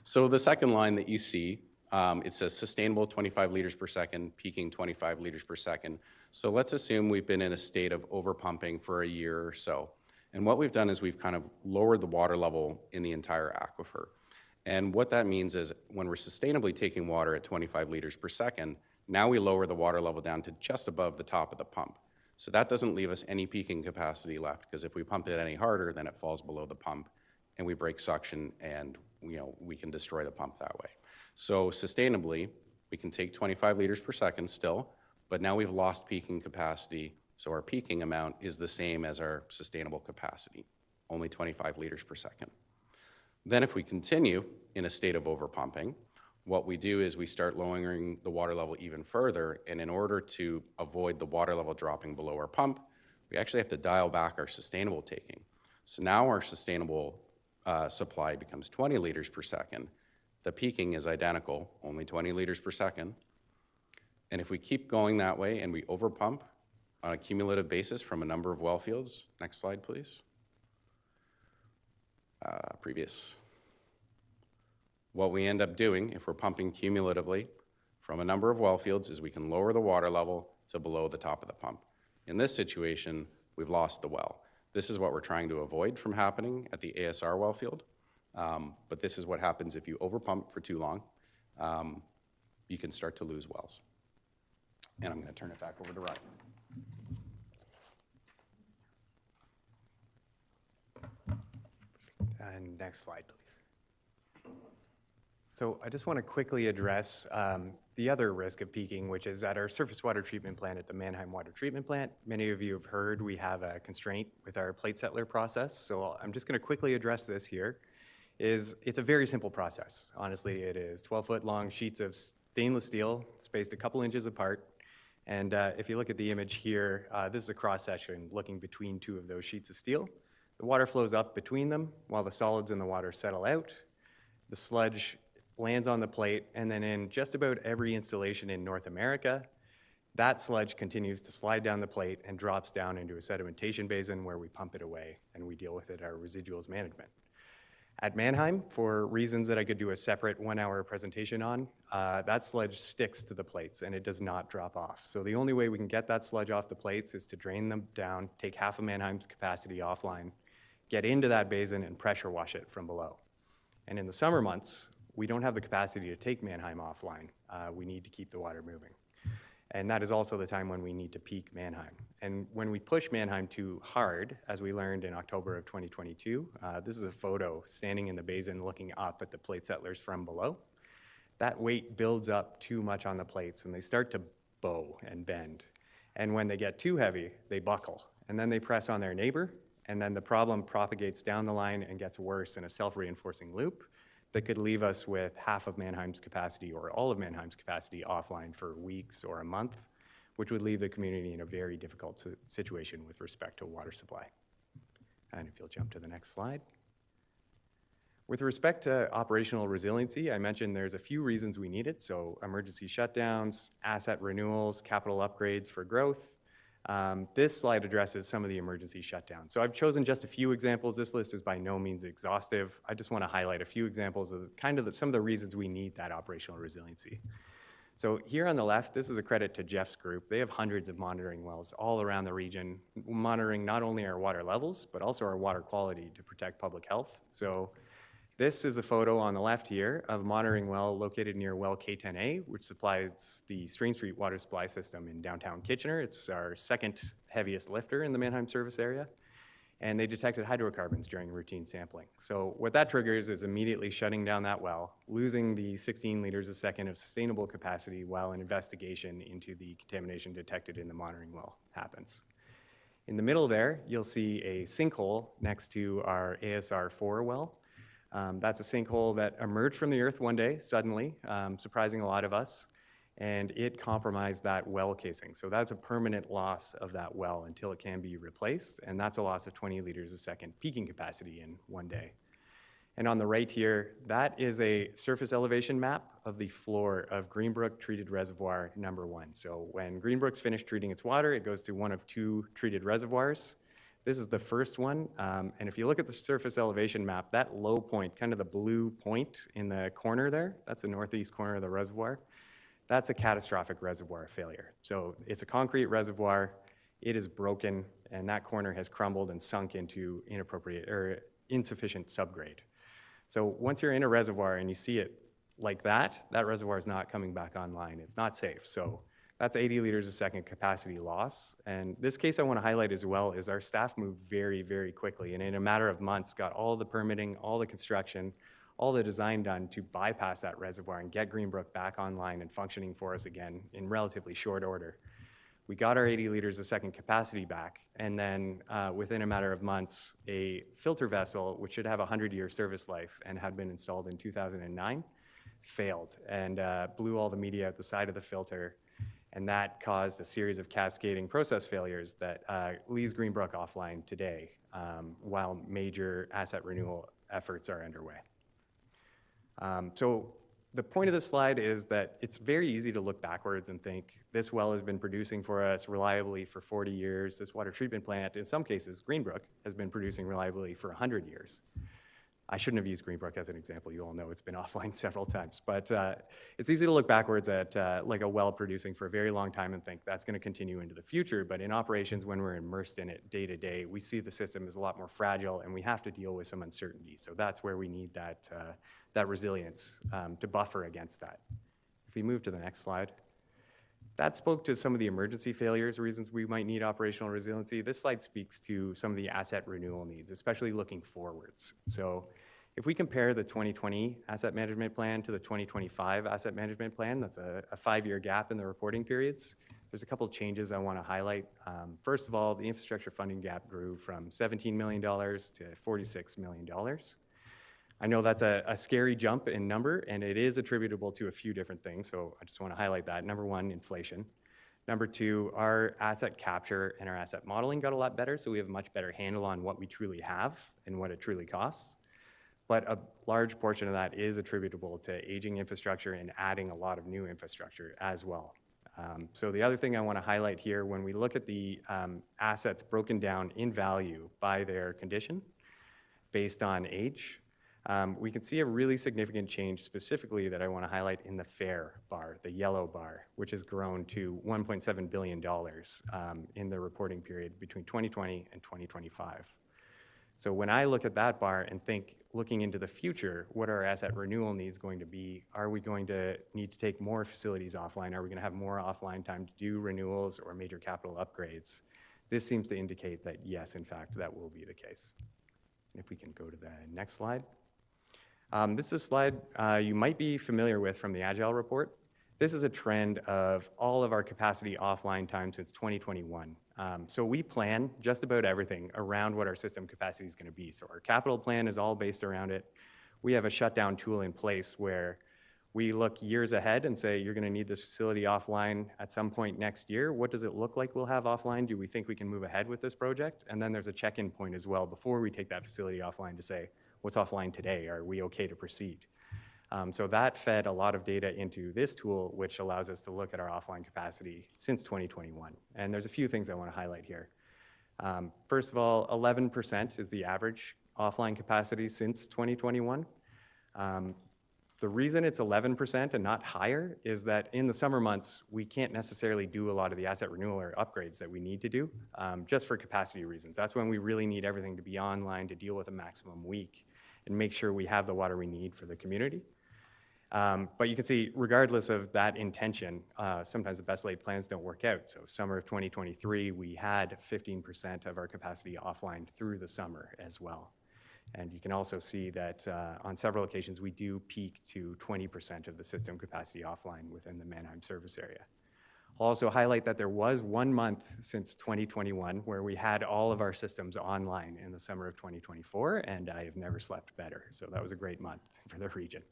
So the second line that you see, it says sustainable 25 liters per second, peaking 25 liters per second. So let's assume we've been in a state of overpumping for a year or so. And what we've done is we've kind of lowered the water level in the entire aquifer. And what that means is when we're sustainably taking water at 25 liters per second, now we lower the water level down to just above the top of the pump. So that doesn't leave us any peaking capacity left, because if we pump it any harder, then it falls below the pump and we break suction and we can destroy the pump that way. So sustainably, we can take 25 liters per second still, but now we've lost peaking capacity. So our peaking amount is the same as our sustainable capacity, only 25 liters per second. Then if we continue in a state of overpumping, what we do is we start lowering the water level even further, and in order to avoid the water level dropping below our pump, we actually have to dial back our sustainable taking. So now our sustainable supply becomes 20 liters per second. The peaking is identical, only 20 liters per second. And if we keep going that way and we overpump, on a cumulative basis from a number of well fields. Next slide, please. Previous. What we end up doing if we're pumping cumulatively from a number of well fields is we can lower the water level to below the top of the pump. In this situation, we've lost the well. This is what we're trying to avoid from happening at the ASR well field. But this is what happens if you overpump for too long. You can start to lose wells. And I'm going to turn it back over to Ryan. And next slide, please. So I just want to quickly address the other risk of peaking, which is at our surface water treatment plant at the Mannheim Water Treatment Plant. Many of you have heard we have a constraint with our plate settler process. So I'm just going to quickly address this here. It's a very simple process. Honestly, it is 12-foot long sheets of stainless steel spaced a couple inches apart. And if you look at the image here, this is a cross section looking between two of those sheets of steel. The water flows up between them while the solids in the water settle out. The sludge lands on the plate, and then in just about every installation in North America, that sludge continues to slide down the plate and drops down into a sedimentation basin where we pump it away and we deal with it our residuals management. At Mannheim, for reasons that I could do a separate 1-hour presentation on, that sludge sticks to the plates and it does not drop off. So the only way we can get that sludge off the plates is to drain them down, take half of Mannheim's capacity offline, get into that basin and pressure wash it from below. And in the summer months, we don't have the capacity to take Mannheim offline. We need to keep the water moving. And that is also the time when we need to peak Mannheim. And when we push Mannheim too hard, as we learned in October of 2022, this is a photo standing in the basin looking up at the plate settlers from below. That weight builds up too much on the plates and they start to bow and bend. And when they get too heavy, they buckle. And then they press on their neighbor, and then the problem propagates down the line and gets worse in a self-reinforcing loop that could leave us with half of Mannheim's capacity or all of Mannheim's capacity offline for weeks or a month, which would leave the community in a very difficult situation with respect to water supply. And if you'll jump to the next slide. With respect to operational resiliency, I mentioned there's a few reasons we need it. So emergency shutdowns, asset renewals, capital upgrades for growth. This slide addresses some of the emergency shutdowns. So I've chosen just a few examples. This list is by no means exhaustive. I just want to highlight a few examples of some of the reasons we need that operational resiliency. So here on the left, this is a credit to Jeff's group. They have hundreds of monitoring wells all around the region, monitoring not only our water levels, but also our water quality to protect public health. So this is a photo on the left here of a monitoring well located near well K10A, which supplies the Stream Street water supply system in downtown Kitchener. It's our second heaviest lifter in the Mannheim service area. And they detected hydrocarbons during routine sampling. So what that triggers is immediately shutting down that well, losing the 16 liters a second of sustainable capacity while an investigation into the contamination detected in the monitoring well happens. In the middle there, you'll see a sinkhole next to our ASR4 well. That's a sinkhole that emerged from the earth one day, suddenly, surprising a lot of us, and it compromised that well casing. So that's a permanent loss of that well until it can be replaced, and that's a loss of 20 liters a second peaking capacity in one day. And on the right here, that is a surface elevation map of the floor of Greenbrook Treated Reservoir number 1. So when Greenbrook's finished treating its water, it goes to one of 2 treated reservoirs. This is the first one, and if you look at the surface elevation map, that low point, kind of the blue point in the corner there, that's the northeast corner of the reservoir, that's a catastrophic reservoir failure. So it's a concrete reservoir, it is broken, and that corner has crumbled and sunk into inappropriate or insufficient subgrade. So once you're in a reservoir and you see it like that, that reservoir is not coming back online. It's not safe. So that's 80 liters a second capacity loss. And this case I want to highlight as well is our staff moved very, very quickly, and in a matter of months got all the permitting, all the construction, all the design done to bypass that reservoir and get Greenbrook back online and functioning for us again in relatively short order. We got our 80 liters a second capacity back, and then within a matter of months, a filter vessel, which should have a 100-year service life and had been installed in 2009, failed and blew all the media out the side of the filter. And that caused a series of cascading process failures that leaves Greenbrook offline today while major asset renewal efforts are underway. So the point of this slide is that it's very easy to look backwards and think this well has been producing for us reliably for 40 years. This water treatment plant, in some cases, Greenbrook, has been producing reliably for 100 years. I shouldn't have used Greenbrook as an example. You all know it's been offline several times. But it's easy to look backwards at like a well producing for a very long time and think that's going to continue into the future. But in operations, when we're immersed in it day to day, we see the system is a lot more fragile and we have to deal with some uncertainty. So that's where we need that, that resilience to buffer against that. If we move to the next slide. That spoke to some of the emergency failures, reasons we might need operational resiliency. This slide speaks to some of the asset renewal needs, especially looking forwards. So if we compare the 2020 asset management plan to the 2025 asset management plan, that's a 5-year gap in the reporting periods. There's a couple of changes I want to highlight. First of all, the infrastructure funding gap grew from $17 million to $46 million. I know that's a scary jump in number, and it is attributable to a few different things, so I just want to highlight that. Number one, inflation. Number two, our asset capture and our asset modeling got a lot better, so we have a much better handle on what we truly have and what it truly costs. But a large portion of that is attributable to aging infrastructure and adding a lot of new infrastructure as well. So the other thing I want to highlight here, when we look at the assets broken down in value by their condition based on age, we can see a really significant change specifically that I want to highlight in the fair bar, the yellow bar, which has grown to $1.7 billion in the reporting period between 2020 and 2025. So when I look at that bar and think, looking into the future, what are our asset renewal needs going to be? Are we going to need to take more facilities offline? Are we going to have more offline time to do renewals or major capital upgrades? This seems to indicate that yes, in fact, that will be the case. If we can go to the next slide. This is a slide you might be familiar with from the Agile report. This is a trend of all of our capacity offline time since 2021. So we plan just about everything around what our system capacity is going to be. So our capital plan is all based around it. We have a shutdown tool in place where we look years ahead and say, you're going to need this facility offline at some point next year. What does it look like we'll have offline? Do we think we can move ahead with this project? And then there's a check-in point as well before we take that facility offline to say, what's offline today? Are we okay to proceed? So that fed a lot of data into this tool, which allows us to look at our offline capacity since 2021. And there's a few things I want to highlight here. First of all, 11% is the average offline capacity since 2021. The reason it's 11% and not higher is that in the summer months, we can't necessarily do a lot of the asset renewal or upgrades that we need to do, just for capacity reasons. That's when we really need everything to be online to deal with a maximum week and make sure we have the water we need for the community. But you can see, regardless of that intention, sometimes the best laid plans don't work out. So summer of 2023, we had 15% of our capacity offline through the summer as well. And you can also see that on several occasions, we do peak to 20% of the system capacity offline within the Mannheim service area. I'll also highlight that there was 1 month since 2021 where we had all of our systems online in the summer of 2024, and I have never slept better. So that was a great month for the region.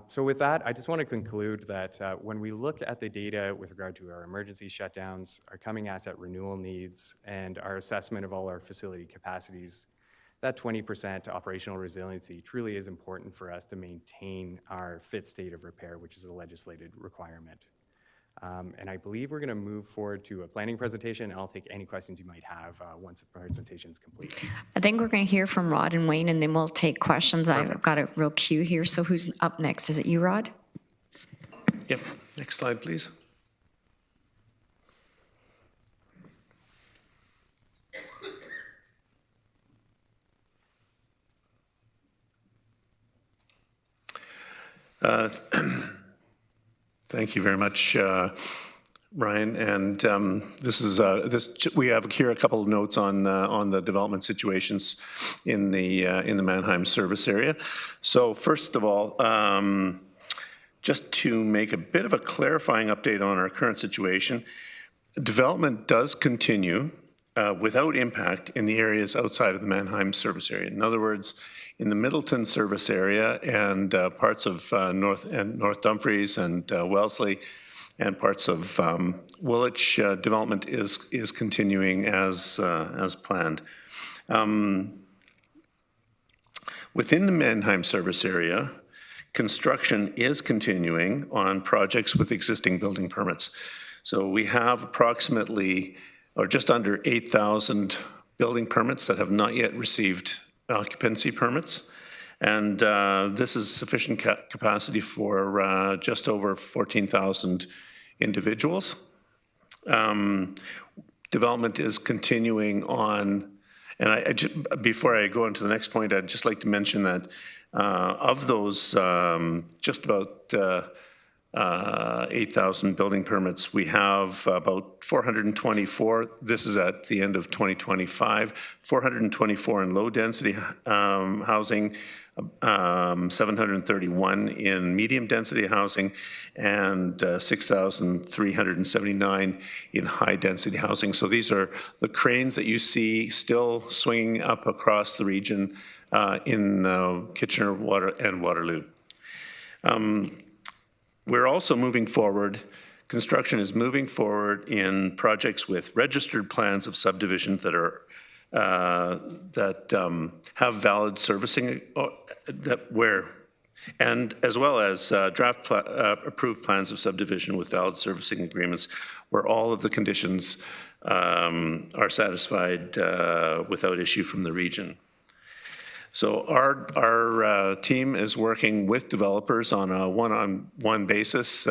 So with that, I just want to conclude that when we look at the data with regard to our emergency shutdowns, our coming asset renewal needs, and our assessment of all our facility capacities, that 20% operational resiliency truly is important for us to maintain our fit state of repair, which is a legislated requirement. And I believe we're going to move forward to a planning presentation, and I'll take any questions you might have once the presentation is complete. I think we're going to hear from Rod and Wayne, and then we'll take questions. I've got a real queue here, so who's up next? Is it you, Rod? Yep. Next slide, please. Thank you very much, Ryan. And we have here a couple of notes on the development situations in the Mannheim service area. So first of all, just to make a bit of a clarifying update on our current situation, development does continue without impact in the areas outside of the Mannheim service area. In other words, in the Middleton service area and parts of North Dumfries and Wellesley and parts of Woolwich, development is continuing as planned. Within the Mannheim service area, Construction is continuing on projects with existing building permits. So we have approximately, or just under 8,000 building permits that have not yet received occupancy permits. And this is sufficient capacity for just over 14,000 individuals. Development is continuing on, and before I go on to the next point, I'd just like to mention that of those just about 8,000 building permits, we have about 424, this is at the end of 2025, 424 in low-density housing, 731 in medium-density housing, and 6,379 in high-density housing. So these are the cranes that you see still swinging up across the region in Kitchener and Waterloo. We're also moving forward. Construction is moving forward in projects with registered plans of subdivision that are have valid servicing and as well as draft approved plans of subdivision with valid servicing agreements where all of the conditions are satisfied without issue from the region. So our team is working with developers on a one-on-one basis.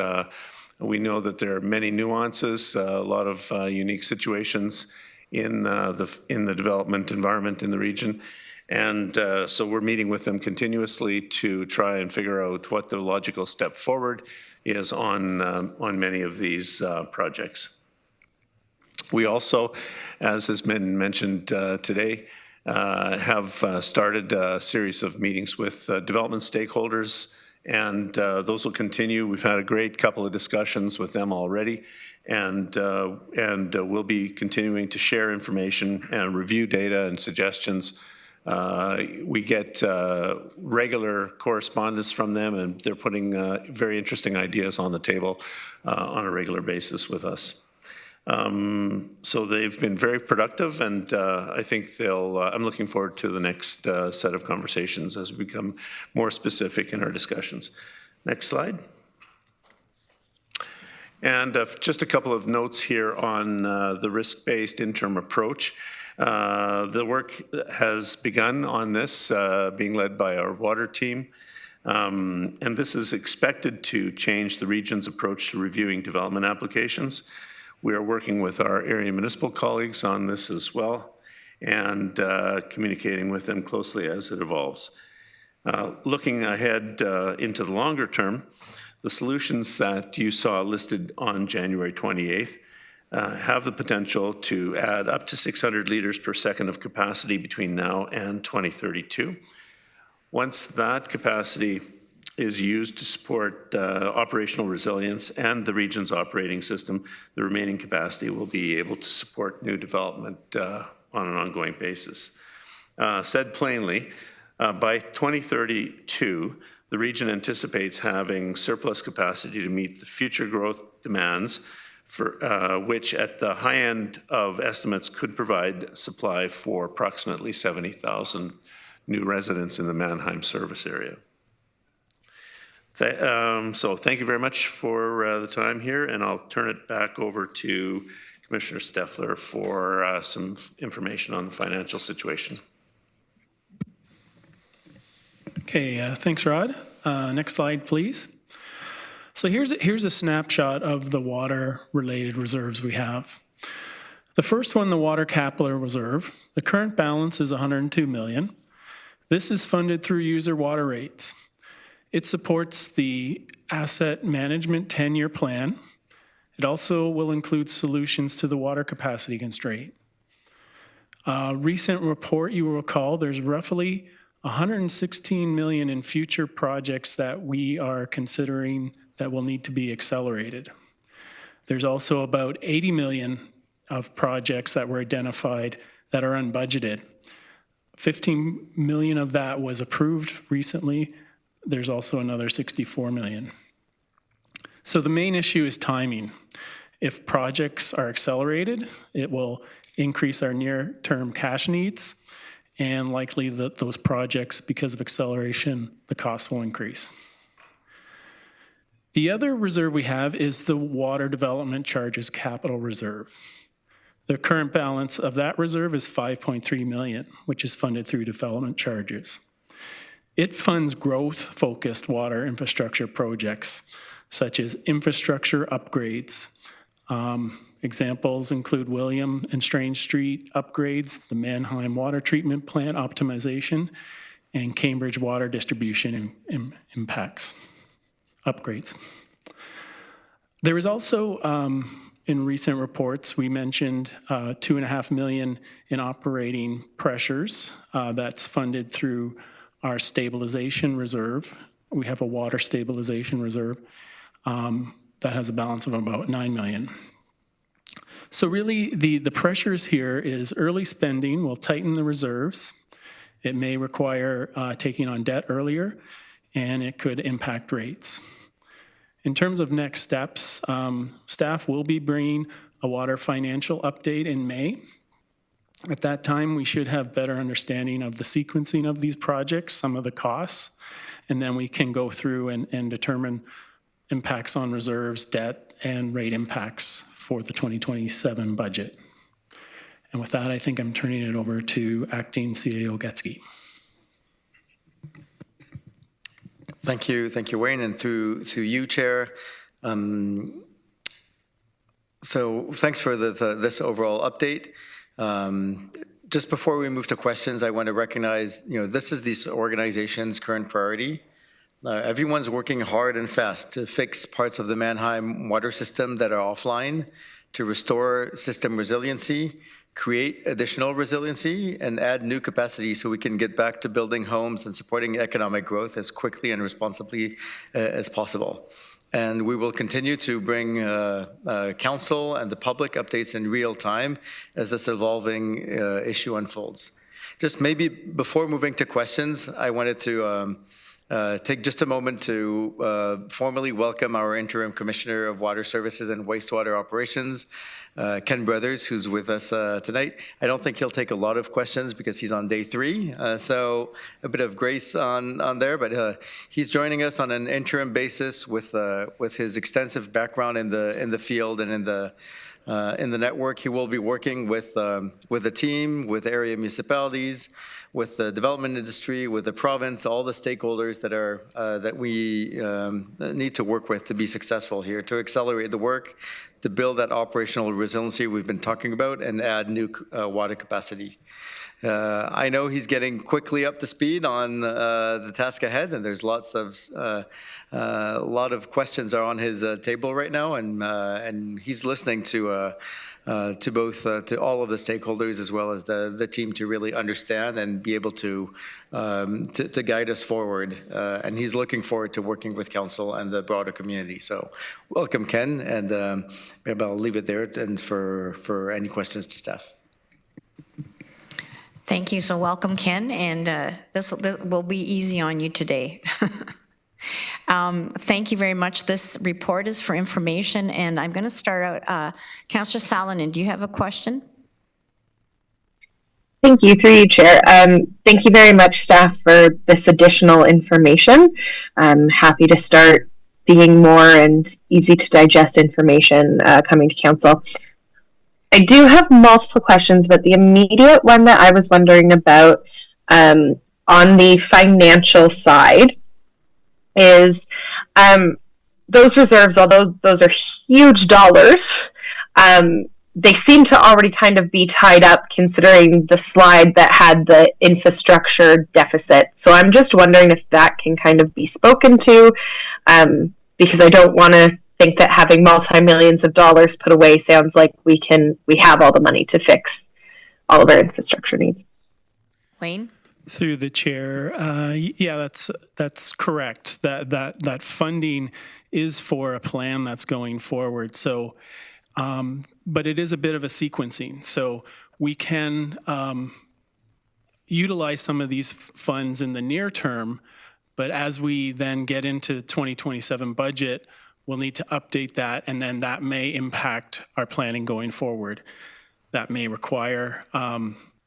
We know that there are many nuances, a lot of unique situations in the development environment in the region. And so we're meeting with them continuously to try and figure out what the logical step forward is on many of these projects. We also, as has been mentioned today, have started a series of meetings with development stakeholders, and those will continue. We've had a great couple of discussions with them already, and we'll be continuing to share information and review data and suggestions. We get regular correspondence from them, and they're putting very interesting ideas on the table on a regular basis with us. So they've been very productive, and I think I'm looking forward to the next set of conversations as we become more specific in our discussions. Next slide. And just a couple of notes here on the risk-based interim approach. The work has begun on this, being led by our water team. And this is expected to change the region's approach to reviewing development applications. We are working with our area municipal colleagues on this as well, and communicating with them closely as it evolves. Looking ahead into the longer term, the solutions that you saw listed on January 28th have the potential to add up to 600 liters per second of capacity between now and 2032. Once that capacity is used to support operational resilience and the region's operating system, the remaining capacity will be able to support new development on an ongoing basis. Said plainly, by 2032, the region anticipates having surplus capacity to meet the future growth demands, for which at the high end of estimates could provide supply for approximately 70,000 new residents in the Mannheim service area. So thank you very much for the time here, and I'll turn it back over to Commissioner Steffler for some information on the financial situation. Okay, thanks, Rod. Next slide, please. So here's a snapshot of the water-related reserves we have. The first one, the water capital reserve, the current balance is $102 million. This is funded through user water rates. It supports the asset management 10-year plan. It also will include solutions to the water capacity constraint. Recent report, you will recall, there's roughly $116 million in future projects that we are considering that will need to be accelerated. There's also about $80 million of projects that were identified that are unbudgeted. $15 million of that was approved recently. There's also another $64 million. So the main issue is timing. If projects are accelerated, it will increase our near-term cash needs, and likely those projects, because of acceleration, the cost will increase. The other reserve we have is the Water Development Charges Capital Reserve. The current balance of that reserve is $5.3 million, which is funded through development charges. It funds growth-focused water infrastructure projects, such as infrastructure upgrades. Examples include William and Strange Street upgrades, the Mannheim Water Treatment Plant optimization, and Cambridge water distribution impacts, upgrades. There is also, in recent reports, we mentioned $2.5 million in operating pressures that's funded through our stabilization reserve. We have a water stabilization reserve that has a balance of about $9 million. So really, the pressures here is early spending will tighten the reserves. It may require taking on debt earlier, and it could impact rates. In terms of next steps, staff will be bringing a water financial update in May. At that time, we should have better understanding of the sequencing of these projects, some of the costs, and then we can go through and determine impacts on reserves, debt, and rate impacts for the 2027 budget. And with that, I think I'm turning it over to Acting CAO Getsky. Thank you, Wayne, and through you, Chair. So thanks for this overall update. Just before we move to questions, I want to recognize, this is this organization's current priority. Everyone's working hard and fast to fix parts of the Mannheim water system that are offline, to restore system resiliency, create additional resiliency, and add new capacity so we can get back to building homes and supporting economic growth as quickly and responsibly as possible. And we will continue to bring council and the public updates in real time as this evolving issue unfolds. Just maybe before moving to questions, I wanted to take just a moment to formally welcome our Interim Commissioner of Water Services and Wastewater Operations, Ken Brothers, who's with us tonight. I don't think he'll take a lot of questions because he's on day 3, so a bit of grace on there, but he's joining us on an interim basis with his extensive background in the field and in the network. He will be working with the team, with area municipalities, with the development industry, with the province, all the stakeholders that we need to work with to be successful here, to accelerate the work, to build that operational resiliency we've been talking about, and add new water capacity. I know he's getting quickly up to speed on the task ahead, and there's a lot of questions are on his table right now, and he's listening to all of the stakeholders as well as the team to really understand and be able to guide us forward. And he's looking forward to working with council and the broader community. So welcome, Ken, and maybe I'll leave it there and for any questions to staff. Thank you. So welcome, Ken, and this will be easy on you today. Thank you very much. This report is for information, and I'm going to start out. Councillor Salonen, do you have a question? Thank you, through you, Chair. Thank you very much, staff, for this additional information. I'm happy to start seeing more and easy to digest information coming to council. I do have multiple questions, but the immediate one that I was wondering about on the financial side is those reserves, although those are huge dollars, they seem to already kind of be tied up considering the slide that had the infrastructure deficit. So I'm just wondering if that can kind of be spoken to, because I don't want to think that having multi-millions of dollars put away sounds like we have all the money to fix all of our infrastructure needs. Wayne? Through the chair, yeah, that's correct. That funding is for a plan that's going forward. So, but it is a bit of a sequencing. So we can utilize some of these funds in the near term, but as we then get into 2027 budget, we'll need to update that, and then that may impact our planning going forward. That may require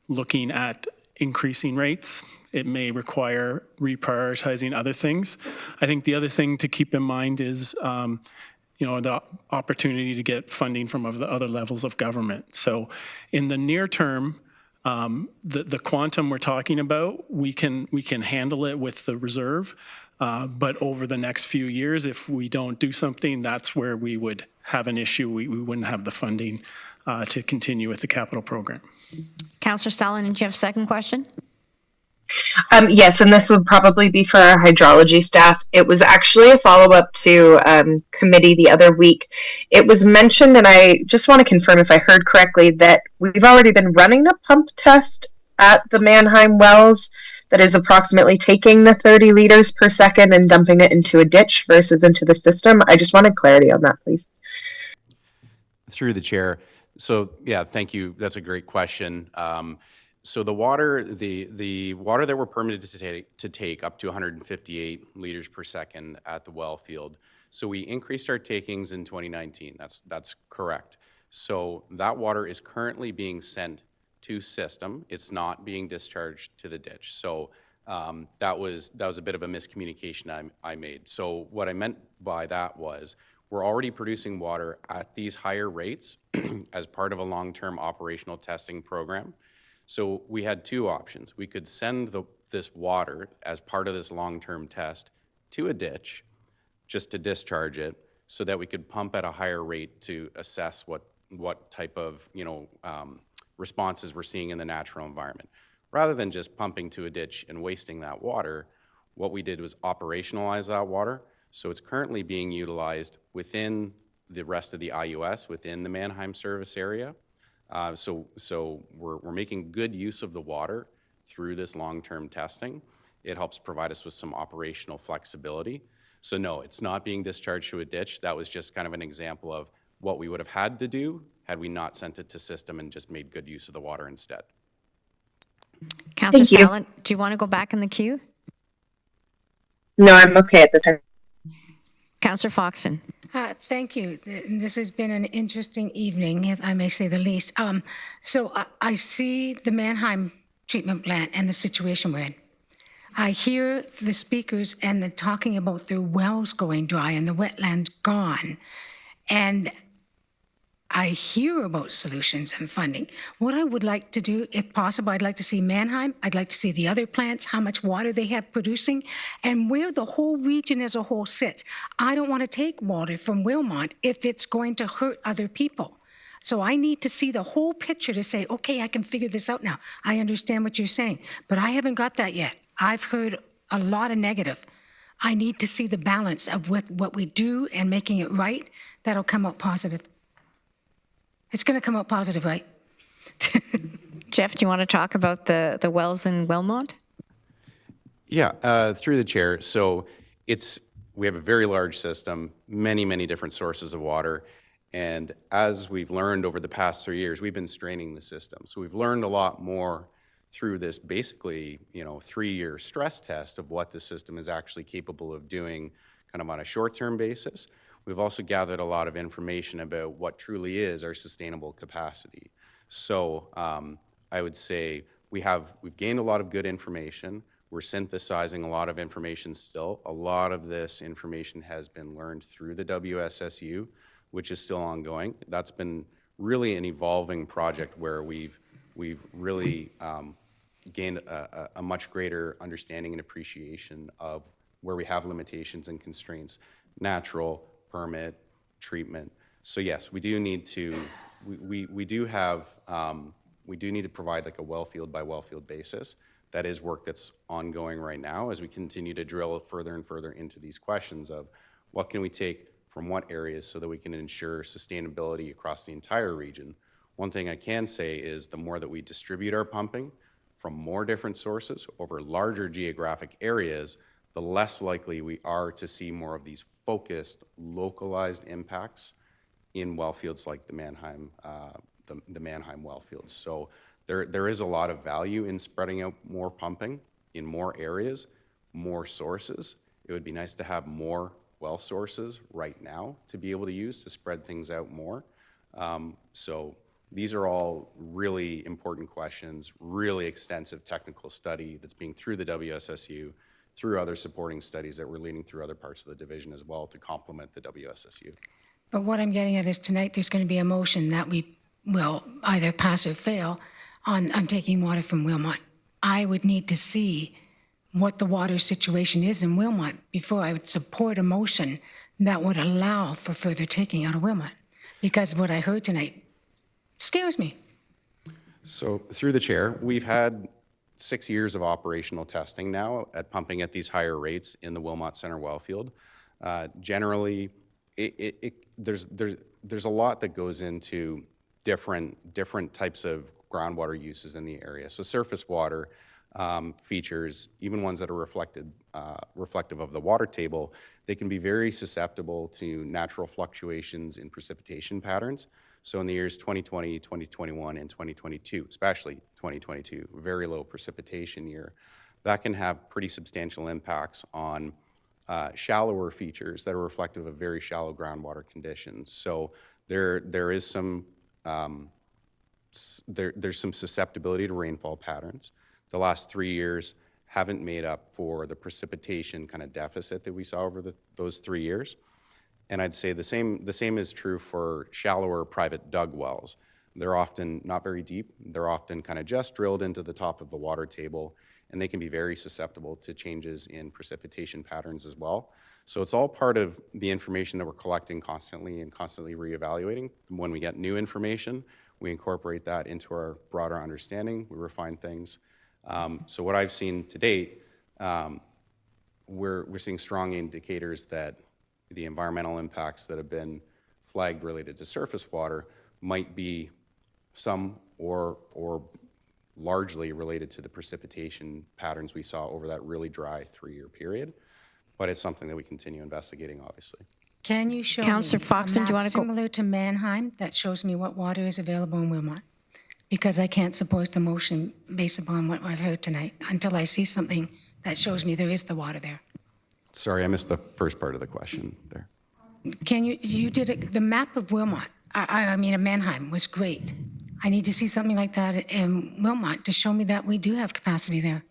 looking at increasing rates. It may require reprioritizing other things. I think the other thing to keep in mind is the opportunity to get funding from the other levels of government. So in the near term, the quantum we're talking about, we can handle it with the reserve. But over the next few years, if we don't do something, that's where we would have an issue. We wouldn't have the funding to continue with the capital program. Councillor Salonen, do you have a second question? Yes, and this would probably be for our hydrology staff. It was actually a follow-up to committee the other week. It was mentioned, and I just want to confirm if I heard correctly, that we've already been running a pump test at the Mannheim wells that is approximately taking the 30 liters per second and dumping it into a ditch versus into the system. I just wanted clarity on that, please. Through the chair. So yeah, thank you. That's a great question. So the water that we're permitted to take up to 158 liters per second at the well field. So we increased our takings in 2019. That's correct. So that water is currently being sent to system. It's not being discharged to the ditch. So that was a bit of a miscommunication I made. So what I meant by that was we're already producing water at these higher rates as part of a long-term operational testing program. So we had two options. We could send this water as part of this long-term test to a ditch just to discharge it so that we could pump at a higher rate to assess what type of responses we're seeing in the natural environment. Rather than just pumping to a ditch and wasting that water, what we did was operationalize that water. So it's currently being utilized within the rest of the IUS, within the Mannheim service area. So we're making good use of the water through this long-term testing. It helps provide us with some operational flexibility. So no, it's not being discharged to a ditch. That was just kind of an example of what we would have had to do had we not sent it to system and just made good use of the water instead. Councillor Salonen, do you want to go back in the queue? No, I'm okay at this time. Councillor Foxton. Thank you. This has been an interesting evening, if I may say the least. So I see the Mannheim treatment plant and the situation we're in. I hear the speakers and they're talking about the wells going dry and the wetland gone. And I hear about solutions and funding. What I would like to do, if possible, I'd like to see Mannheim, I'd like to see the other plants, how much water they have producing, and where the whole region as a whole sits. I don't want to take water from Wilmot if it's going to hurt other people. So I need to see the whole picture to say, okay, I can figure this out now. I understand what you're saying, but I haven't got that yet. I've heard a lot of negative. I need to see the balance of what we do and making it right. That'll come out positive. It's going to come out positive, right? Jeff, do you want to talk about the wells in Wilmot? Yeah, through the chair. So we have a very large system, many different sources of water. And as we've learned over the past 3 years, we've been straining the system. So we've learned a lot more through this basically, 3-year stress test of what the system is actually capable of doing kind of on a short-term basis. We've also gathered a lot of information about what truly is our sustainable capacity. So I would say we've gained a lot of good information. We're synthesizing a lot of information still. A lot of this information has been learned through the WSSU, which is still ongoing. That's been really an evolving project where we've really gained a much greater understanding and appreciation of where we have limitations and constraints, natural, permit, treatment. So yes, we do need to, we do need to provide like a well field by well field basis. That is work that's ongoing right now as we continue to drill further and further into these questions of what can we take from what areas so that we can ensure sustainability across the entire region. One thing I can say is the more that we distribute our pumping from more different sources over larger geographic areas, the less likely we are to see more of these focused, localized impacts in well fields like the Mannheim well fields. So there is a lot of value in spreading out more pumping in more areas, more sources. It would be nice to have more well sources right now to be able to use to spread things out more. So These are all really important questions, really extensive technical study that's being through the WSSU, through other supporting studies that we're leading through other parts of the division as well to complement the WSSU. But what I'm getting at is tonight there's going to be a motion that we will either pass or fail on taking water from Wilmot. I would need to see what the water situation is in Wilmot before I would support a motion that would allow for further taking out of Wilmot. Because what I heard tonight scares me. So through the chair, we've had 6 years of operational testing now at pumping at these higher rates in the Wilmot Center well field. Generally, there's a lot that goes into different types of groundwater uses in the area. So surface water features, even ones that are reflective of the water table, they can be very susceptible to natural fluctuations in precipitation patterns. So in the years 2020, 2021, and 2022, especially 2022, very low precipitation year, that can have pretty substantial impacts on shallower features that are reflective of very shallow groundwater conditions. So there is some there's some susceptibility to rainfall patterns. The last 3 years haven't made up for the precipitation kind of deficit that we saw over those 3 years. And I'd say the same is true for shallower private dug wells. They're often not very deep. They're often kind of just drilled into the top of the water table, and they can be very susceptible to changes in precipitation patterns as well. So it's all part of the information that we're collecting constantly and constantly reevaluating. When we get new information, we incorporate that into our broader understanding. We refine things. So what I've seen to date, we're seeing strong indicators that the environmental impacts that have been flagged related to surface water might be some or largely related to the precipitation patterns we saw over that really dry 3-year period. But it's something that we continue investigating, obviously. Can you show Councillor me Foxton, a map do you want to go? similar to Mannheim that shows me what water is available in Wilmot? Because I can't support the motion based upon what I've heard tonight until I see something that shows me there is the water there. Sorry, I missed the first part of the question there. Can you did it, the map of Wilmot, I mean, of Mannheim was great. I need to see something like that in Wilmot to show me that we do have capacity there.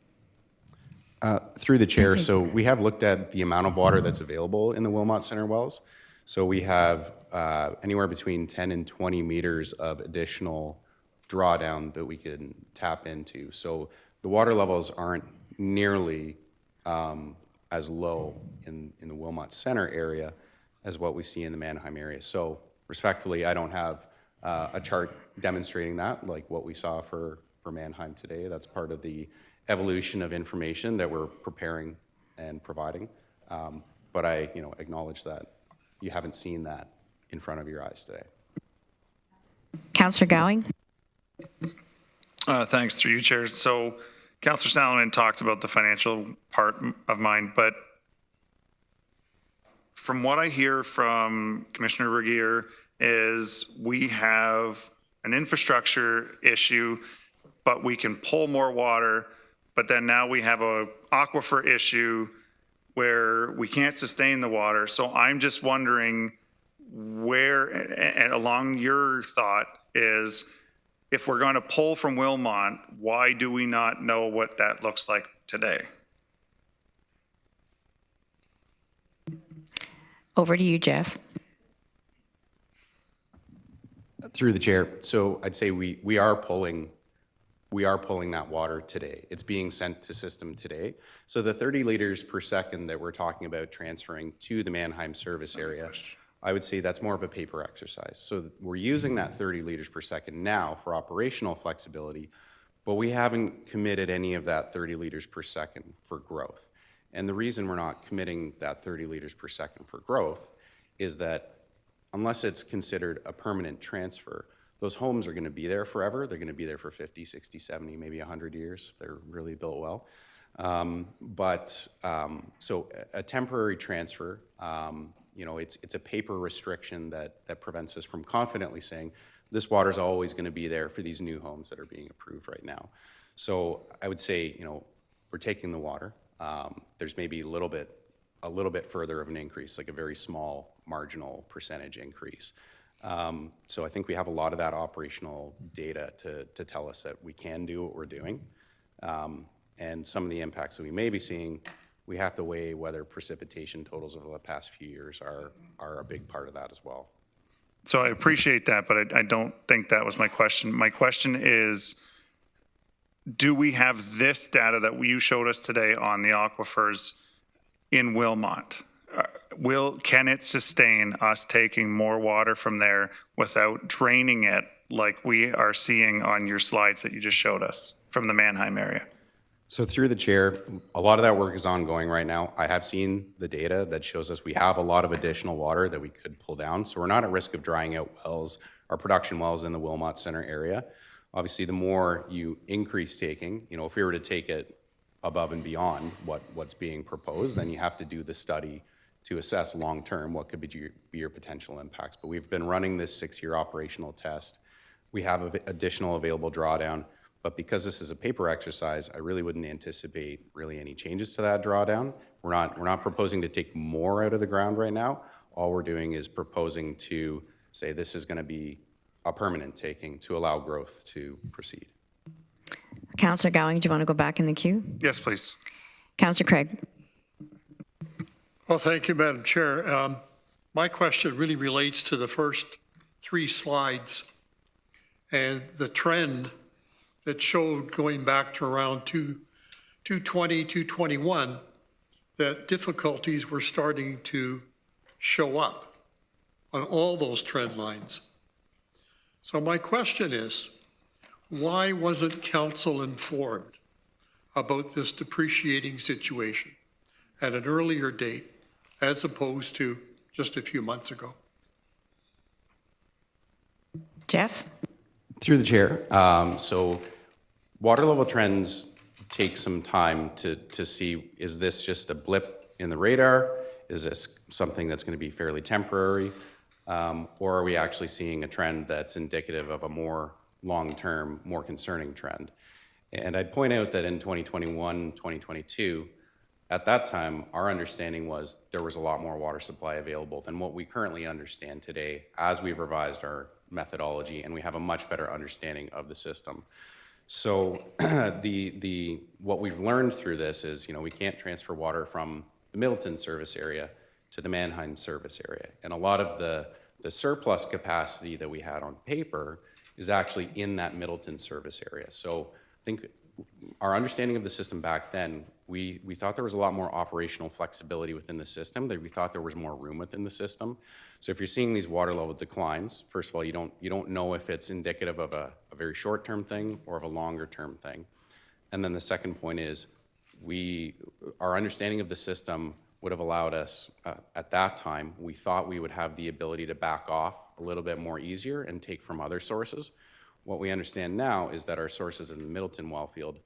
Through the chair, so we have looked at the amount of water that's available in the Wilmot Center wells. So we have anywhere between 10 and 20 meters of additional drawdown that we can tap into. So the water levels aren't nearly as low in the Wilmot Center area as what we see in the Mannheim area. So respectfully, I don't have a chart demonstrating that, like what we saw for Mannheim today. That's part of the evolution of information that we're preparing and providing. But I acknowledge that you haven't seen that in front of your eyes today. Councillor Gowing? Thanks, through you, Chair. So Councillor Salonen talked about the financial part of mine, but from what I hear from Commissioner Regier is we have an infrastructure issue, but we can pull more water, but then now we have a aquifer issue where we can't sustain the water. So I'm just wondering where, and along your thought is, if we're going to pull from Wilmot, why do we not know what that looks like today? Over to you, Jeff. Through the chair, so I'd say we are pulling that water today. It's being sent to system today. So the 30 liters per second that we're talking about transferring to the Mannheim service area, I would say that's more of a paper exercise. So we're using that 30 liters per second now for operational flexibility, but we haven't committed any of that 30 liters per second for growth. And the reason we're not committing that 30 liters per second for growth is that unless it's considered a permanent transfer, those homes are going to be there forever. They're going to be there for 50, 60, 70, maybe 100 years if they're really built well. So a temporary transfer, it's a paper restriction that prevents us from confidently saying this water is always going to be there for these new homes that are being approved right now. So I would say, we're taking the water. There's maybe a little bit further of an increase, like a very small marginal percentage increase. So I think we have a lot of that operational data to tell us that we can do what we're doing. And some of the impacts that we may be seeing, we have to weigh whether precipitation totals over the past few years are a big part of that as well. So I appreciate that, but I don't think that was my question. My question is, do we have this data that you showed us today on the aquifers in Wilmot? Can it sustain us taking more water from there without draining it like we are seeing on your slides that you just showed us from the Mannheim area? So through the chair, a lot of that work is ongoing right now. I have seen the data that shows us we have a lot of additional water that we could pull down. So we're not at risk of drying out wells, our production wells in the Wilmot Center area. Obviously, the more you increase taking, if we were to take it above and beyond what's being proposed, then you have to do the study to assess long-term what could be your potential impacts. But we've been running this 6-year operational test. We have additional available drawdown. But because this is a paper exercise, I really wouldn't anticipate really any changes to that drawdown. We're not proposing to take more out of the ground right now. All we're doing is proposing to say this is going to be a permanent taking to allow growth to proceed. Councillor Gowing, do you want to go back in the queue? Yes, please. Councillor Craig. Well, thank you, Madam Chair. My question really relates to the first 3 slides and the trend that showed going back to around 220, 221, that difficulties were starting to show up on all those trend lines. So my question is, why wasn't council informed about this depreciating situation at an earlier date as opposed to just a few months ago? Jeff? Through the chair. So water level trends take some time to see, is this just a blip in the radar? Is this something that's going to be fairly temporary? Or are we actually seeing a trend that's indicative of a more long-term, more concerning trend? And I'd point out that in 2021, 2022, at that time, our understanding was there was a lot more water supply available than what we currently understand today as we've revised our methodology and we have a much better understanding of the system. So what we've learned through this is, we can't transfer water from the Middleton service area to the Mannheim service area. And a lot of the surplus capacity that we had on paper is actually in that Middleton service area. So I think our understanding of the system back then, we thought there was a lot more operational flexibility within the system, that we thought there was more room within the system. So if you're seeing these water level declines, first of all, you don't know if it's indicative of a very short-term thing or of a longer-term thing. And then the second point is our understanding of the system would have allowed us, at that time, we thought we would have the ability to back off a little bit more easier and take from other sources. What we understand now is that our sources in the Middleton well field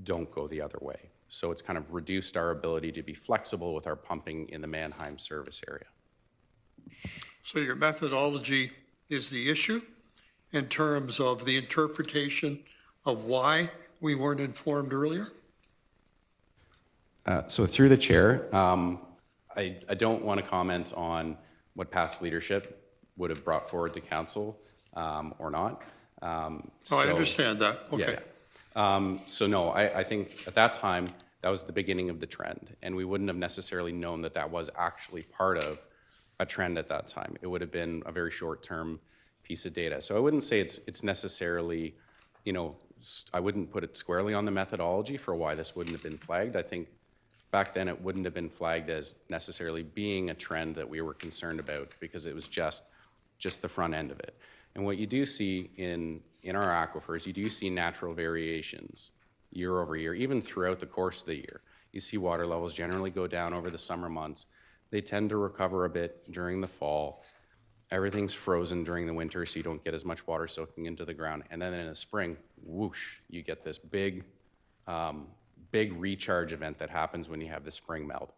don't go the other way. So it's kind of reduced our ability to be flexible with our pumping in the Mannheim service area. So your methodology is the issue in terms of the interpretation of why we weren't informed earlier? So through the chair, I don't want to comment on what past leadership would have brought forward to council or not. I understand that. Okay. Yeah. So no, I think at that time, that was the beginning of the trend, and we wouldn't have necessarily known that that was actually part of a trend at that time. It would have been a very short-term piece of data. So I wouldn't say it's necessarily, I wouldn't put it squarely on the methodology for why this wouldn't have been flagged. I think back then it wouldn't have been flagged as necessarily being a trend that we were concerned about because it was just the front end of it. And what you do see in our aquifers, you do see natural variations year over year, even throughout the course of the year. You see water levels generally go down over the summer months. They tend to recover a bit during the fall. Everything's frozen during the winter, so you don't get as much water soaking into the ground. And then in the spring, whoosh, you get this big recharge event that happens when you have the spring melt.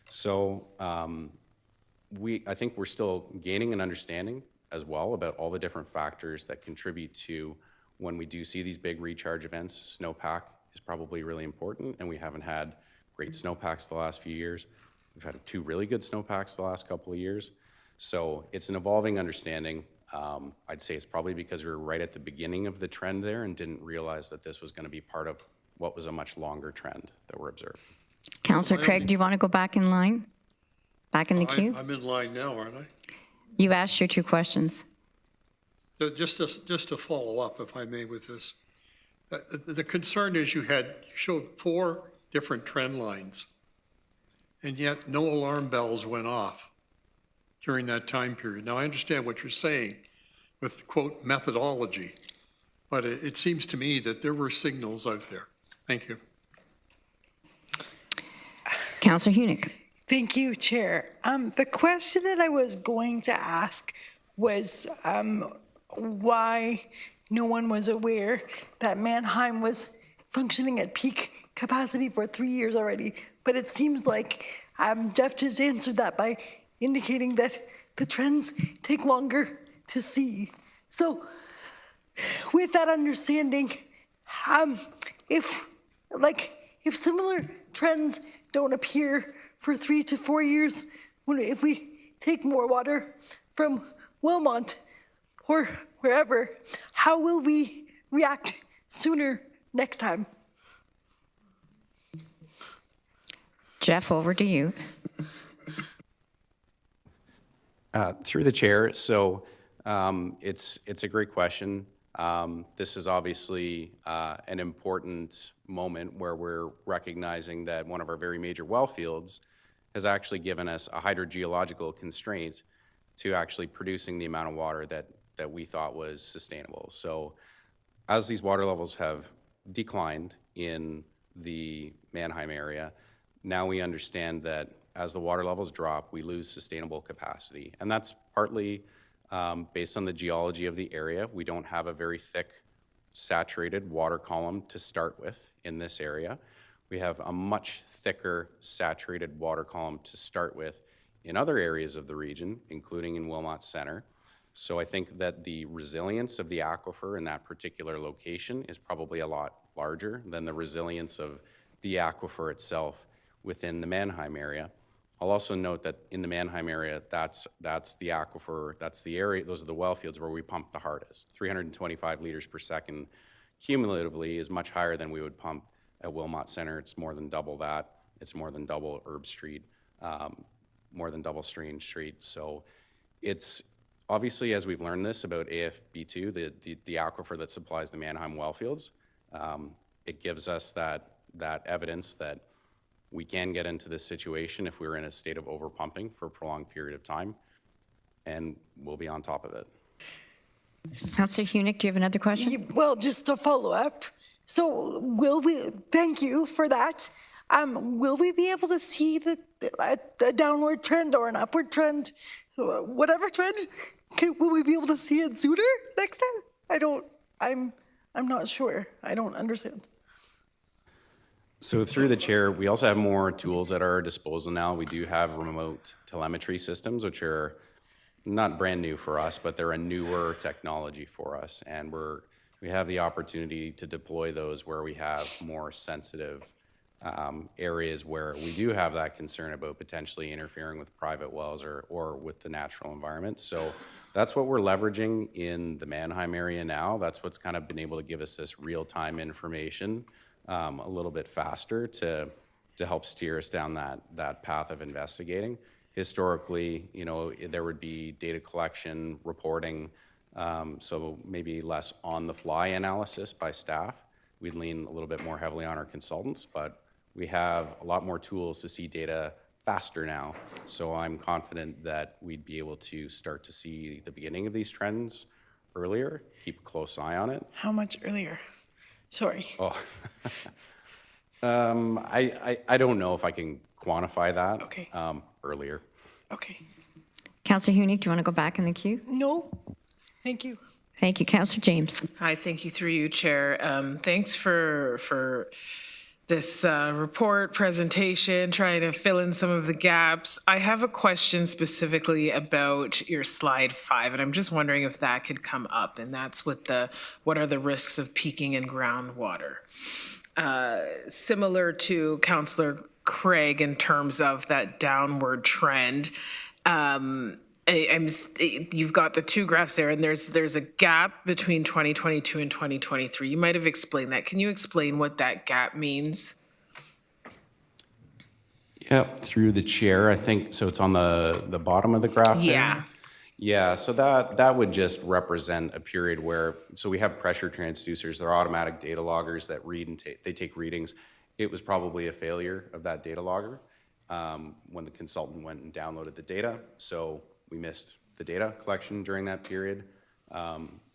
So I think we're still gaining an understanding as well about all the different factors that contribute to when we do see these big recharge events. Snowpack is probably really important, and we haven't had great snowpacks the last few years. We've had 2 really good snowpacks the last couple of years. So it's an evolving understanding. I'd say it's probably because we were right at the beginning of the trend there and didn't realize that this was going to be part of what was a much longer trend that we're observing. Councillor Craig, do you want to go back in line? Back in the queue? I'm in line now, aren't I? You asked your 2 questions. Just to follow up, if I may, with this. The concern is you showed 4 different trend lines, and yet no alarm bells went off during that time period. Now, I understand what you're saying with, quote, methodology, but it seems to me that there were signals out there. Thank you. Councillor Hunick. Thank you, Chair. The question that I was going to ask was why no one was aware that Mannheim was functioning at peak capacity for 3 years already. But it seems like Jeff just answered that by indicating that the trends take longer to see. So with that understanding, if similar trends don't appear for 3 to 4 years, if we take more water from Wilmot or wherever, how will we react sooner next time? Jeff, over to you. Through the chair, so it's a great question. This is obviously an important moment where we're recognizing that one of our very major well fields has actually given us a hydrogeological constraint to actually producing the amount of water that we thought was sustainable. So as these water levels have declined in the Mannheim area, now we understand that as the water levels drop, we lose sustainable capacity. And that's partly based on the geology of the area. We don't have a very thick, saturated water column to start with in this area. We have a much thicker, saturated water column to start with in other areas of the region, including in Wilmot Center. So I think that the resilience of the aquifer in that particular location is probably a lot larger than the resilience of the aquifer itself within the Mannheim area. I'll also note that in the Mannheim area, that's the aquifer, that's the area, those are the well fields where we pump the hardest. 325 liters per second cumulatively is much higher than we would pump at Wilmot Center. It's more than double that. It's more than double Herb Street, more than double Strange Street. So it's obviously, as we've learned this about AFB2, the aquifer that supplies the Mannheim well fields, it gives us that evidence that we can get into this situation if we're in a state of overpumping for a prolonged period of time, and we'll be on top of it. Councillor Hunick, do you have another question? Well, just to follow up. So thank you for that. Will we be able to see the downward trend or an upward trend, whatever trend? Will we be able to see it sooner next time? I'm not sure. I don't understand. So through the chair, we also have more tools at our disposal now. We do have remote telemetry systems, which are not brand new for us, but they're a newer technology for us. And we have the opportunity to deploy those where we have more sensitive areas where we do have that concern about potentially interfering with private wells or with the natural environment. So that's what we're leveraging in the Mannheim area now. That's what's kind of been able to give us this real-time information a little bit faster to help steer us down that path of investigating. Historically, there would be data collection, reporting, so maybe less on-the-fly analysis by staff. We'd lean a little bit more heavily on our consultants, but we have a lot more tools to see data faster now. So I'm confident that we'd be able to start to see the beginning of these trends earlier, keep a close eye on it. How much earlier? Sorry. Oh, I don't know if I can quantify that. Okay. Earlier. Okay. Councillor Hunick, do you want to go back in the queue? No. Thank you. Thank you. Councillor James. Hi, thank you through you, Chair. Thanks for this report presentation, trying to fill in some of the gaps. I have a question specifically about your slide 5, and I'm just wondering if that could come up, and that's with what are the risks of peaking in groundwater? Similar to Councillor Craig in terms of that downward trend, you've got the two graphs there, and there's a gap between 2022 and 2023. You might have explained that. Can you explain what that gap means? Yep, through the chair, I think, so it's on the bottom of the graph there? Yeah. Yeah, so that would just represent a period where, so we have pressure transducers, they're automatic data loggers that read and they take readings. It was probably a failure of that data logger when the consultant went and downloaded the data. So we missed the data collection during that period.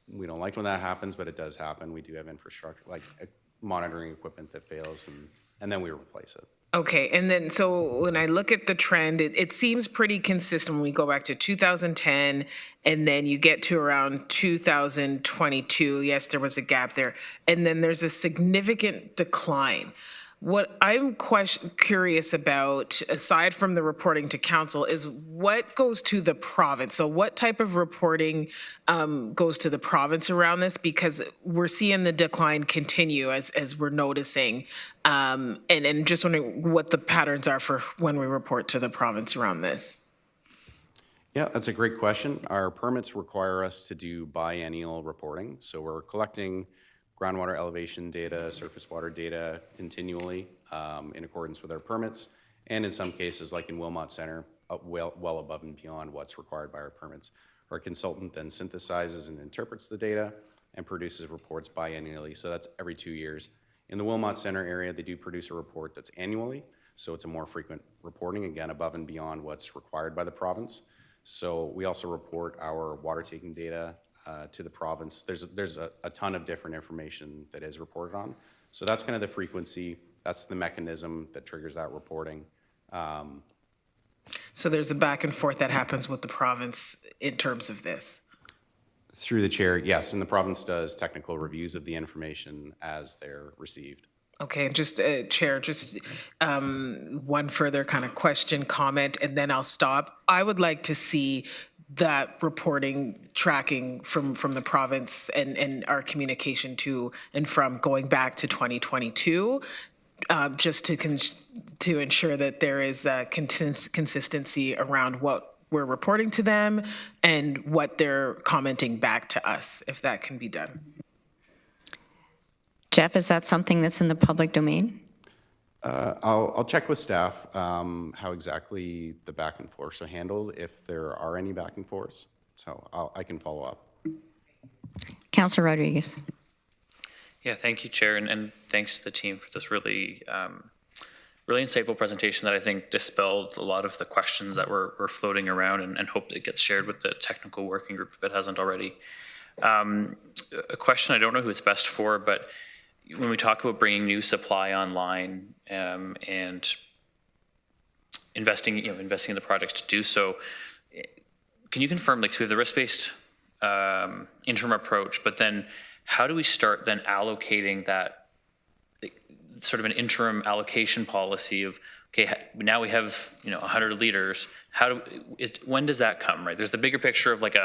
We don't like when that happens, but it does happen. We do have infrastructure, like monitoring equipment that fails, and then we replace it. Okay, and then so when I look at the trend, it seems pretty consistent when we go back to 2010 and then you get to around 2022. Yes, there was a gap there. And then there's a significant decline. What I'm curious about, aside from the reporting to council, is what goes to the province. So what type of reporting goes to the province around this? Because we're seeing the decline continue as we're noticing. And just wondering what the patterns are for when we report to the province around this. Yeah, that's a great question. Our permits require us to do biennial reporting. So we're collecting groundwater elevation data, surface water data continually in accordance with our permits. And in some cases, like in Wilmot Center, well above and beyond what's required by our permits. Our consultant then synthesizes and interprets the data and produces reports biennially. So that's every 2 years. In the Wilmot Center area, they do produce a report that's annually. So it's a more frequent reporting, again, above and beyond what's required by the province. So we also report our water taking data to the province. There's a ton of different information that is reported on. So that's kind of the frequency. That's the mechanism that triggers that reporting. So there's a back and forth that happens with the province in terms of this. Through the chair, yes, and the province does technical reviews of the information as they're received. Okay, and just, Chair, just one further kind of question, comment, and then I'll stop. I would like to see that reporting tracking from the province and our communication to and from going back to 2022, just to ensure that there is consistency around what we're reporting to them and what they're commenting back to us, if that can be done. Jeff, is that something that's in the public domain? I'll check with staff how exactly the back and forths are handled, if there are any back and forths. So I can follow up. Councillor Rodriguez. Yeah, thank you, Chair, and thanks to the team for this really insightful presentation that I think dispelled a lot of the questions that were floating around, and hope it gets shared with the technical working group if it hasn't already. A question, I don't know who it's best for, but when we talk about bringing new supply online and investing in the projects to do so, can you confirm, like, so we have the risk-based interim approach, but then how do we start then allocating that, sort of an interim allocation policy of, okay, now we have 100 liters. When does that come, right? There's the bigger picture of like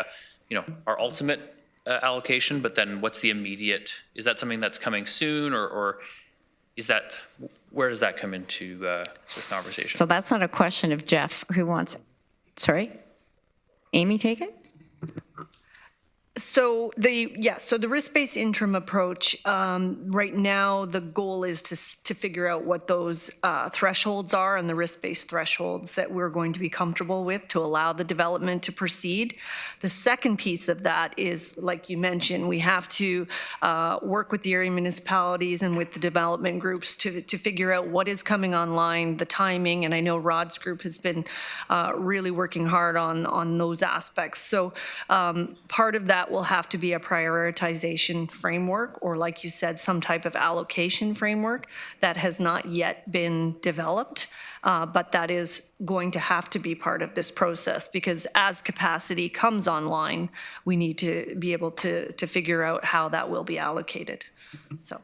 our ultimate allocation, but then what's the immediate? Is that something that's coming soon, or is that, where does that come into this conversation? So that's not a question of Jeff who wants it. Sorry? Amy, take it? So the risk-based interim approach, right now, the goal is to figure out what those thresholds are and the risk-based thresholds that we're going to be comfortable with to allow the development to proceed. The second piece of that is, like you mentioned, we have to work with the area municipalities and with the development groups to figure out what is coming online, the timing, and I know Rod's group has been really working hard on those aspects. So part of that will have to be a prioritization framework, or like you said, some type of allocation framework that has not yet been developed, but that is going to have to be part of this process, because as capacity comes online, we need to be able to figure out how that will be allocated. So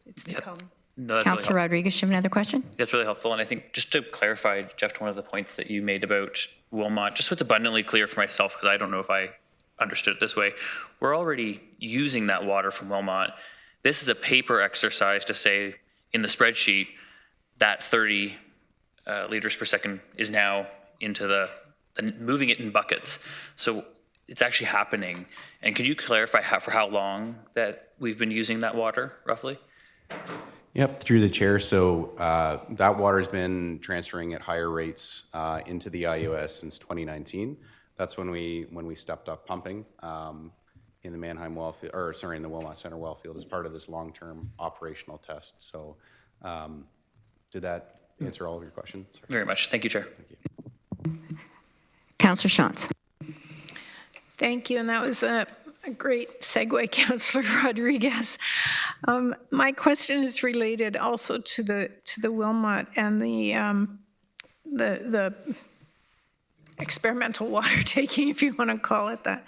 it's to come. No, Councillor Rodriguez, you have another question? That's really helpful. And I think just to clarify, Jeff, to one of the points that you made about Wilmot, just so it's abundantly clear for myself, because I don't know if I understood it this way, we're already using that water from Wilmot. This is a paper exercise to say in the spreadsheet that 30 liters per second is now into the moving it in buckets. So it's actually happening. And could you clarify for how long that we've been using that water, roughly? Yep, through the chair. So that water has been transferring at higher rates into the IUS since 2019. That's when we stepped up pumping in the Manheim well field, or sorry, in the Wilmot Center well field as part of this long-term operational test. So did that answer all of your questions? Sorry. Very much. Thank you, Chair. Thank you. Councillor Shantz. Thank you, and that was a great segue, Councillor Rodriguez. My question is related also to the Wilmot and the experimental water taking, if you want to call it that.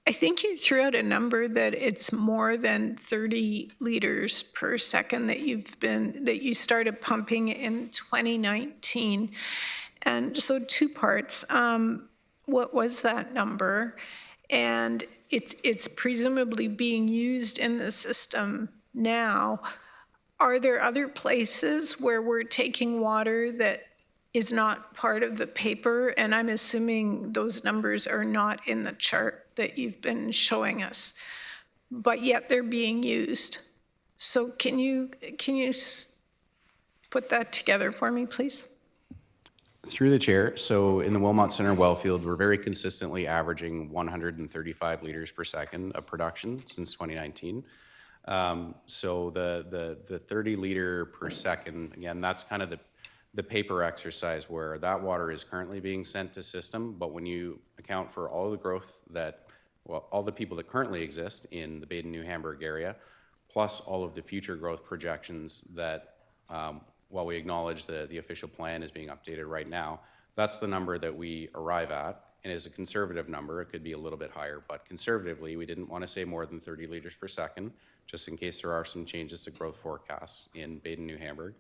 I think you threw out a number that it's more than 30 liters per second that you started pumping in 2019. And so 2 parts. What was that number? And it's presumably being used in the system now. Are there other places where we're taking water that is not part of the paper? And I'm assuming those numbers are not in the chart that you've been showing us, but yet they're being used. So can you put that together for me, please? Through the chair. So in the Wilmot Center well field, we're very consistently averaging 135 liters per second of production since 2019. So the 30 liter per second, again, that's kind of the paper exercise where that water is currently being sent to system, but when you account for all the growth all the people that currently exist in the Baden-New Hamburg area, plus all of the future growth projections that while we acknowledge the official plan is being updated right now, that's the number that we arrive at. And as a conservative number, it could be a little bit higher, but conservatively, we didn't want to say more than 30 liters per second, just in case there are some changes to growth forecasts in Baden-New Hamburg.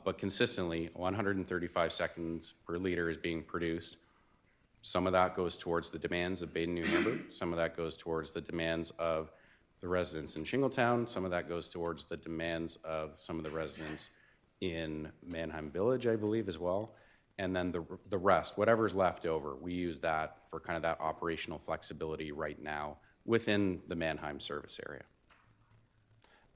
But consistently, 135 seconds per liter is being produced. Some of that goes towards the demands of Baden-New Hamburg. Some of that goes towards the demands of the residents in Shingletown. Some of that goes towards the demands of some of the residents in Manheim Village, I believe, as well. And then the rest, whatever's left over, we use that for kind of that operational flexibility right now within the Manheim service area.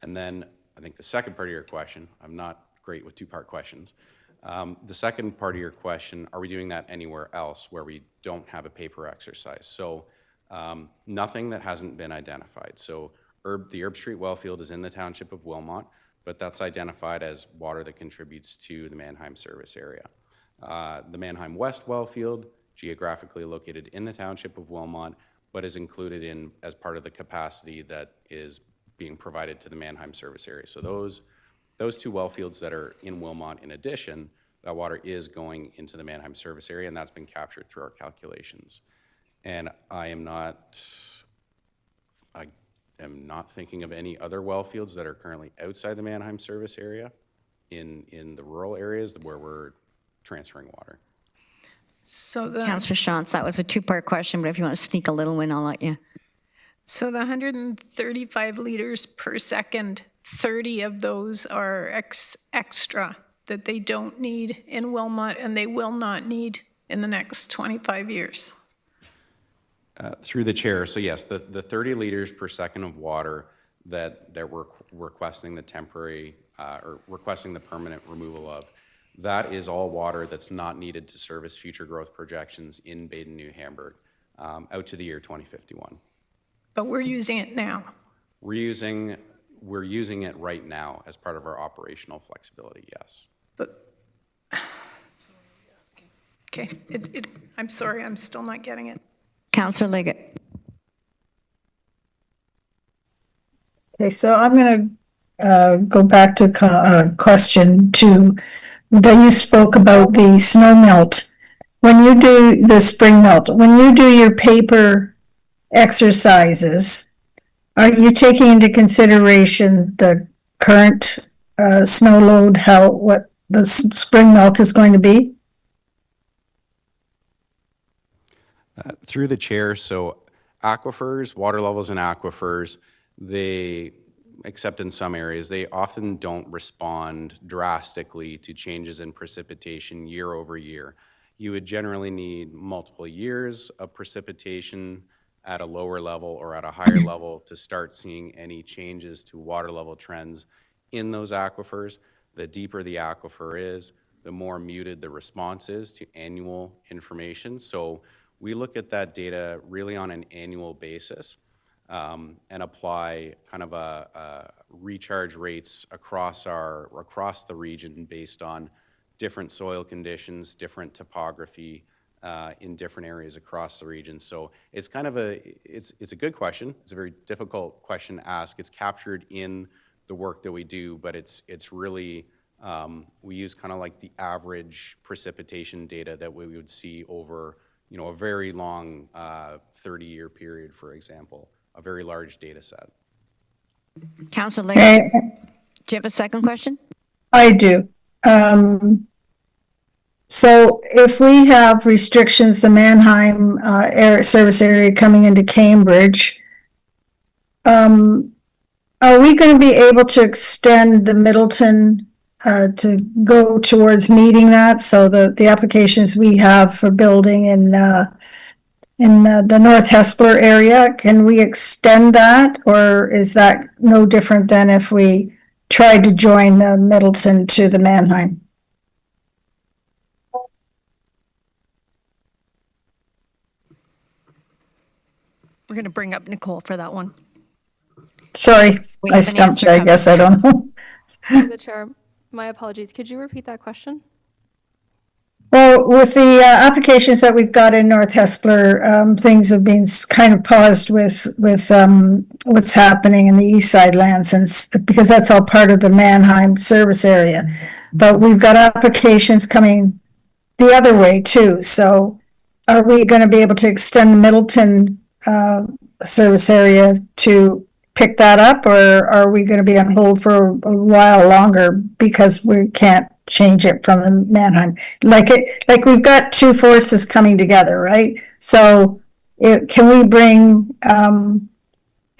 And then I think the second part of your question, I'm not great with 2-part questions. The second part of your question, are we doing that anywhere else where we don't have a paper exercise? So nothing that hasn't been identified. So the Herb Street well field is in the township of Wilmot, but that's identified as water that contributes to the Manheim service area. The Manheim West well field, geographically located in the township of Wilmot, but is included as part of the capacity that is being provided to the Manheim service area. So those 2 well fields that are in Wilmot, in addition, that water is going into the Manheim service area, and that's been captured through our calculations. And I am not thinking of any other well fields that are currently outside the Manheim service area in the rural areas where we're transferring water. So Councillor Shantz, that was a 2-part question, but if you want to sneak a little in, I'll let you. So the 135 liters per second, 30 of those are extra that they don't need in Wilmot and they will not need in the next 25 years. Through the chair, so yes, the 30 liters per second of water that we're requesting the temporary or requesting the permanent removal of, that is all water that's not needed to service future growth projections in Baden-New Hamburg out to the year 2051. But we're using it now. We're using it right now as part of our operational flexibility, yes. But, okay, I'm sorry, I'm still not getting it. Councillor Liggett. Okay, so I'm going to go back to question 2. Then you spoke about the snow melt. When you do the spring melt, when you do your paper exercises, are you taking into consideration the current snow load, what the spring melt is going to be? Through the chair, so aquifers, water levels in aquifers, except in some areas, they often don't respond drastically to changes in precipitation year over year. you would generally need multiple years of precipitation at a lower level or at a higher level to start seeing any changes to water level trends in those aquifers. The deeper the aquifer is, the more muted the response is to annual information. So we look at that data really on an annual basis and apply kind of a recharge rates across the region based on different soil conditions, different topography in different areas across the region. So it's kind of it's a good question. It's a very difficult question to ask. It's captured in the work that we do, but it's really, we use kind of like the average precipitation data that we would see over, a very long 30-year period, for example, a very large data set. Councillor Lake, do you have a second question? I do. So if we have restrictions, the Mannheim service area coming into Cambridge, are we going to be able to extend the Middleton to go towards meeting that? So the applications we have for building in the North Hespeler area, can we extend that, or is that no different than if we tried to join the Middleton to the Mannheim? We're going to bring up Nicole for that one. Sorry, I stumped you, I guess, I don't know. Through the chair, my apologies. Could you repeat that question? Well, with the applications that we've got in North Hespeler, things have been kind of paused with what's happening in the East Side lands, and because that's all part of the Mannheim service area. But we've got applications coming the other way too. So are we going to be able to extend the Middleton service area to pick that up, or are we going to be on hold for a while longer because we can't change it from the Mannheim? Like we've got two forces coming together, right? So can we bring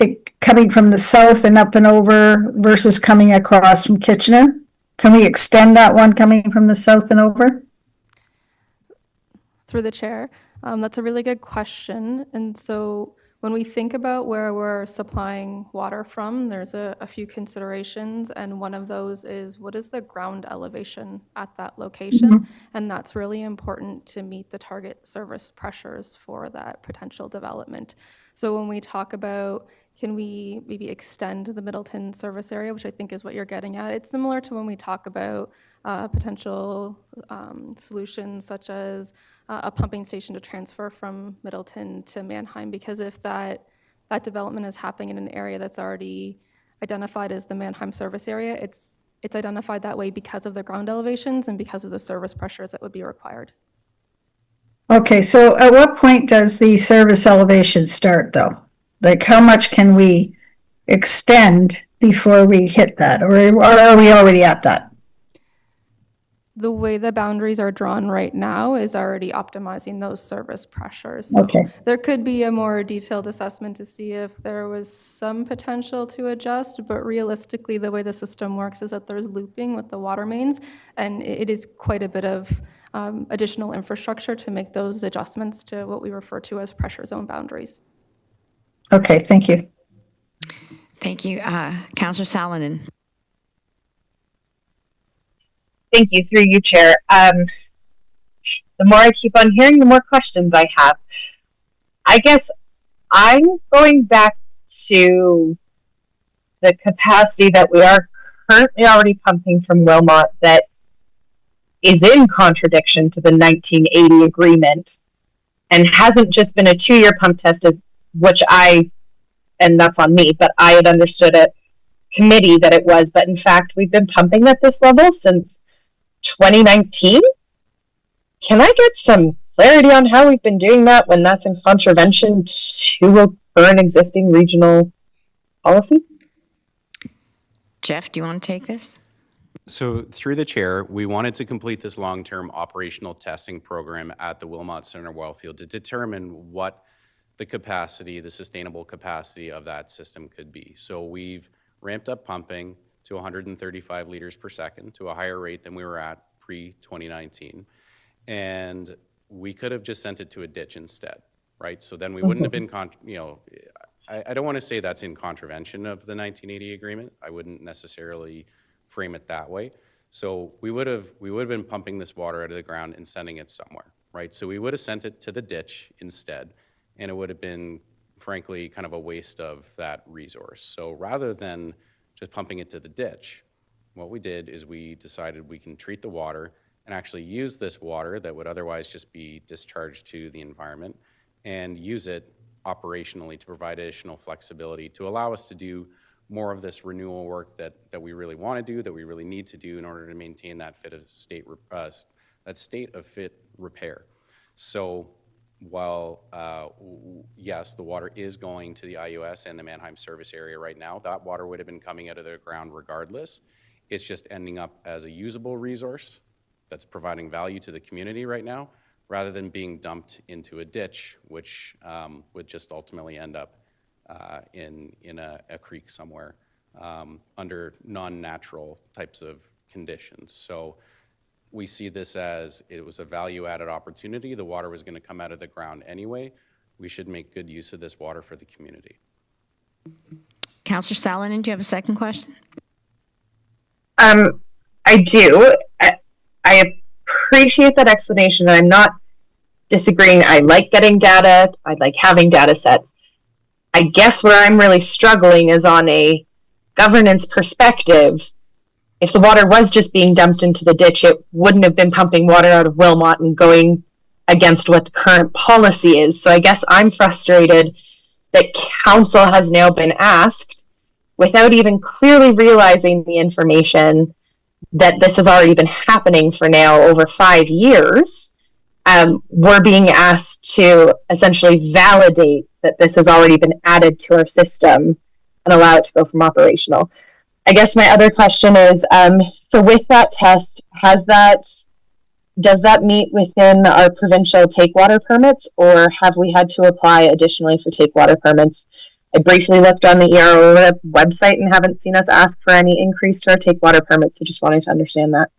it coming from the south and up and over versus coming across from Kitchener? Can we extend that one coming from the south and over? Through the chair, that's a really good question. And so when we think about where we're supplying water from, there's a few considerations, and one of those is what is the ground elevation at that location? Mm-hmm. And that's really important to meet the target service pressures for that potential development. So when we talk about can we maybe extend the Middleton service area, which I think is what you're getting at, it's similar to when we talk about potential solutions such as a pumping station to transfer from Middleton to Mannheim, because if that development is happening in an area that's already identified as the Mannheim service area, it's identified that way because of the ground elevations and because of the service pressures that would be required. Okay, so at what point does the service elevation start though? Like how much can we extend before we hit that, or are we already at that? The way the boundaries are drawn right now is already optimizing those service pressures. So okay. There could be a more detailed assessment to see if there was some potential to adjust, but realistically, the way the system works is that there's looping with the water mains, and it is quite a bit of additional infrastructure to make those adjustments to what we refer to as pressure zone boundaries. Okay, thank you. Thank you. Councillor Salonen. Thank you, through you, Chair. The more I keep on hearing, the more questions I have. I guess I'm going back to the capacity that we are currently already pumping from Wilmot that is in contradiction to the 1980 agreement and hasn't just been a 2-year pump test, which and that's on me, but I had understood at committee that it was, but in fact, we've been pumping at this level since 2019? Can I get some clarity on how we've been doing that when that's in contravention to a current existing regional policy? Jeff, do you want to take this? So through the chair, we wanted to complete this long-term operational testing program at the Wilmot Center Wellfield to determine what the capacity, the sustainable capacity of that system could be. So we've ramped up pumping to 135 liters per second, to a higher rate than we were at pre-2019. And we could have just sent it to a ditch instead, right? So then we wouldn't have been, I don't want to say that's in contravention of the 1980 agreement. I wouldn't necessarily frame it that way. So we would have been pumping this water out of the ground and sending it somewhere, right? So we would have sent it to the ditch instead, and it would have been, frankly, kind of a waste of that resource. So rather than just pumping it to the ditch, what we did is we decided we can treat the water and actually use this water that would otherwise just be discharged to the environment and use it operationally to provide additional flexibility to allow us to do more of this renewal work that we really want to do, that we really need to do in order to maintain that state of fit repair. So while, yes, the water is going to the IUS and the Mannheim service area right now, that water would have been coming out of the ground regardless. It's just ending up as a usable resource that's providing value to the community right now, rather than being dumped into a ditch, which would just ultimately end up in a creek somewhere under non-natural types of conditions. So we see this as it was a value-added opportunity. The water was going to come out of the ground anyway. We should make good use of this water for the community. Councillor Salonen, do you have a second question? I do. I appreciate that explanation. I'm not disagreeing. I like getting data. I like having data sets. I guess where I'm really struggling is on a governance perspective. If the water was just being dumped into the ditch, it wouldn't have been pumping water out of Wilmot and going against what the current policy is. So I guess I'm frustrated that council has now been asked, without even clearly realizing the information, that this has already been happening for now over 5 years. We're being asked to essentially validate that this has already been added to our system and allow it to go from operational. I guess my other question is, so with that test, does that meet within our provincial take water permits, or have we had to apply additionally for take water permits? I briefly looked on the ERO website and haven't seen us ask for any increase to our take water permits, so just wanted to understand that.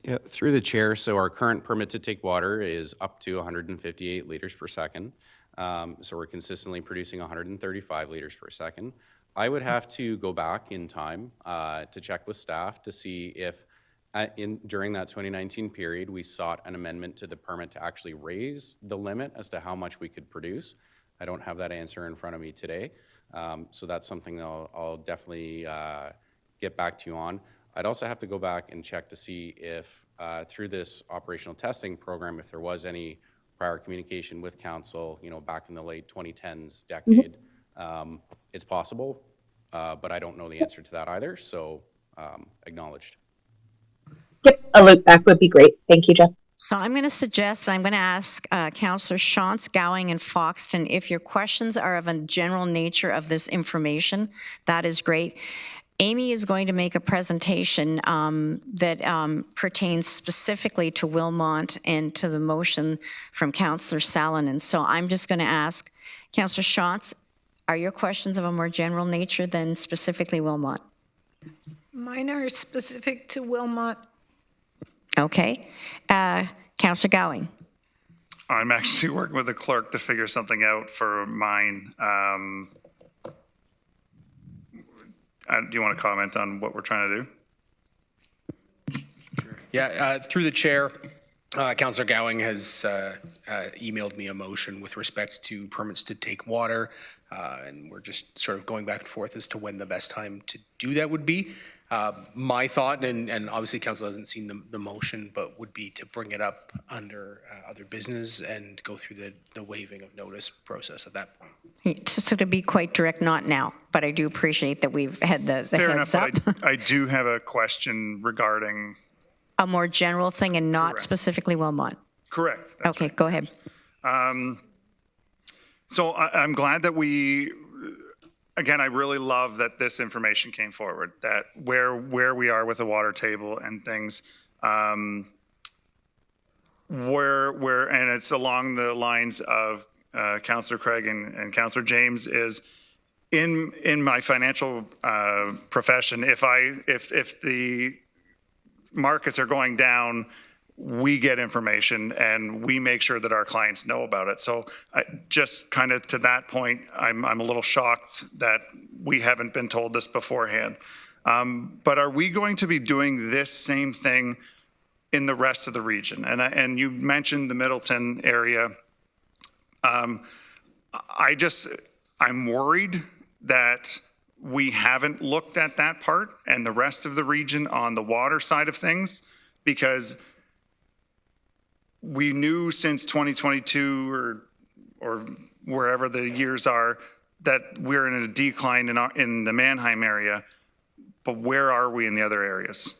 Yeah, through the chair, so our current permit to take water is up to 158 liters per second. So we're consistently producing 135 liters per second. I would have to go back in time to check with staff to see if during that 2019 period, we sought an amendment to the permit to actually raise the limit as to how much we could produce. I don't have that answer in front of me today. So that's something I'll definitely get back to you on. I'd also have to go back and check to see if through this operational testing program, if there was any prior communication with council, back in the late 2010s decade. It's possible, but I don't know the answer to that either, so acknowledged. Yep, a look back would be great. Thank you, Jeff. So I'm going to suggest, I'm going to ask Councillor Shantz, Gowing, and Foxton, if your questions are of a general nature of this information, that is great. Amy is going to make a presentation that pertains specifically to Wilmot and to the motion from Councillor Salonen. So I'm just going to ask Councillor Shantz, are your questions of a more general nature than specifically Wilmot? Mine are specific to Wilmot. Okay. Councillor Gowing. I'm actually working with the clerk to figure something out for mine. Do you want to comment on what we're trying to do? Sure. Yeah, through the chair, Councillor Gowing has emailed me a motion with respect to permits to take water, and we're just sort of going back and forth as to when the best time to do that would be. My thought, and obviously council hasn't seen the motion, but would be to bring it up under other business and go through the waiving of notice process at that point. Just to be quite direct, not now, but I do appreciate that we've had the Fair heads enough, up. I do have a question regarding... A more general thing and not specifically Wilmot. Correct. Okay, go ahead. So I'm glad that again, I really love that this information came forward, that where we are with the water table and things, and it's along the lines of Councillor Craig and Councillor James is in my financial profession, if the markets are going down, we get information and we make sure that our clients know about it. So just kind of to that point, I'm a little shocked that we haven't been told this beforehand. But are we going to be doing this same thing in the rest of the region? And you mentioned the Middleton area. I'm worried that we haven't looked at that part and the rest of the region on the water side of things, because we knew since 2022 or wherever the years are that we're in a decline in the Mannheim area, but where are we in the other areas?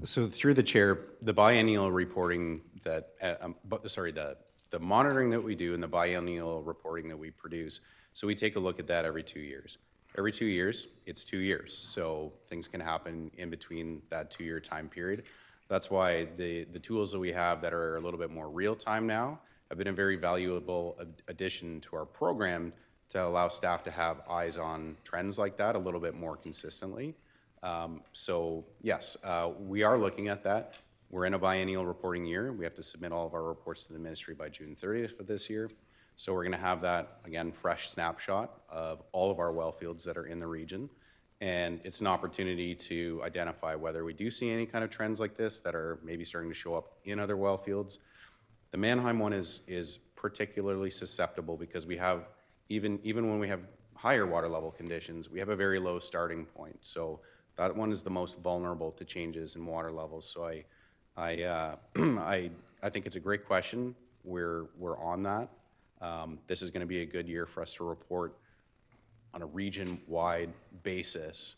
So through the chair, the biennial reporting that, the monitoring that we do and the biennial reporting that we produce, so we take a look at that every 2 years. Every 2 years, it's 2 years. So things can happen in between that 2-year time period. That's why the tools that we have that are a little bit more real time now have been a very valuable addition to our program to allow staff to have eyes on trends like that a little bit more consistently. So yes, we are looking at that. We're in a biennial reporting year. We have to submit all of our reports to the ministry by June 30th of this year. So we're gonna have that, again, fresh snapshot of all of our well fields that are in the region. And it's an opportunity to identify whether we do see any kind of trends like this that are maybe starting to show up in other well fields. The Mannheim one is particularly susceptible because we have, even when we have higher water level conditions, we have a very low starting point. So that one is the most vulnerable to changes in water levels. So I think it's a great question. We're on that. This is going to be a good year for us to report on a region-wide basis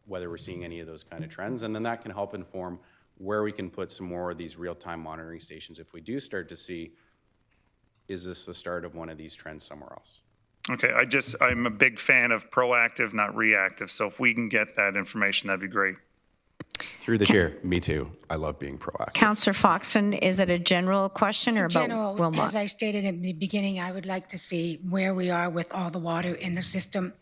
whether we're seeing any of those kind of trends, and then that can help inform where we can put some more of these real-time monitoring stations if we do start to see, is this the start of one of these trends somewhere else? Okay, I'm a big fan of proactive, not reactive. So if we can get that information, that'd be great. Through the chair, me too. I love being proactive. Councillor Foxton, is it a general question or about General, Wilmot? as I stated in the beginning, I would like to see where we are with all the water in the system.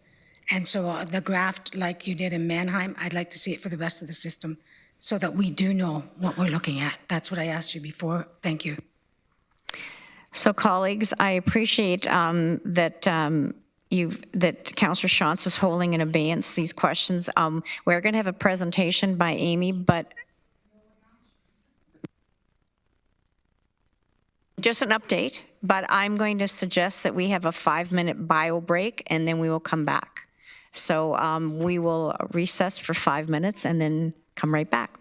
And so the graph, like you did in Mannheim, I'd like to see it for the rest of the system so that we do know what we're looking at. That's what I asked you before. Thank you. So colleagues, I appreciate that Councillor Shantz is holding in abeyance these questions. We're going to have a presentation by Amy, but just an update, but I'm going to suggest that we have a 5-minute bio break and then we will come back. So we will recess for 5 minutes and then come right back.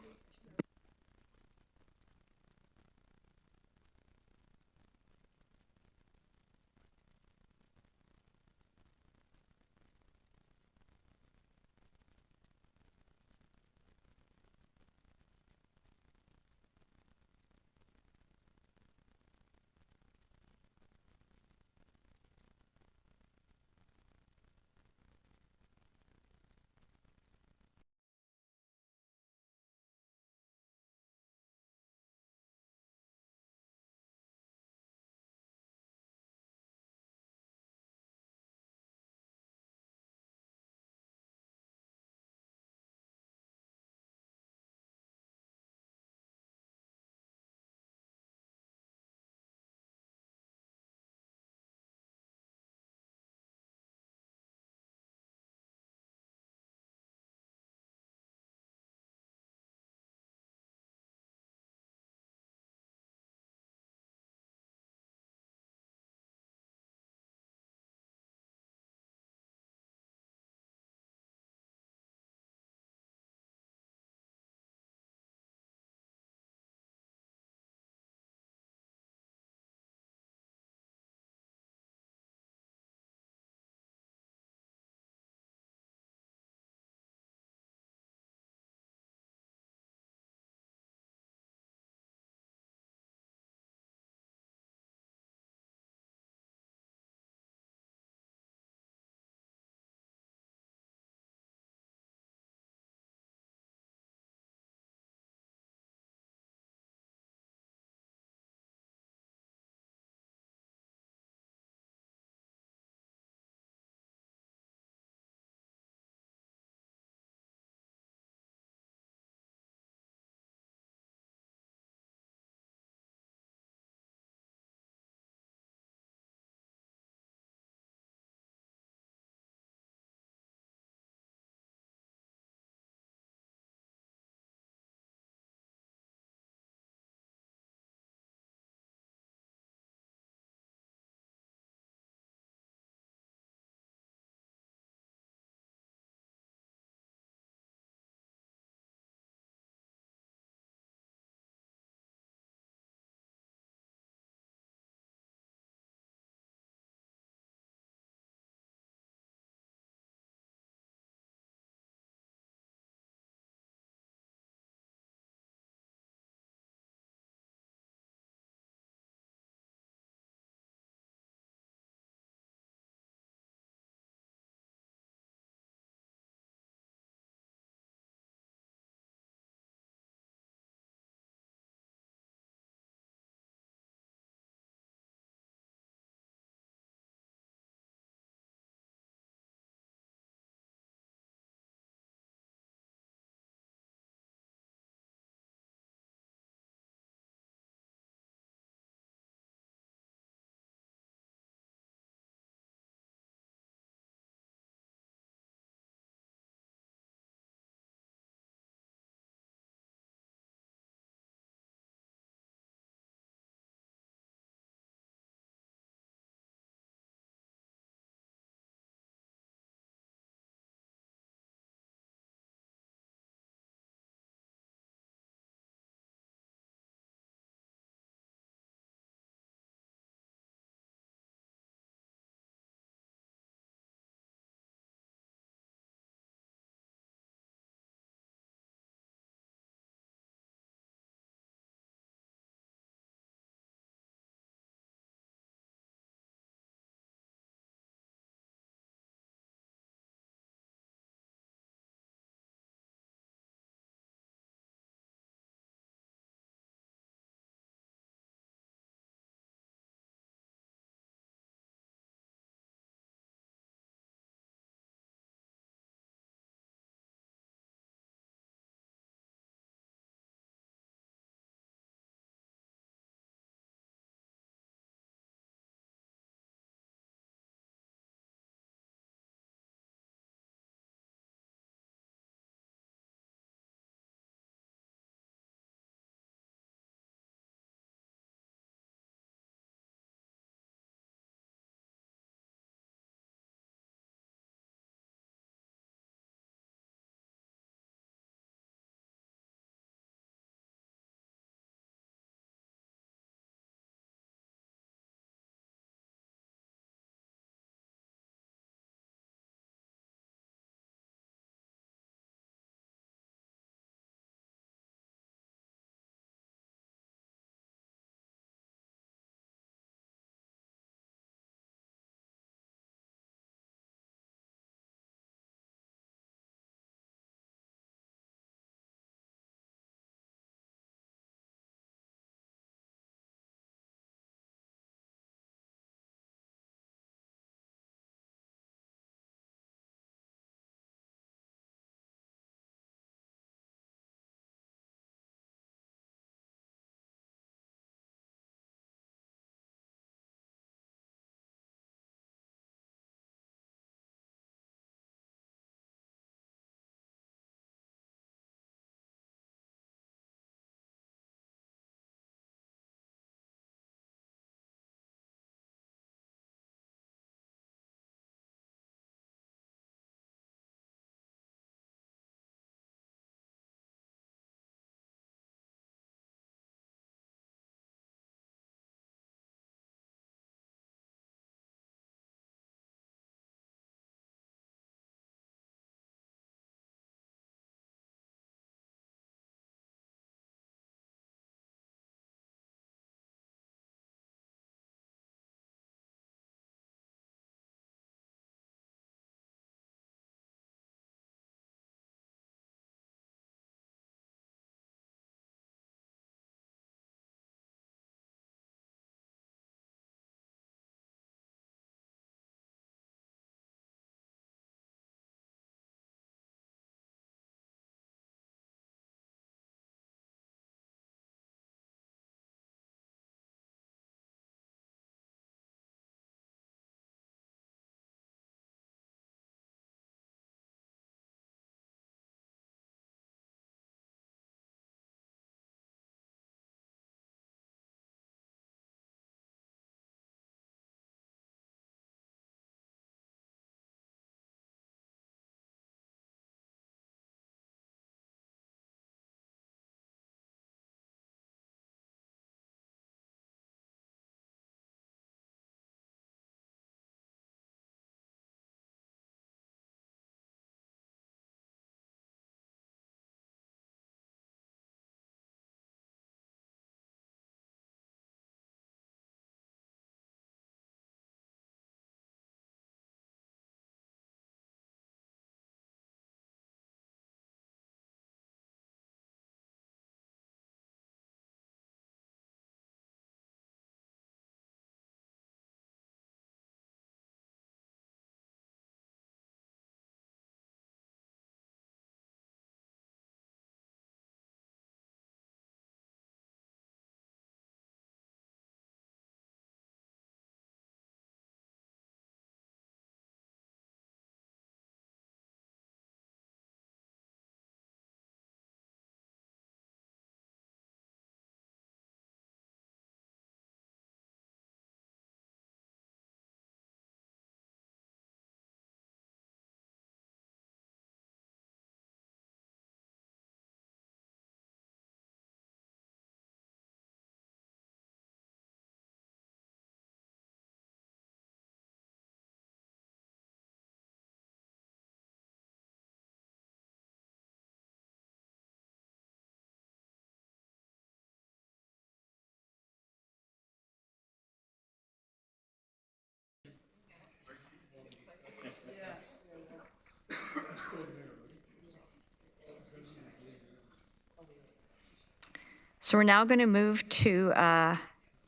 So we're now going to move to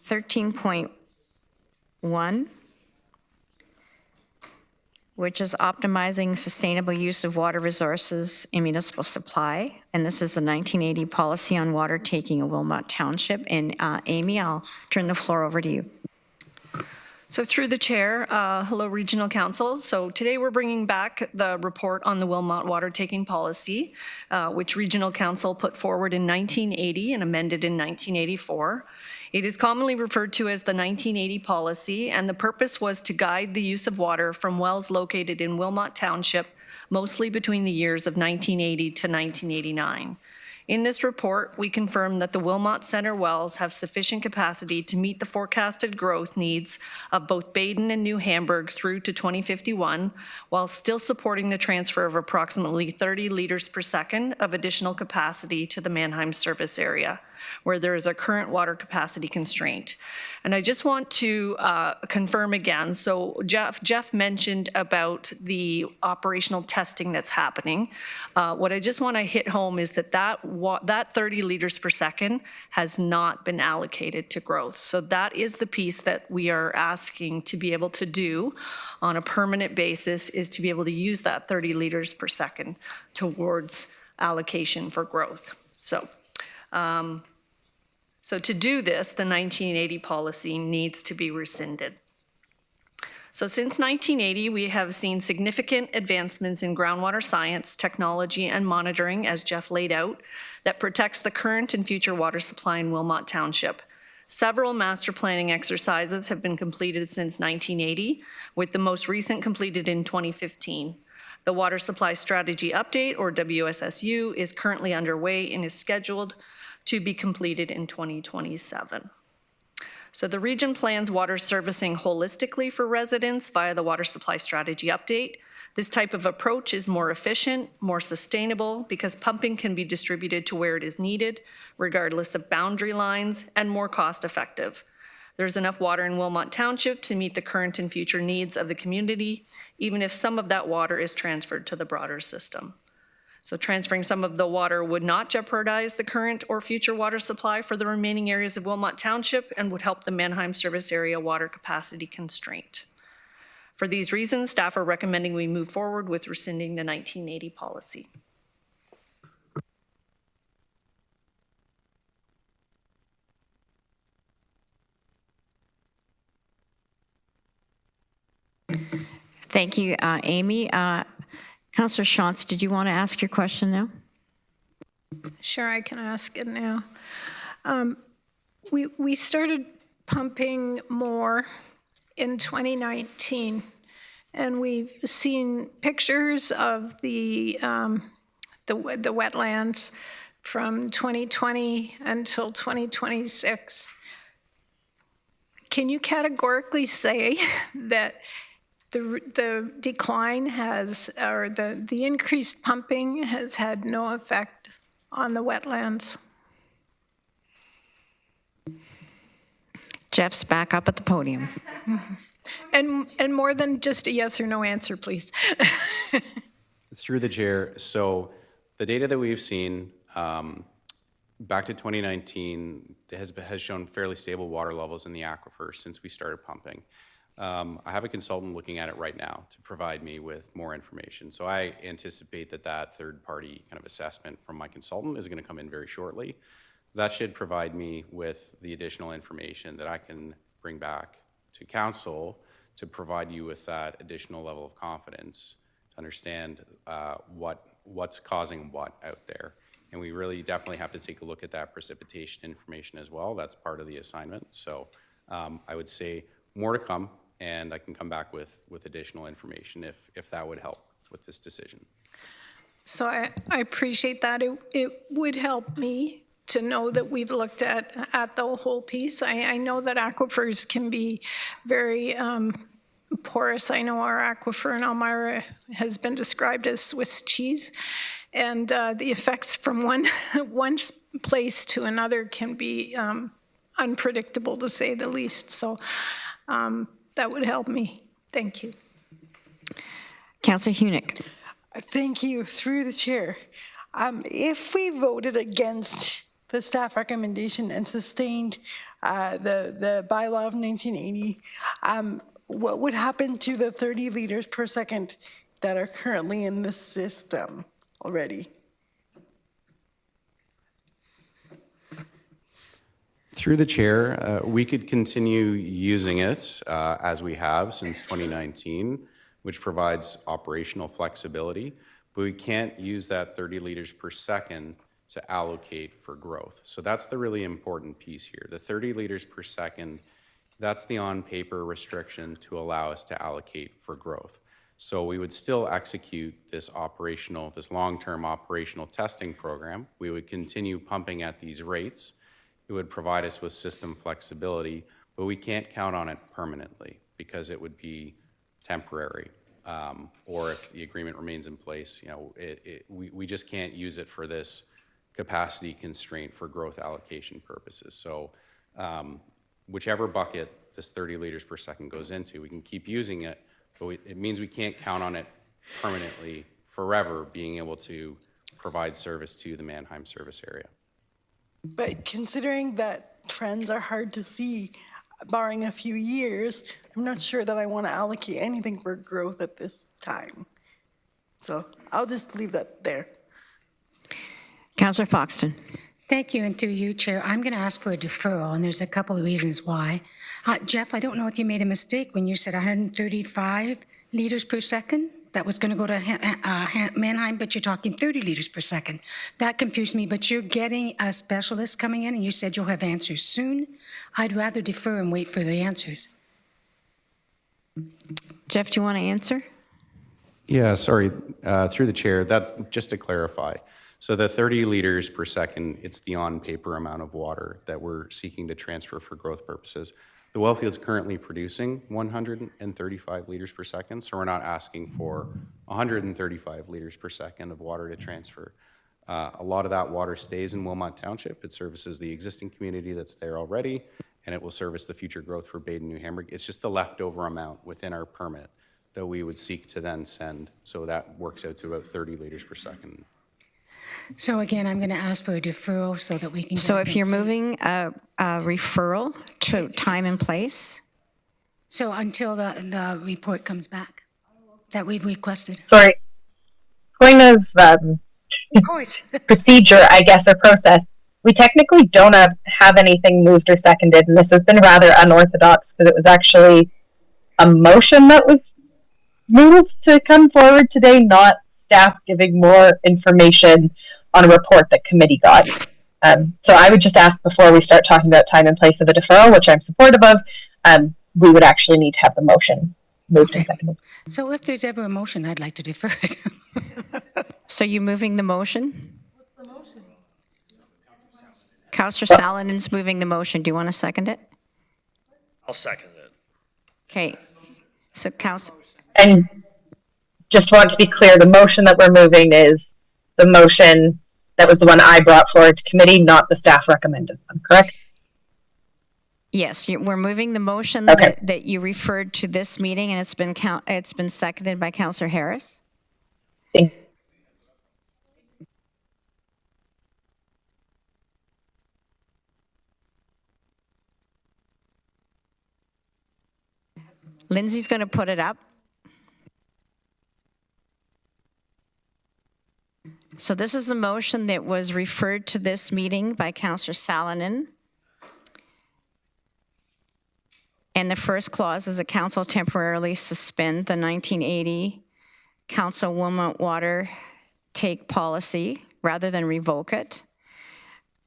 13.1, which is optimizing sustainable use of water resources in municipal supply. And this is the 1980 policy on water taking in Wilmot Township. And Amy, I'll turn the floor over to you. So through the chair, hello Regional Council. So today we're bringing back the report on the Wilmot water taking policy, which Regional Council put forward in 1980 and amended in 1984. It is commonly referred to as the 1980 policy, and the purpose was to guide the use of water from wells located in Wilmot Township, mostly between the years of 1980 to 1989. In this report, we confirm that the Wilmot Centre wells have sufficient capacity to meet the forecasted growth needs of both Baden and New Hamburg through to 2051, while still supporting the transfer of approximately 30 litres per second of additional capacity to the Mannheim service area, where there is a current water capacity constraint. And I just want to confirm again, so Jeff mentioned about the operational testing that's happening. What I just want to hit home is that 30 litres per second has not been allocated to growth. So that is the piece that we are asking to be able to do on a permanent basis, is to be able to use that 30 litres per second towards allocation for growth. So to do this, the 1980 policy needs to be rescinded. So since 1980, we have seen significant advancements in groundwater science, technology, and monitoring, as Jeff laid out, that protects the current and future water supply in Wilmot Township. Several master planning exercises have been completed since 1980, with the most recent completed in 2015. The Water Supply Strategy Update, or WSSU, is currently underway and is scheduled to be completed in 2027. So the region plans water servicing holistically for residents via the Water Supply Strategy Update. This type of approach is more efficient, more sustainable, because pumping can be distributed to where it is needed, regardless of boundary lines, and more cost effective. There's enough water in Wilmot Township to meet the current and future needs of the community, even if some of that water is transferred to the broader system. So transferring some of the water would not jeopardize the current or future water supply for the remaining areas of Wilmot Township and would help the Mannheim service area water capacity constraint. For these reasons, staff are recommending we move forward with rescinding the 1980 policy. Thank you, Amy. Councillor Shantz, did you want to ask your question now? Sure, I can ask it now. We started pumping more in 2019, and we've seen pictures of the wetlands from 2020 until 2026. Can you categorically say that the decline has, or the increased pumping has had no effect on the wetlands? Jeff's back up at the podium. And more than just a yes or no answer, please. Through the chair, so the data that we've seen back to 2019 has shown fairly stable water levels in the aquifer since we started pumping. I have a consultant looking at it right now to provide me with more information. So I anticipate that third-party kind of assessment from my consultant is going to come in very shortly. That should provide me with the additional information that I can bring back to council to provide you with that additional level of confidence to understand what's causing what out there. And we really definitely have to take a look at that precipitation information as well. That's part of the assignment. So I would say more to come, and I can come back with additional information if that would help with this decision. So I appreciate that. It would help me to know that we've looked at the whole piece. I know that aquifers can be very porous. I know our aquifer in Elmira has been described as Swiss cheese, and the effects from one place to another can be unpredictable, to say the least. So that would help me. Thank you. Councillor Thank you. Through the chair. If we voted against the staff recommendation and sustained the bylaw of 1980, what would happen to the 30 liters per second that are currently in the system already? Through the chair, we could continue using it as we have since 2019, which provides operational flexibility, but we can't use that 30 liters per second to allocate for growth. So that's the really important piece here. The 30 liters per second, that's the on-paper restriction to allow us to allocate for growth. So we would still execute this long-term operational testing program. We would continue pumping at these rates. It would provide us with system flexibility, but we can't count on it permanently because it would be temporary. Or if the agreement remains in place, we just can't use it for this capacity constraint for growth allocation purposes. So whichever bucket this 30 liters per second goes into, we can keep using it, but it means we can't count on it permanently, forever, being able to provide service to the Mannheim service area. But considering that trends are hard to see, barring a few years, I'm not sure that I want to allocate anything for growth at this time. So I'll just leave that there. Councillor Foxton. Thank you, and through you, Chair, I'm going to ask for a deferral, and there's a couple of reasons why. Jeff, I don't know if you made a mistake when you said 135 liters per second. That was going to go to Mannheim, but you're talking 30 liters per second. That confused me, but you're getting a specialist coming in, and you said you'll have answers soon. I'd rather defer and wait for the answers. Jeff, do you want to answer? Yeah, sorry, through the chair, that's just to clarify. So the 30 liters per second, it's the on-paper amount of water that we're seeking to transfer for growth purposes. The well field's currently producing 135 liters per second, so we're not asking for 135 liters per second of water to transfer. A lot of that water stays in Wilmot Township. It services the existing community that's there already, and it will service the future growth for Baden, New Hamburg. It's just the leftover amount within our permit that we would seek to then send, so that works out to about 30 liters per second. So again, I'm going to ask for a deferral so that we can. So if you're moving a referral to time and place? So until the report comes back that we've requested. Sorry, point of course. procedure, I guess, or process. We technically don't have anything moved or seconded, and this has been rather unorthodox because it was actually a motion that was moved to come forward today, not staff giving more information on a report that committee got. So I would just ask before we start talking about time and place of a deferral, which I'm supportive of, we would actually need to have the motion moved and seconded. So if there's ever a motion, I'd like to defer it. So you moving the motion? What's the motion? Councillor Salinen's moving the motion. Do you want to second it? I'll second it. Okay. So Councillor. And just want to be clear, the motion that we're moving is the motion that was the one I brought forward to committee, not the staff recommended one, correct? Yes, we're moving the motion Okay. that you referred to this meeting, and it's been seconded by Councillor Harris. Thank you. Lindsay's going to put it up. So this is the motion that was referred to this meeting by Councillor Salinen. And the first clause is a council temporarily suspend the 1980 Council Wilmot Water Take policy rather than revoke it.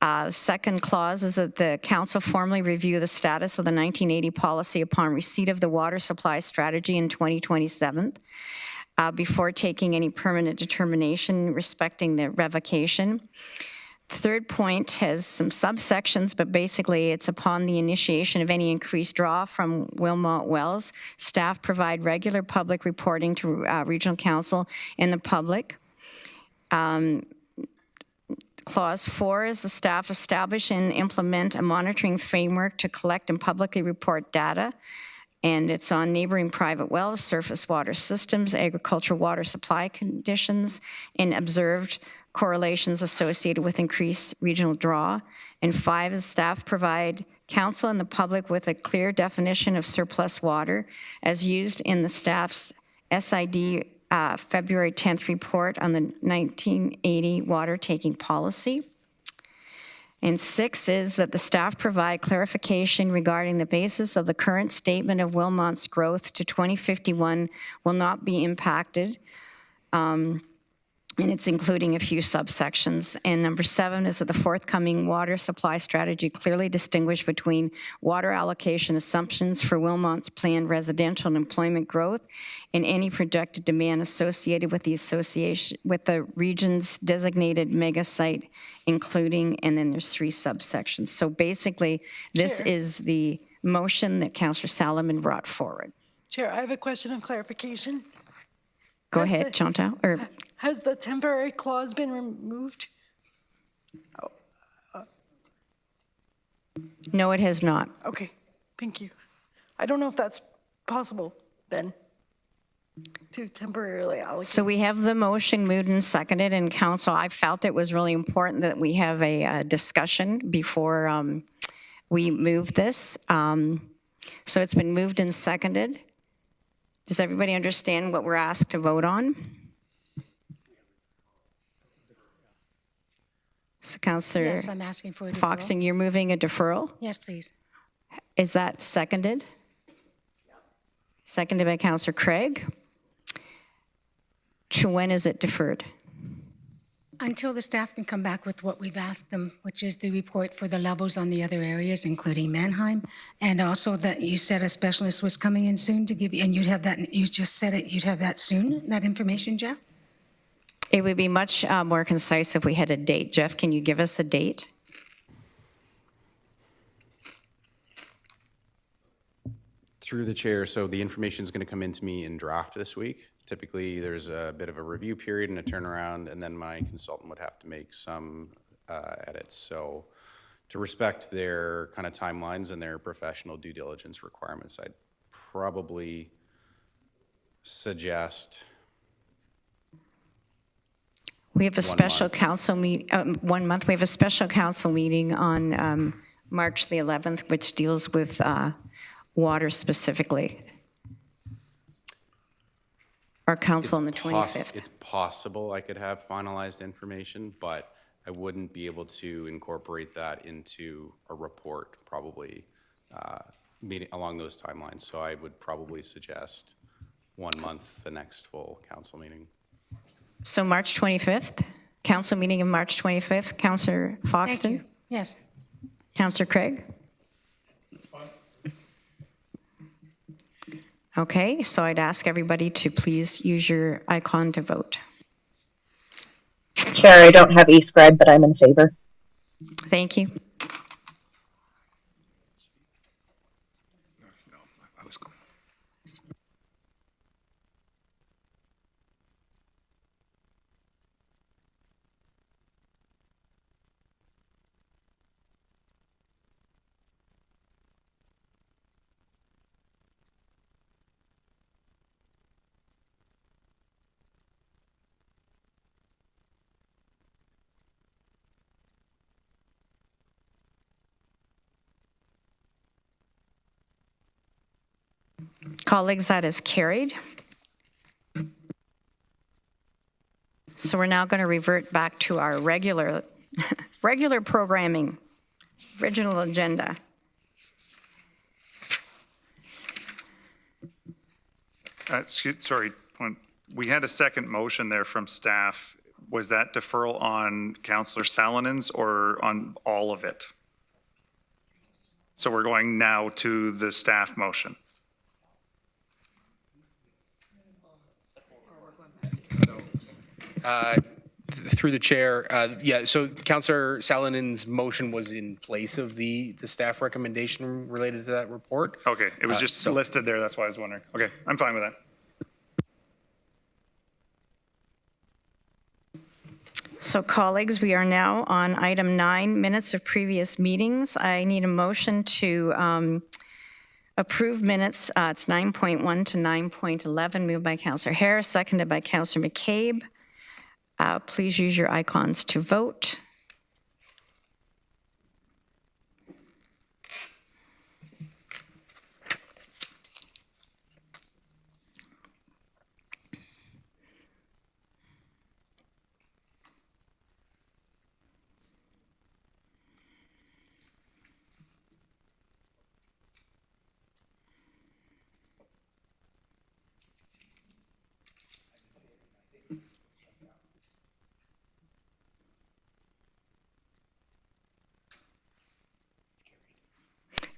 The second clause is that the council formally review the status of the 1980 policy upon receipt of the water supply strategy in 2027 before taking any permanent determination respecting the revocation. Third point has some subsections, but basically it's upon the initiation of any increased draw from Wilmot wells, staff provide regular public reporting to regional council and the public. Clause 4 is the staff establish and implement a monitoring framework to collect and publicly report data and it's on neighboring private wells, surface water systems, agricultural water supply conditions, and observed correlations associated with increased regional draw. And 5 is staff provide council and the public with a clear definition of surplus water as used in the staff's SID February 10th report on the 1980 water taking policy. And 6 is that the staff provide clarification regarding the basis of the current statement of Wilmot's growth to 2051 will not be impacted. And it's including a few subsections. And number 7 is that the forthcoming water supply strategy clearly distinguish between water allocation assumptions for Wilmot's planned residential and employment growth and any projected demand associated with the region's designated mega site, including, and then there's 3 subsections. So basically, this Chair. is the motion that Councillor Salomon brought forward. Chair, I have a question of clarification. Go ahead, Chantal. Or Has the temporary clause been removed? no, it has not. Okay, thank you. I don't know if that's possible then, to temporarily allocate. So we have the motion moved and seconded, and council, I felt it was really important that we have a discussion before we move this. So it's been moved and seconded. Does everybody understand what we're asked to vote on? So Councillor Yes, I'm asking for a deferral. Foxton, you're moving a deferral? Yes, please. Is that seconded? Seconded by Councillor Craig. To when is it deferred? Until the staff can come back with what we've asked them, which is the report for the levels on the other areas, including Mannheim, and also that you said a specialist was coming in soon to give you, and you'd have that, you just said it, you'd have that soon, that information, Jeff? It would be much more concise if we had a date. Jeff, can you give us a date? Through the chair, so the information is going to come into me in draft this week. Typically, there's a bit of a review period and a turnaround, and then my consultant would have to make some edits. So to respect their kind of timelines and their professional due diligence requirements, I'd probably suggest We have a special council meet, 1 month. We have a special council meeting on March the 11th, which deals with water specifically. Our council on the 25th. It's possible I could have finalized information, but I wouldn't be able to incorporate that into a report probably meeting along those timelines. So I would probably suggest 1 month, the next full council meeting. So March 25th, council meeting of March 25th. Councillor Foxton? Thank you. Yes. Councillor Craig? Okay, so I'd ask everybody to please use your icon to vote. Chair, I don't have e-scribe, but I'm in favor. Thank you. Colleagues, that is carried. So we're now going to revert back to our regular programming, original agenda. Sorry, we had a second motion there from staff. Was that deferral on Councillor Salonen's or on all of it? So we're going now to the staff motion. Through the chair, yeah, so Councillor Salonen's motion was in place of the staff recommendation related to that report. Okay, it was just listed there, that's why I was wondering. Okay, I'm fine with that. So colleagues, we are now on item 9, minutes of previous meetings. I need a motion to Approved minutes, it's 9.1 to 9.11, moved by Councillor Harris, seconded by Councillor McCabe. Please use your icons to vote.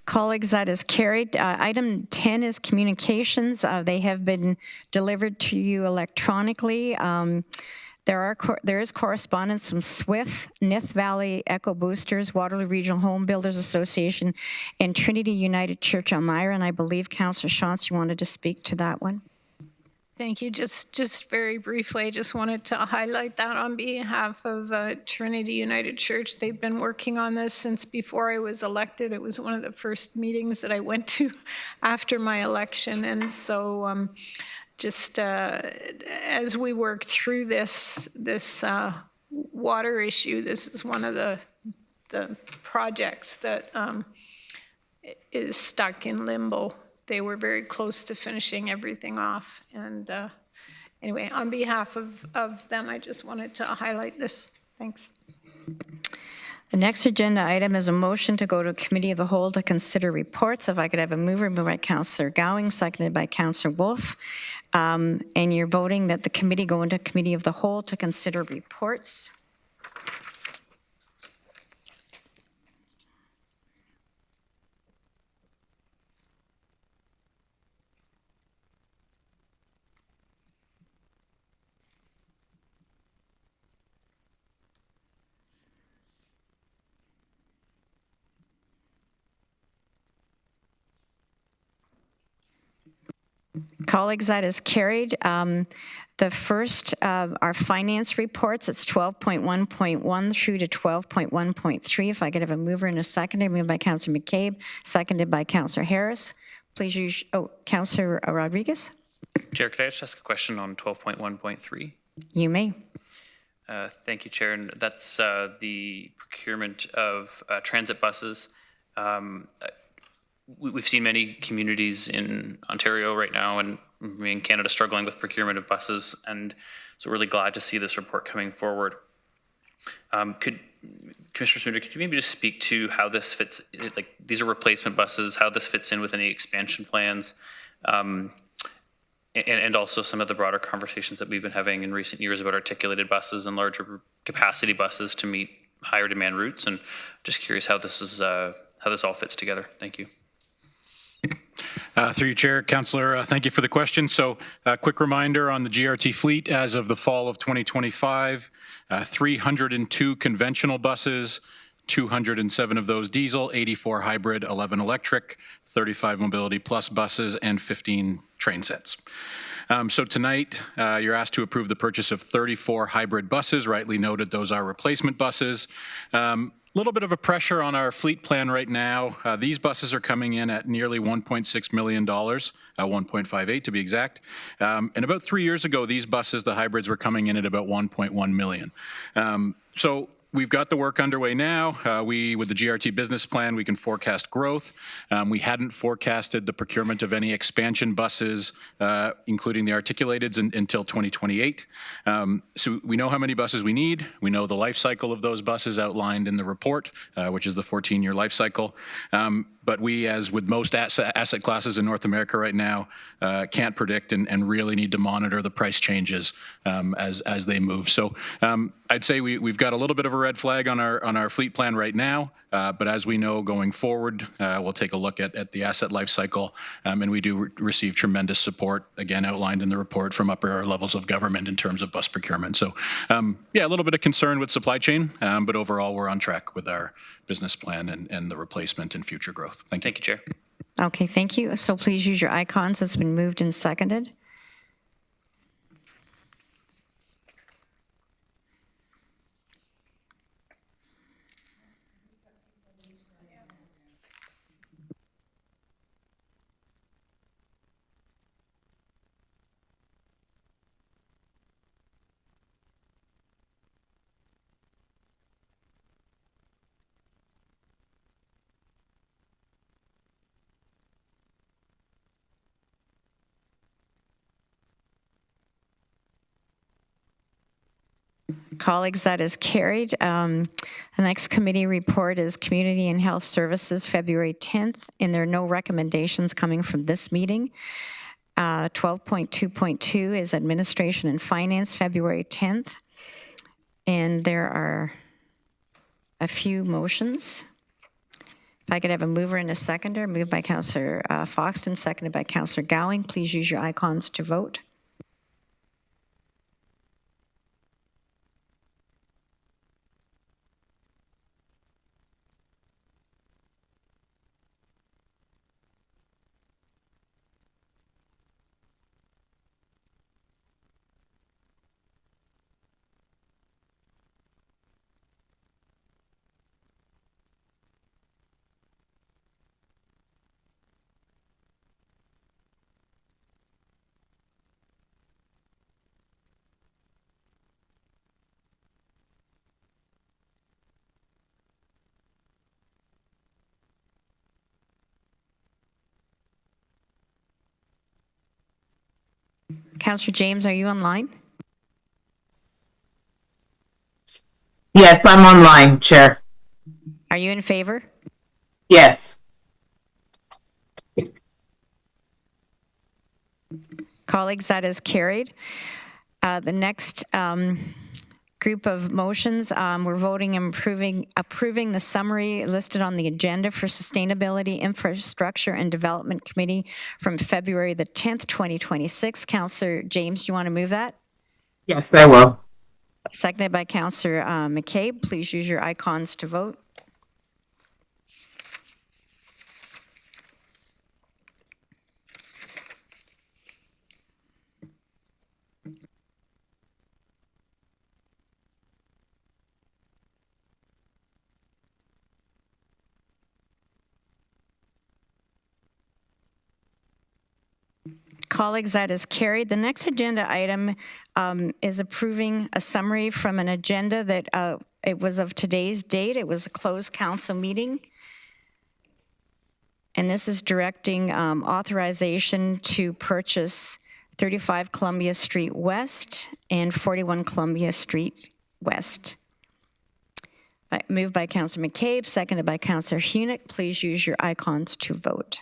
Colleagues, that is carried. Item 10 is communications. They have been delivered to you electronically. There is correspondence from SWIFT, Nith Valley Echo Boosters, Waterloo Regional Home Builders Association, and Trinity United Church Elmira. And I believe Councillor Shantz, you wanted to speak to that one. Thank you. Just very briefly, I just wanted to highlight that on behalf of Trinity United Church. They've been working on this since before I was elected. It was one of the first meetings that I went to after my election. And so just as we work through this water issue, this is one of the projects that is stuck in limbo. They were very close to finishing everything off. And anyway, on behalf of them, I just wanted to highlight this. Thanks. The next agenda item is a motion to go to Committee of the Whole to consider reports. If I could have a mover, moved by Councillor Gowing, seconded by Councillor Wolf. And you're voting that the committee go into Committee of the Whole to consider reports. Colleagues, that is carried. The first are finance reports. It's 12.1.1 through to 12.1.3. If I could have a mover and a seconder, moved by Councillor McCabe, seconded by Councillor Harris. Please use, Councillor Rodriguez. Chair, could I just ask a question on 12.1.3? You may. Thank you, Chair. And that's the procurement of transit buses. We've seen many communities in Ontario right now and in Canada struggling with procurement of buses, and so really glad to see this report coming forward. Commissioner Smuter, could you maybe just speak to how this fits, like these are replacement buses, how this fits in with any expansion plans, and also some of the broader conversations that we've been having in recent years about articulated buses and larger capacity buses to meet higher demand routes, and just curious how this is how this all fits together. Thank you. Through you, Chair. Councillor, thank you for the question. So a quick reminder on the GRT fleet as of the fall of 2025, 302 conventional buses, 207 of those diesel, 84 hybrid, 11 electric, 35 Mobility Plus buses, and 15 train sets. So tonight, you're asked to approve the purchase of 34 hybrid buses. Rightly noted, those are replacement buses. Little bit of a pressure on our fleet plan right now. These buses are coming in at nearly $1.6 million, 1.58 to be exact. And about 3 years ago, these buses, the hybrids, were coming in at about 1.1 million. So we've got the work underway now. With the GRT business plan, we can forecast growth. We hadn't forecasted the procurement of any expansion buses, including the articulateds, until 2028. So we know how many buses we need. We know the life cycle of those buses outlined in the report, which is the 14-year life cycle. But we, as with most asset classes in North America right now, can't predict and really need to monitor the price changes as they move. So I'd say we've got a little bit of a red flag on our fleet plan right now, but as we know going forward, we'll take a look at the asset life cycle, and we do receive tremendous support, again outlined in the report, from upper levels of government in terms of bus procurement. So yeah, a little bit of concern with supply chain, but overall we're on track with our business plan and the replacement and future growth. Thank you. Thank you, Chair. Okay, thank you. So please use your icons. It's been moved and seconded. Colleagues, that is carried. The next committee report is Community and Health Services, February 10th, and there are no recommendations coming from this meeting. 12.2.2 is Administration and Finance, February 10th, and there are a few motions. If I could have a mover and a seconder, moved by Councillor Foxton, seconded by Councillor Gowing. Please use your icons to vote. Councillor James, are you online? Yes, I'm online, Chair. Are you in favor? Yes. Colleagues, that is carried. The next group of motions, we're voting and approving the summary listed on the agenda for Sustainability, Infrastructure and Development Committee from February the 10th, 2026. Councillor James, do you want to move that? Yes, I will. Seconded by Councillor McCabe. Please use your icons to vote. Colleagues, that is carried. The next agenda item is approving a summary from an agenda that it was of today's date. It was a closed council meeting. And this is directing authorization to purchase 35 Columbia Street West and 41 Columbia Street West. Moved by Councillor McCabe, seconded by Councillor Hunick. Please use your icons to vote.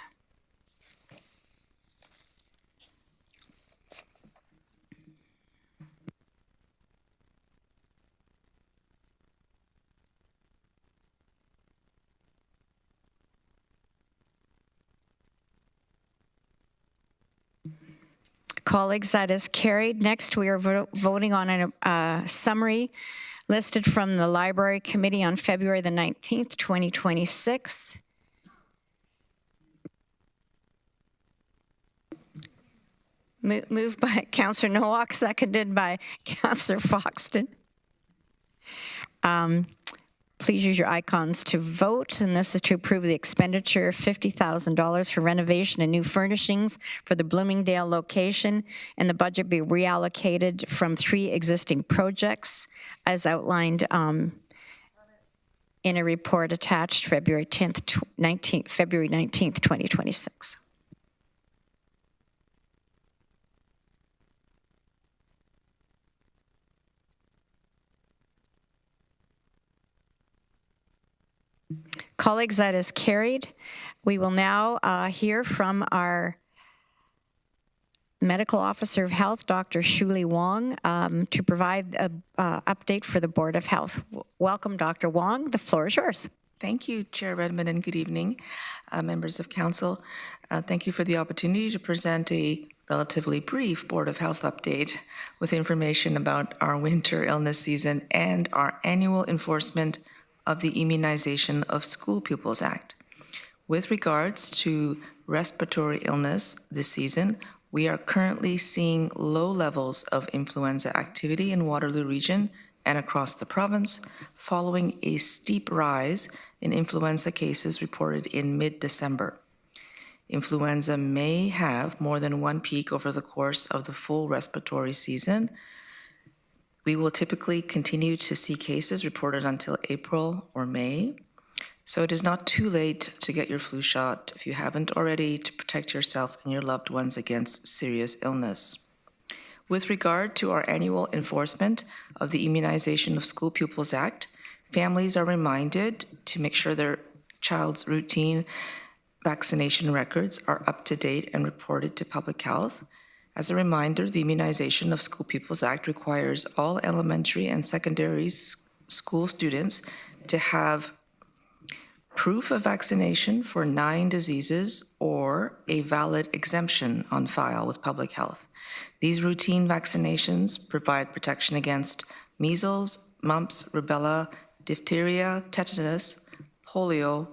Colleagues, that is carried. Next, we are voting on a summary listed from the Library Committee on February the 19th, 2026. Moved by Councillor Nowak, seconded by Councillor Foxton. Please use your icons to vote, and this is to approve the expenditure of $50,000 for renovation and new furnishings for the Bloomingdale location, and the budget be reallocated from 3 existing projects as outlined in a report attached February 19th, 2026. Colleagues, that is carried. We will now hear from our Medical Officer of Health, Dr. Shuli Wong, to provide an update for the Board of Health. Welcome, Dr. Wong. The floor is yours. Thank you, Chair Redmond, and good evening, members of Council. Thank you for the opportunity to present a relatively brief Board of Health update with information about our winter illness season and our annual enforcement of the Immunization of School Pupils Act. With regards to respiratory illness this season, we are currently seeing low levels of influenza activity in Waterloo region and across the province, following a steep rise in influenza cases reported in mid-December. Influenza may have more than one peak over the course of the full respiratory season. We will typically continue to see cases reported until April or May. So it is not too late to get your flu shot if you haven't already, to protect yourself and your loved ones against serious illness. With regard to our annual enforcement of the Immunization of School Pupils Act, families are reminded to make sure their child's routine vaccination records are up to date and reported to public health. As a reminder, the Immunization of School Pupils Act requires all elementary and secondary school students to have proof of vaccination for 9 diseases or a valid exemption on file with public health. These routine vaccinations provide protection against measles, mumps, rubella, diphtheria, tetanus, polio,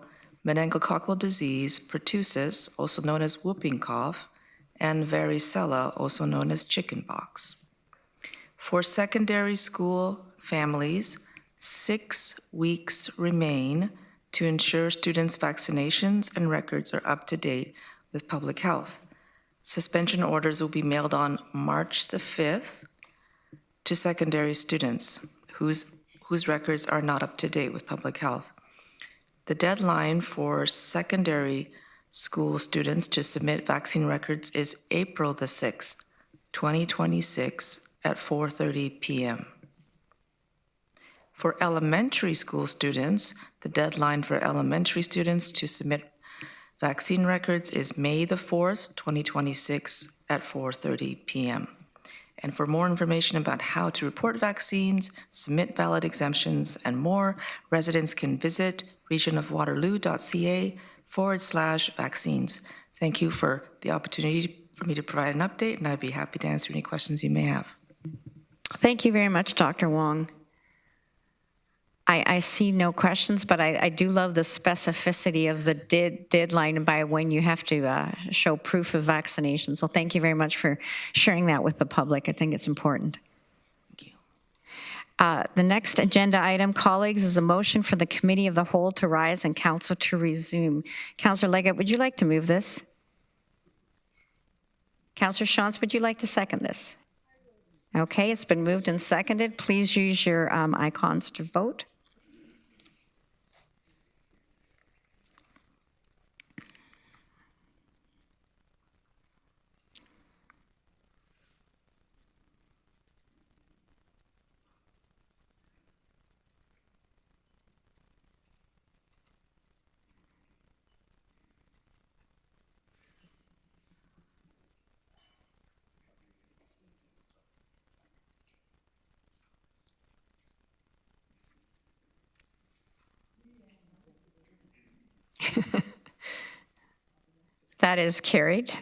meningococcal disease, pertussis, also known as whooping cough, and varicella, also known as chickenpox. For secondary school families, 6 weeks remain to ensure students' vaccinations and records are up to date with public health. Suspension orders will be mailed on March the 5th to secondary students whose records are not up to date with public health. The deadline for secondary school students to submit vaccine records is April the 6th, 2026 at 4:30 p.m. For elementary school students, the deadline for elementary students to submit vaccine records is May the 4th, 2026 at 4:30 p.m. And for more information about how to report vaccines, submit valid exemptions, and more, residents can visit regionofwaterloo.ca/vaccines. Thank you for the opportunity for me to provide an update, and I'd be happy to answer any questions you may have. Thank you very much, Dr. Wong. I see no questions, but I do love the specificity of the deadline by when you have to show proof of vaccination. So thank you very much for sharing that with the public. I think it's important. Thank you. The next agenda item, colleagues, is a motion for the Committee of the Whole to rise and Council to resume. Councillor Leggett, would you like to move this? Councillor Shantz, would you like to second this? Okay, it's been moved and seconded. Please use your icons to vote. That is carried.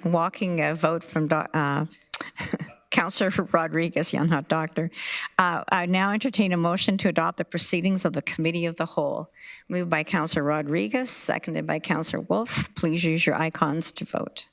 Walking a vote from Councillor Rodriguez, yeah, not doctor. I now entertain a motion to adopt the proceedings of the Committee of the Whole. Moved by Councillor Rodriguez, seconded by Councillor Wolf. Please use your icons to vote.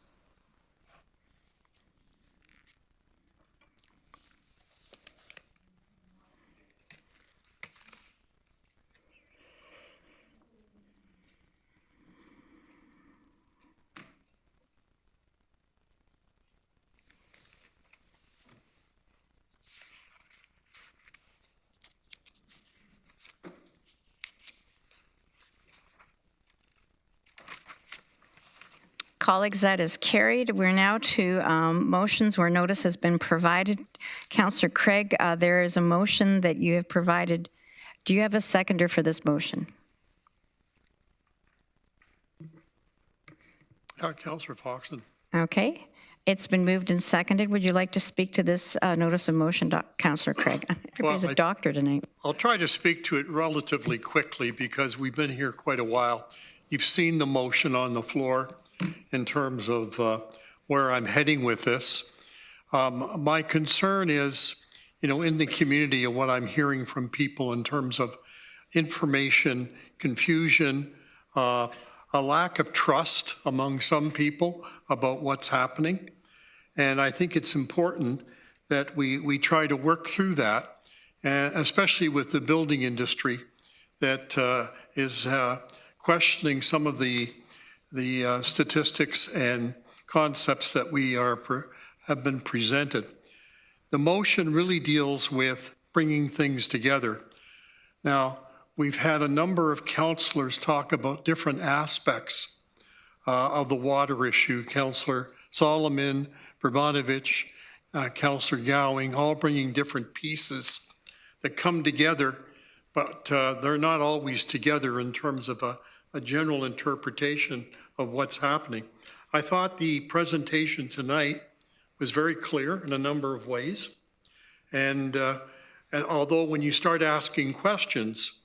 Colleagues, that is carried. We're now to motions where notice has been provided. Councillor Craig, there is a motion that you have provided. Do you have a seconder for this motion? Councillor Foxton. Okay. It's been moved and seconded. Would you like to speak to this notice of motion, Councillor Craig? Everybody's a doctor tonight. I'll try to speak to it relatively quickly because we've been here quite a while. You've seen the motion on the floor in terms of where I'm heading with this. My concern is, in the community and what I'm hearing from people in terms of information, confusion, a lack of trust among some people about what's happening. And I think it's important that we try to work through that, and especially with the building industry that is questioning some of the statistics and concepts that have been presented. The motion really deals with bringing things together. Now, we've had a number of councillors talk about different aspects of the water issue. Councillor Solomon, Verbanovich, Councillor Gowing, all bringing different pieces that come together, but they're not always together in terms of a general interpretation of what's happening. I thought the presentation tonight was very clear in a number of ways. And although when you start asking questions,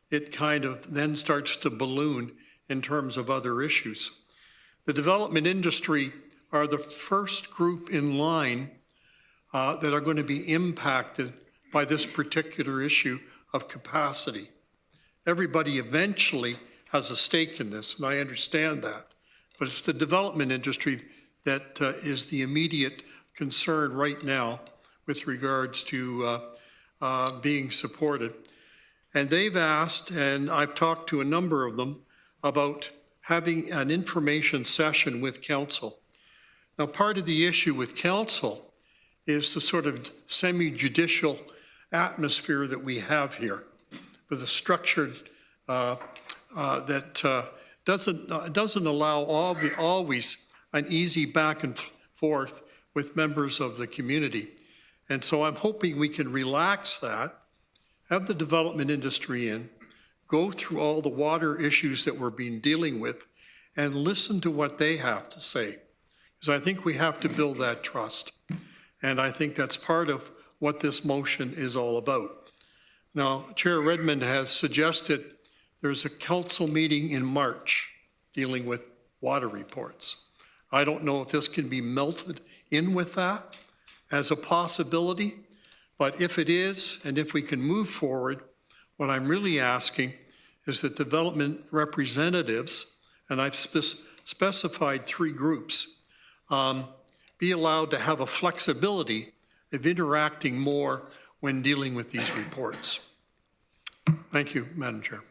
it kind of then starts to balloon in terms of other issues. The development industry are the first group in line that are going to be impacted by this particular issue of capacity. Everybody eventually has a stake in this, and I understand that. But it's the development industry that is the immediate concern right now with regards to being supported. And they've asked, and I've talked to a number of them, about having an information session with council. Now, part of the issue with council is the sort of semi-judicial atmosphere that we have here, with a structured that doesn't allow always an easy back and forth with members of the community. And so I'm hoping we can relax that, have the development industry in, go through all the water issues that we're being dealing with, and listen to what they have to say. Because I think we have to build that trust. And I think that's part of what this motion is all about. Now, Chair Redmond has suggested there's a council meeting in March dealing with water reports. I don't know if this can be melted in with that as a possibility, but if it is, and if we can move forward, what I'm really asking is that development representatives, and I've specified 3 groups, be allowed to have a flexibility of interacting more when dealing with these reports. Thank you, Madam Chair.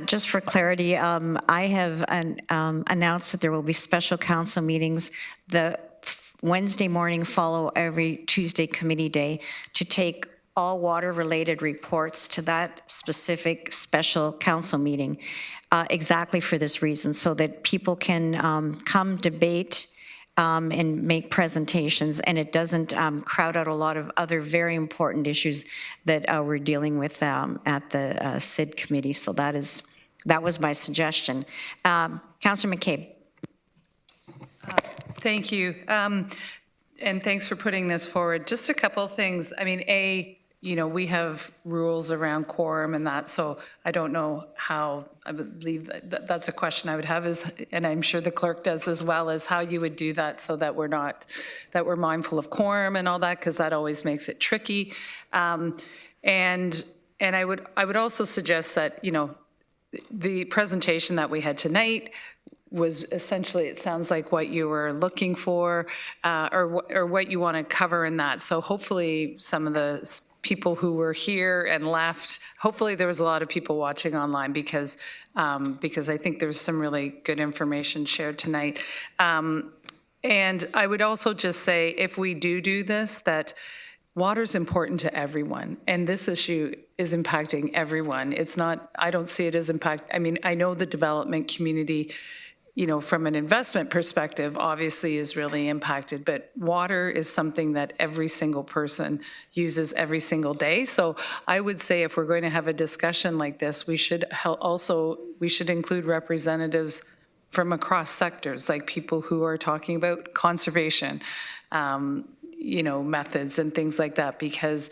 Just for clarity, I have announced that there will be special council meetings the Wednesday morning follow every Tuesday committee day to take all water-related reports to that specific special council meeting, exactly for this reason, so that people can come debate and make presentations, and it doesn't crowd out a lot of other very important issues that we're dealing with at the SID committee. So that was my suggestion. Councillor McCabe. Thank you. And thanks for putting this forward. Just a couple of things. I mean, we have rules around quorum and that, so I don't know how, I believe that's a question I would have is, and I'm sure the clerk does as well, is how you would do that so that we're mindful of quorum and all that, because that always makes it tricky. And I would also suggest that, the presentation that we had tonight was essentially, it sounds like what you were looking for, or what you want to cover in that. So hopefully some of the people who were here and left, hopefully there was a lot of people watching online because I think there's some really good information shared tonight. And I would also just say, if we do this, that water is important to everyone, and this issue is impacting everyone. It's not, I don't see it as I know the development community, from an investment perspective, obviously is really impacted, but water is something that every single person uses every single day. So I would say if we're going to have a discussion like this, we should include representatives from across sectors, like people who are talking about conservation, methods and things like that, because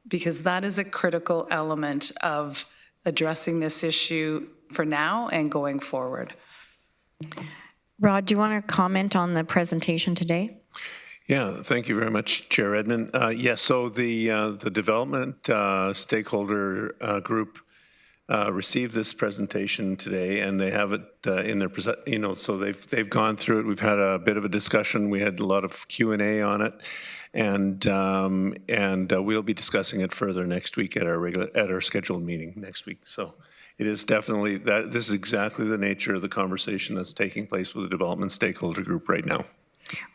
that is a critical element of addressing this issue for now and going forward. Rod, do you want to comment on the presentation today? Yeah, thank you very much, Chair Edmund. Yes, so the development stakeholder group received this presentation today, and they have it in their so they've gone through it. We've had a bit of a discussion. We had a lot of Q&A on it, and we'll be discussing it further next week at our scheduled meeting next week. So it is definitely that. This is exactly the nature of the conversation that's taking place with the development stakeholder group right now.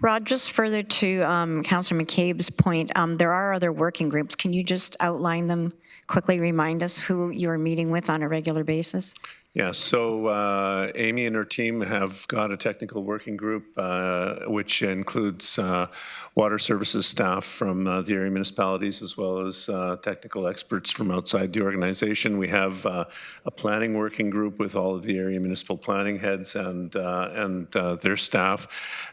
Rod, just further to Councillor McCabe's point, there are other working groups. Can you just outline them quickly, remind us who you're meeting with on a regular basis? Yeah, so Amy and her team have got a technical working group, which includes water services staff from the area municipalities as well as technical experts from outside the organization. We have a planning working group with all of the area municipal planning heads and their staff.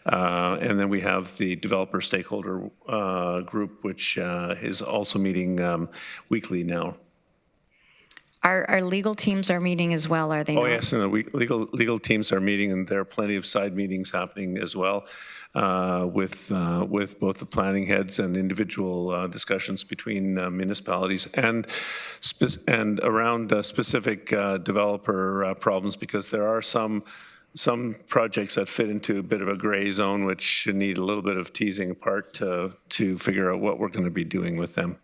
And then we have the developer stakeholder group, which is also meeting weekly now. Our legal teams are meeting as well, are they not? Oh, yes, and the legal teams are meeting, and there are plenty of side meetings happening as well with both the planning heads and individual discussions between municipalities and around specific developer problems, because there are some projects that fit into a bit of a gray zone, which need a little bit of teasing apart to figure out what we're going to be doing with them.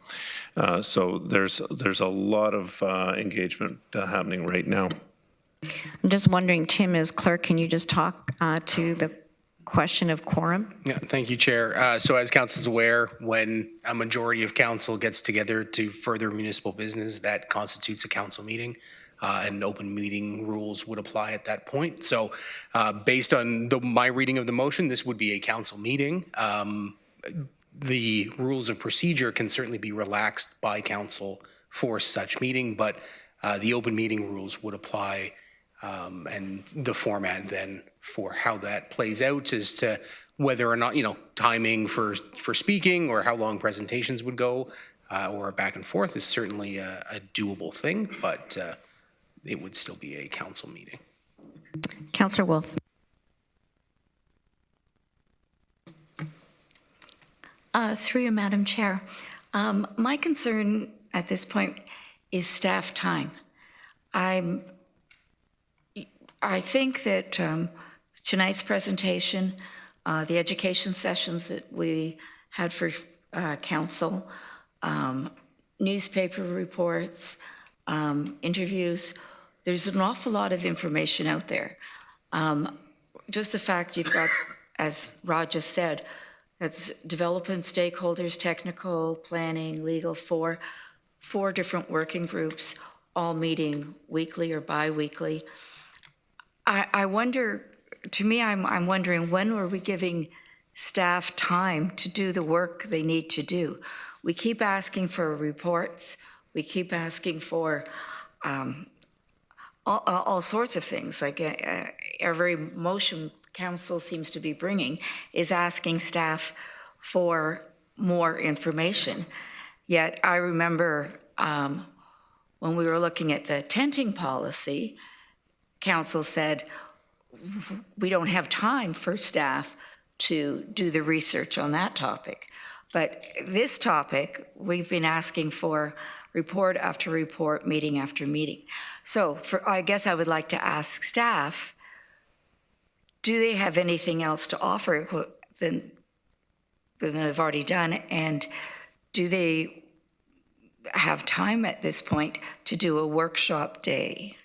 So there's a lot of engagement happening right now. I'm just wondering, Tim, as clerk, can you just talk to the question of quorum? Yeah, thank you, Chair. So as council is aware, when a majority of council gets together to further municipal business, that constitutes a council meeting. And open meeting rules would apply at that point. So based on my reading of the motion, this would be a council meeting. The rules of procedure can certainly be relaxed by council for such meeting, but the open meeting rules would apply, and the format then for how that plays out as to whether or not, timing for speaking or how long presentations would go or back and forth is certainly a doable thing, but it would still be a council meeting. Councillor Wolf. Through you, Madam Chair. My concern at this point is staff time. I think that tonight's presentation, the education sessions that we had for council, newspaper reports, interviews, there's an awful lot of information out there. Just the fact you've got, as Rod just said, that's development stakeholders, technical, planning, legal, four different working groups, all meeting weekly or bi-weekly. I wonder, to me, I'm wondering, when are we giving staff time to do the work they need to do? We keep asking for reports. We keep asking for all sorts of things, like every motion council seems to be bringing is asking staff for more information. Yet I remember when we were looking at the tenting policy, council said, we don't have time for staff to do the research on that topic. But this topic, we've been asking for report after report, meeting after meeting. So I guess I would like to ask staff, do they have anything else to offer than they've already done? And do they have time at this point to do a workshop day?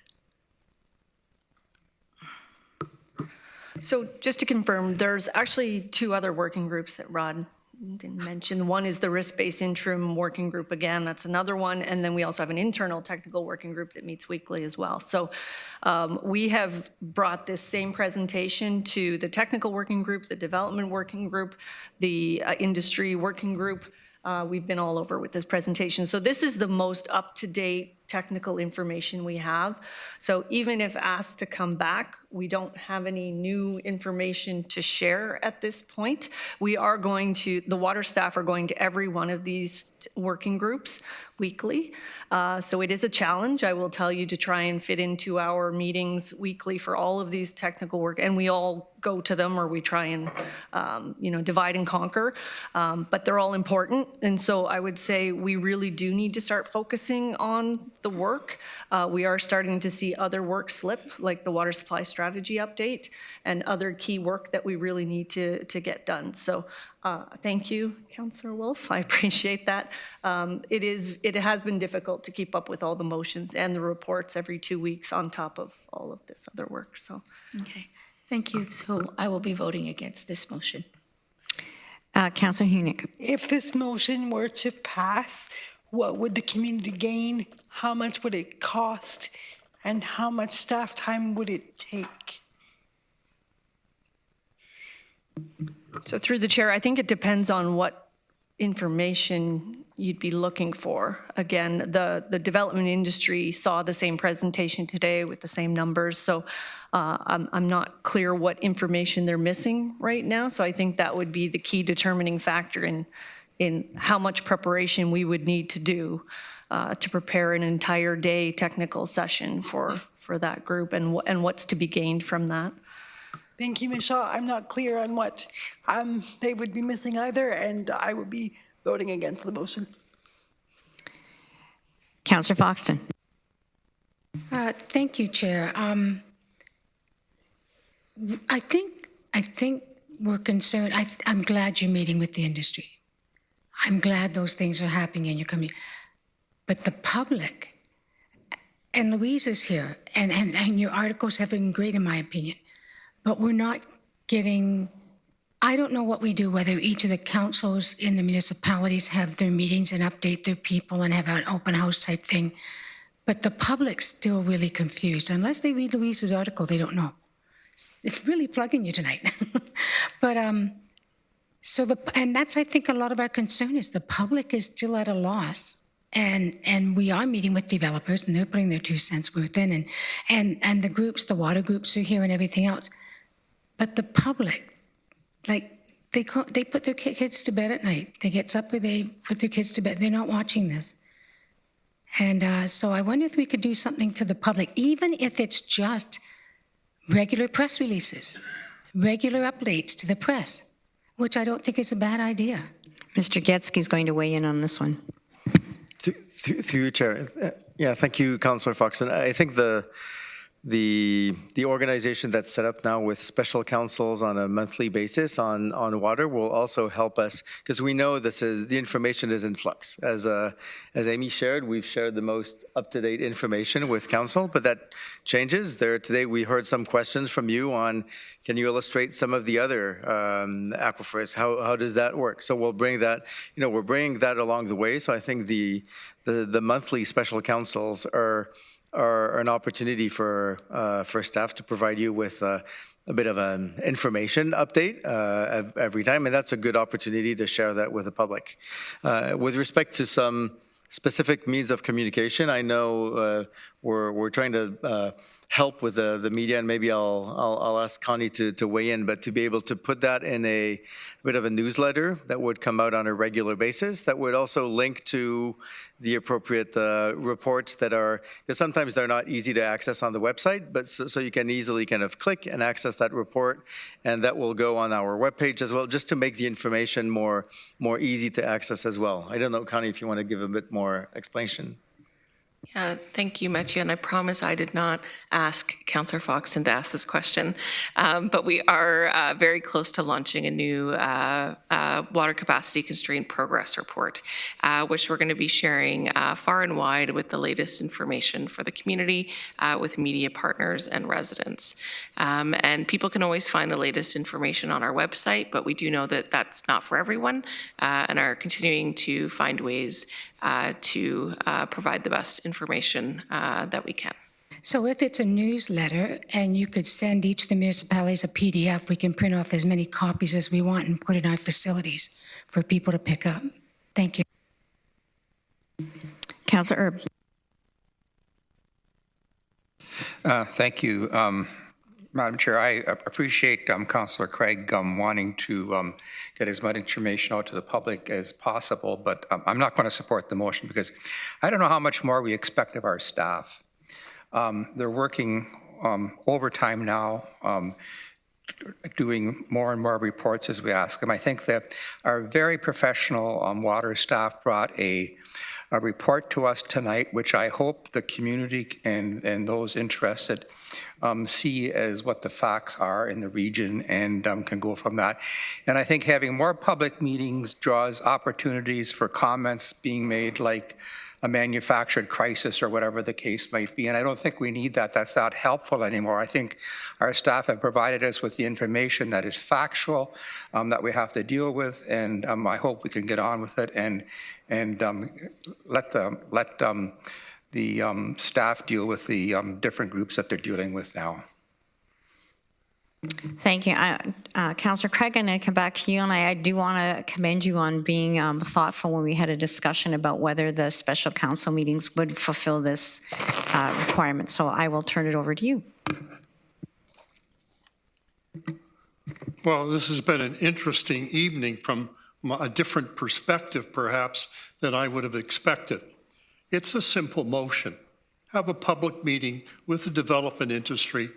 So just to confirm, there's actually two other working groups that Rod didn't mention. One is the risk-based interim working group. Again, that's another one. And then we also have an internal technical working group that meets weekly as well. So we have brought this same presentation to the technical working group, the development working group, the industry working group. We've been all over with this presentation. So this is the most up-to-date technical information we have. So even if asked to come back, we don't have any new information to share at this point. We are going to, the water staff are going to every one of these working groups weekly. So it is a challenge, I will tell you, to try and fit into our meetings weekly for all of these technical work. And we all go to them, or we try and, divide and conquer. But they're all important. And so I would say we really do need to start focusing on the work. We are starting to see other work slip, like the water supply strategy update and other key work that we really need to get done. So thank you, Councillor Wolf. I appreciate that. It has been difficult to keep up with all the motions and the reports every 2 weeks on top of all of this other work. So, okay, thank you. So I will be voting against this motion. Councillor Hunick. If this motion were to pass, what would the community gain? How much would it cost? And how much staff time would it take? So through the chair, I think it depends on what information you'd be looking for. Again, the development industry saw the same presentation today with the same numbers, so I'm not clear what information they're missing right now, so I think that would be the key determining factor in how much preparation we would need to do to prepare an entire day technical session for that group and what's to be gained from that. Thank you, Ms. Shaw. I'm not clear on what they would be missing either, and I would be voting against the motion. Councillor Foxton. Thank you, Chair. I think we're concerned. I'm glad you're meeting with the industry. I'm glad those things are happening in your community. But the public, and Louise is here, and your articles have been great in my opinion, but we're not getting, I don't know what we do, whether each of the councils in the municipalities have their meetings and update their people and have an open house type thing, but the public's still really confused. Unless they read Louise's article, they don't know. It's really plugging you tonight. But, and that's, I think, a lot of our concern is the public is still at a loss. And we are meeting with developers, and they're putting their 2 cents worth in, and the groups, the water groups are here and everything else. But the public, like, they put their kids to bed at night. They get supper, they put their kids to bed. They're not watching this. And so I wonder if we could do something for the public, even if it's just regular press releases, regular updates to the press, which I don't think is a bad idea. Mr. Getsky's going to weigh in on this one. Through you, Chair. Yeah, thank you, Councillor Foxton. I think the organization that's set up now with special counsels on a monthly basis on water will also help us, because we know the information is in flux. As Amy shared, we've shared the most up-to-date information with council, but that changes. Today we heard some questions from you on, can you illustrate some of the other aquifers? How does that work? So we'll bring that, we're bringing that along the way. So I think the monthly special counsels are an opportunity for staff to provide you with a bit of an information update every time, and that's a good opportunity to share that with the public. With respect to some specific means of communication, I know we're trying to help with the media, and maybe I'll ask Connie to weigh in, but to be able to put that in a bit of a newsletter that would come out on a regular basis, that would also link to the appropriate reports that are, because sometimes they're not easy to access on the website, but so you can easily kind of click and access that report, and that will go on our webpage as well, just to make the information more easy to access as well. I don't know, Connie, if you want to give a bit more explanation. Yeah, thank you, Mathieu, and I promise I did not ask Councillor Foxton to ask this question, but we are very close to launching a new water capacity constraint progress report, which we're going to be sharing far and wide with the latest information for the community, with media partners and residents. And people can always find the latest information on our website, but we do know that that's not for everyone, and are continuing to find ways to provide the best information that we can. So if it's a newsletter and you could send each of the municipalities a PDF, we can print off as many copies as we want and put in our facilities for people to pick up. Thank you. Councillor Erb. Thank you. Madam Chair, I appreciate Councillor Craig wanting to get as much information out to the public as possible, but I'm not going to support the motion because I don't know how much more we expect of our staff. They're working overtime now, doing more and more reports as we ask them. I think that our very professional water staff brought a report to us tonight, which I hope the community and those interested see as what the facts are in the region and can go from that. And I think having more public meetings draws opportunities for comments being made, like a manufactured crisis or whatever the case might be. And I don't think we need that. That's not helpful anymore. I think our staff have provided us with the information that is factual, that we have to deal with, and I hope we can get on with it and let staff deal with the different groups that they're dealing with now. Thank you. Councillor Craig, I'm going to come back to you, and I do want to commend you on being thoughtful when we had a discussion about whether the special council meetings would fulfill this requirement. So I will turn it over to you. Well, this has been an interesting evening from a different perspective, perhaps, than I would have expected. It's a simple motion. Have a public meeting with the development industry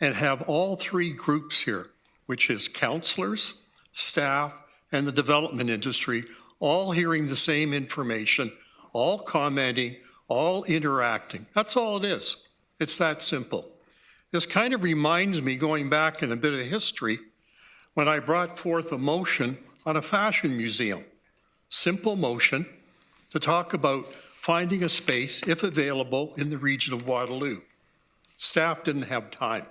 and have all three groups here, which is councillors, staff, and the development industry, all hearing the same information, all commenting, all interacting. That's all it is. It's that simple. This kind of reminds me, going back in a bit of history, when I brought forth a motion on a fashion museum. Simple motion to talk about finding a space, if available, in the region of Waterloo. Staff didn't have time.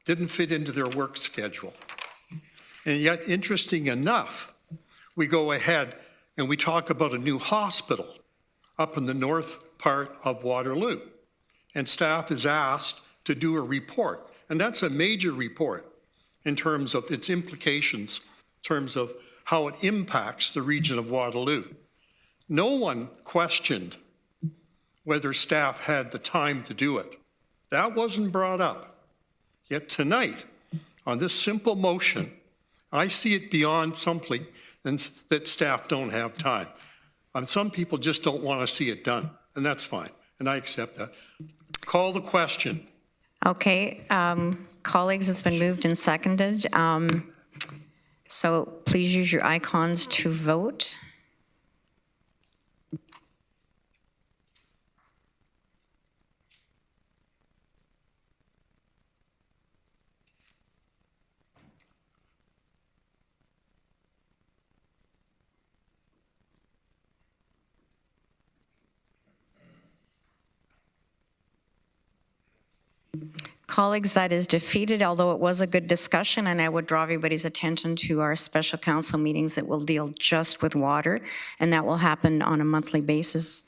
Didn't fit into their work schedule. And yet, interesting enough, we go ahead and we talk about a new hospital up in the north part of Waterloo. And staff is asked to do a report. And that's a major report in terms of its implications, in terms of how it impacts the region of Waterloo. No one questioned whether staff had the time to do it. That wasn't brought up. Yet tonight, on this simple motion, I see it beyond something that staff don't have time. Some people just don't want to see it done, and that's fine, and I accept that. Call the question. Okay, colleagues, it's been moved and seconded. So please use your icons to vote. Colleagues, that is defeated, although it was a good discussion, and I would draw everybody's attention to our special council meetings that will deal just with water, and that will happen on a monthly basis.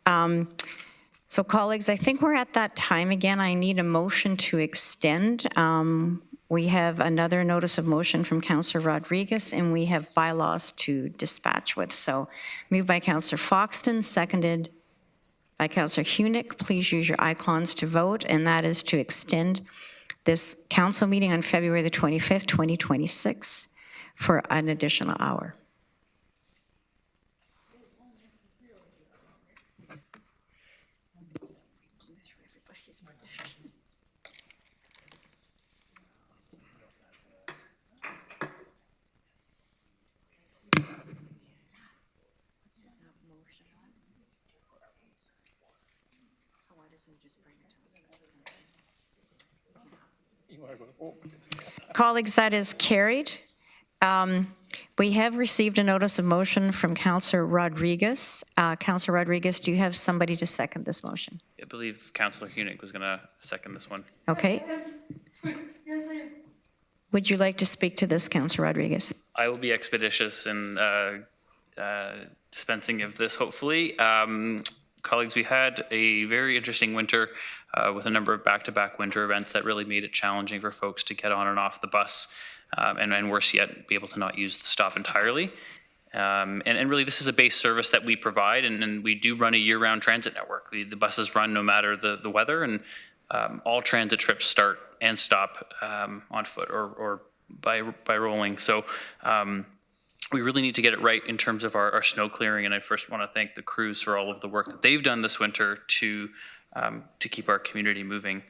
So colleagues, I think we're at that time again. I need a motion to extend. We have another notice of motion from Councillor Rodriguez, and we have bylaws to dispatch with. So moved by Councillor Foxton, seconded by Councillor Hunick. Please use your icons to vote, and that is to extend this council meeting on February the 25th, 2026 for an additional hour. Colleagues, that is carried. We have received a notice of motion from Councillor Rodriguez. Councillor Rodriguez, do you have somebody to second this motion? I believe Councillor Hunick was going to second this one. Okay. Would you like to speak to this, Councillor Rodriguez? I will be expeditious in dispensing of this, hopefully. Colleagues, we had a very interesting winter with a number of back-to-back winter events that really made it challenging for folks to get on and off the bus, and worse yet, be able to not use the stop entirely. And really, this is a base service that we provide, and we do run a year-round transit network. The buses run no matter the weather, and all transit trips start and stop on foot or by rolling. So we really need to get it right in terms of our snow clearing, and I first want to thank the crews for all of the work that they've done this winter to keep our community moving.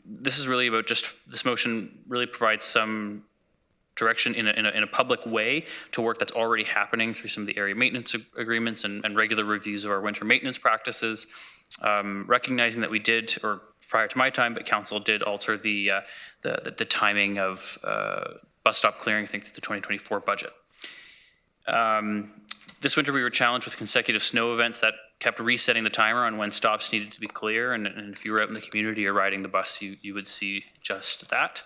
This is really about this motion really provides some direction in a public way to work that's already happening through some of the area maintenance agreements and regular reviews of our winter maintenance practices, recognizing that we did, or prior to my time, but council did alter the timing of bus stop clearing, I think, through the 2024 budget. This winter we were challenged with consecutive snow events that kept resetting the timer on when stops needed to be clear, and if you were out in the community or riding the bus, you would see just that.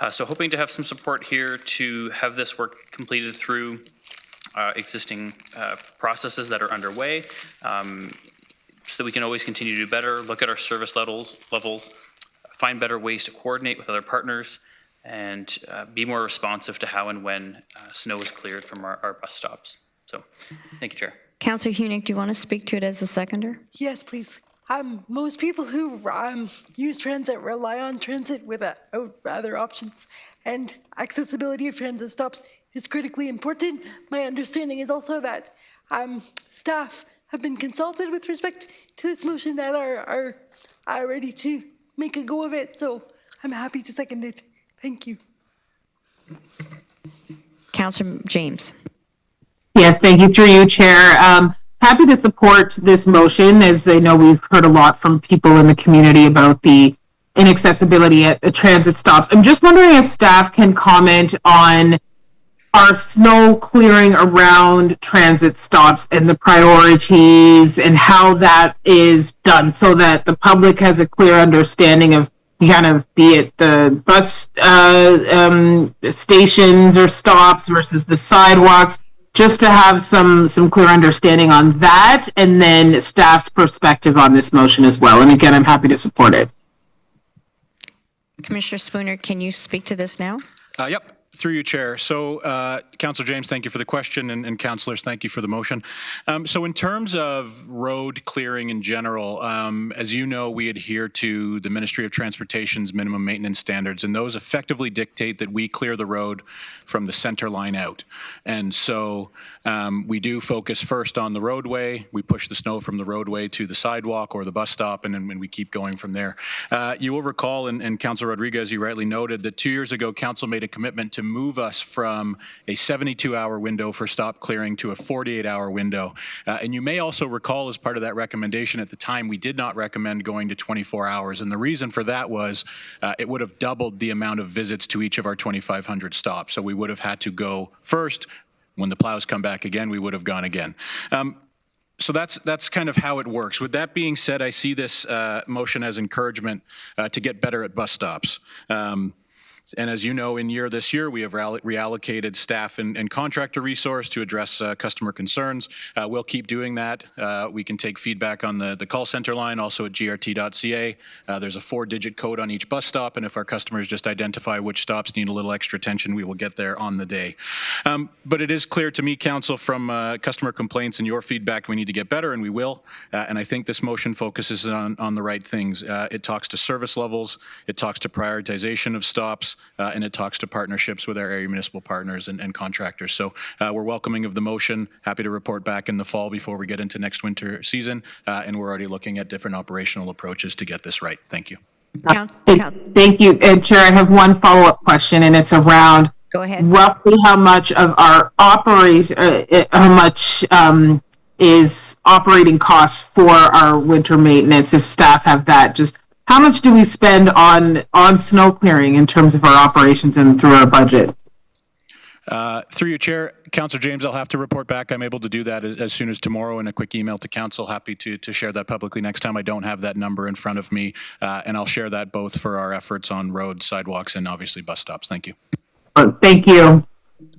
So hoping to have some support here to have this work completed through existing processes that are underway. so that we can always continue to do better, look at our service levels, find better ways to coordinate with other partners, and be more responsive to how and when snow is cleared from our bus stops. So, thank you, Chair. Councillor Hunick, do you want to speak to it as a seconder? Yes, please. Most people who use transit rely on transit without other options, and accessibility of transit stops is critically important. My understanding is also that staff have been consulted with respect to this motion that are ready to make a go of it, so I'm happy to second it. Thank you. Councillor James. Yes, thank you, through you, Chair. Happy to support this motion, as I know we've heard a lot from people in the community about the inaccessibility at transit stops. I'm just wondering if staff can comment on our snow clearing around transit stops and the priorities and how that is done so that the public has a clear understanding of kind of, be it the bus stations or stops versus the sidewalks, just to have some clear understanding on that, and then staff's perspective on this motion as well. And again, I'm happy to support it. Commissioner Spooner, can you speak to this now? Yep. Through you, Chair. So, Councillor James, thank you for the question, and councillors, thank you for the motion. So in terms of road clearing in general, as you know, we adhere to the Ministry of Transportation's minimum maintenance standards, and those effectively dictate that we clear the road from the center line out. And so we do focus first on the roadway. We push the snow from the roadway to the sidewalk or the bus stop, and then we keep going from there. You will recall, and Councillor Rodriguez, you rightly noted, that 2 years ago, Council made a commitment to move us from a 72-hour window for stop clearing to a 48-hour window. And you may also recall, as part of that recommendation at the time, we did not recommend going to 24 hours. And the reason for that was it would have doubled the amount of visits to each of our 2,500 stops. So we would have had to go first. When the plows come back again, we would have gone again. So that's kind of how it works. With that being said, I see this motion as encouragement to get better at bus stops. And as you know, this year, we have reallocated staff and contractor resource to address customer concerns. We'll keep doing that. We can take feedback on the call center line, also at grt.ca. There's a 4-digit code on each bus stop, and if our customers just identify which stops need a little extra attention, we will get there on the day. But it is clear to me, Council, from customer complaints and your feedback, we need to get better, and we will. And I think this motion focuses on the right things. It talks to service levels, it talks to prioritization of stops, and it talks to partnerships with our area municipal partners and contractors. So we're welcoming of the motion, happy to report back in the fall before we get into next winter season, and we're already looking at different operational approaches to get this right. Thank you. Thank you. And Chair, I have one follow-up question, and it's around Go ahead. Roughly how much of our is operating costs for our winter maintenance, if staff have that. Just how much do we spend on snow clearing in terms of our operations and through our budget? Through your chair, Councillor James, I'll have to report back. I'm able to do that as soon as tomorrow in a quick email to council. Happy to share that publicly next time. I don't have that number in front of me, and I'll share that both for our efforts on roads, sidewalks, and obviously bus stops. Thank you. Thank you.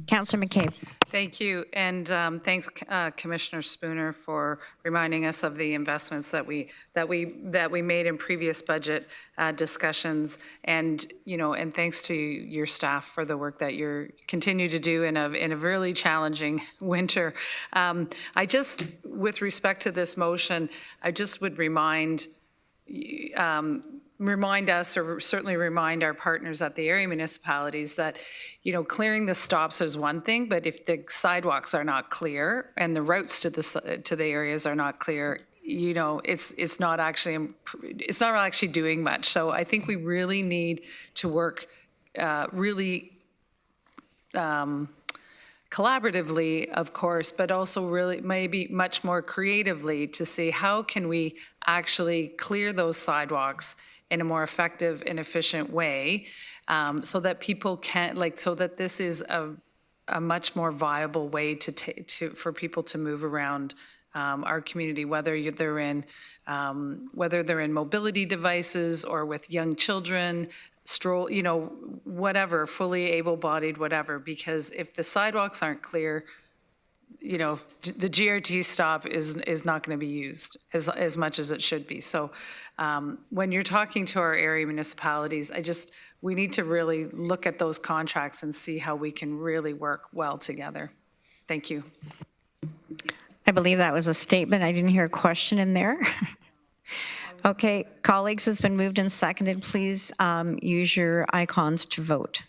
Councillor McCabe. Thank you, and thanks, Commissioner Spooner, for reminding us of the investments that we made in previous budget discussions, and and thanks to your staff for the work that you continue to do in a really challenging winter. I just, with respect to this motion, I just would remind us, or certainly remind our partners at the area municipalities that, clearing the stops is one thing, but if the sidewalks are not clear and the routes to the areas are not clear, it's not actually doing much. So I think we really need to work collaboratively, of course, but also really maybe much more creatively to see how can we actually clear those sidewalks in a more effective and efficient way, so that people can, so that this is a much more viable way for people to move around our community, whether they're in mobility devices or with young children, stroll, whatever, fully able-bodied, whatever. Because if the sidewalks aren't clear, the GRT stop is not going to be used as much as it should be. So when you're talking to our area municipalities, we need to really look at those contracts and see how we can really work well together. Thank you. I believe that was a statement. I didn't hear a question in there. Okay, colleagues, it's been moved and seconded. Please use your icons to vote.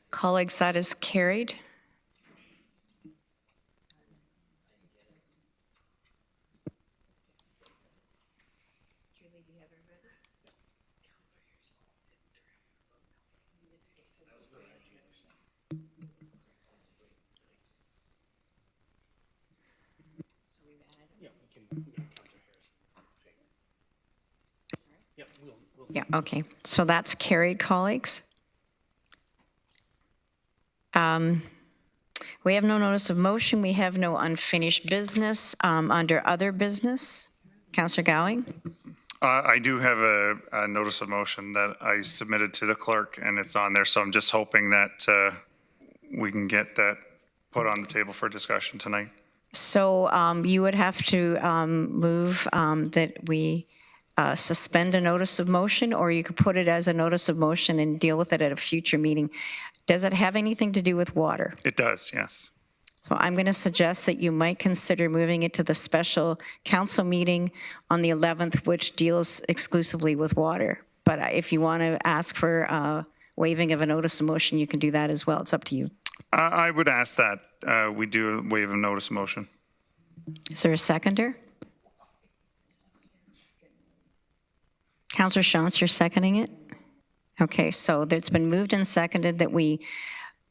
Colleagues, that is carried. Yeah, okay. So that's carried, colleagues. We have no notice of motion. We have no unfinished business. Under other business, Councillor Gowing. I do have a notice of motion that I submitted to the clerk, and it's on there. So I'm just hoping that we can get that put on the table for discussion tonight. So you would have to move that we suspend a notice of motion, or you could put it as a notice of motion and deal with it at a future meeting. Does it have anything to do with water? It does, yes. So I'm going to suggest that you might consider moving it to the special council meeting on the 11th, which deals exclusively with water. But if you want to ask for waiving of a notice of motion, you can do that as well. It's up to you. I would ask that we do a waive of notice of motion. Is there a seconder? Councillor Shantz, you're seconding it? Okay, so it's been moved and seconded that we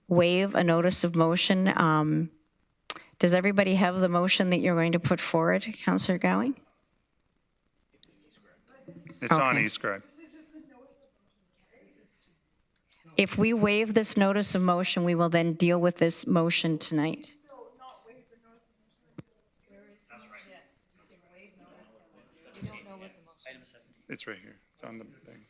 waive a notice of motion. Does everybody have the motion that you're going to put forward, Councillor Gowing? It's on e-scribe. If we waive this notice of motion, we will then deal with this motion tonight. It's right here. It's on the thing.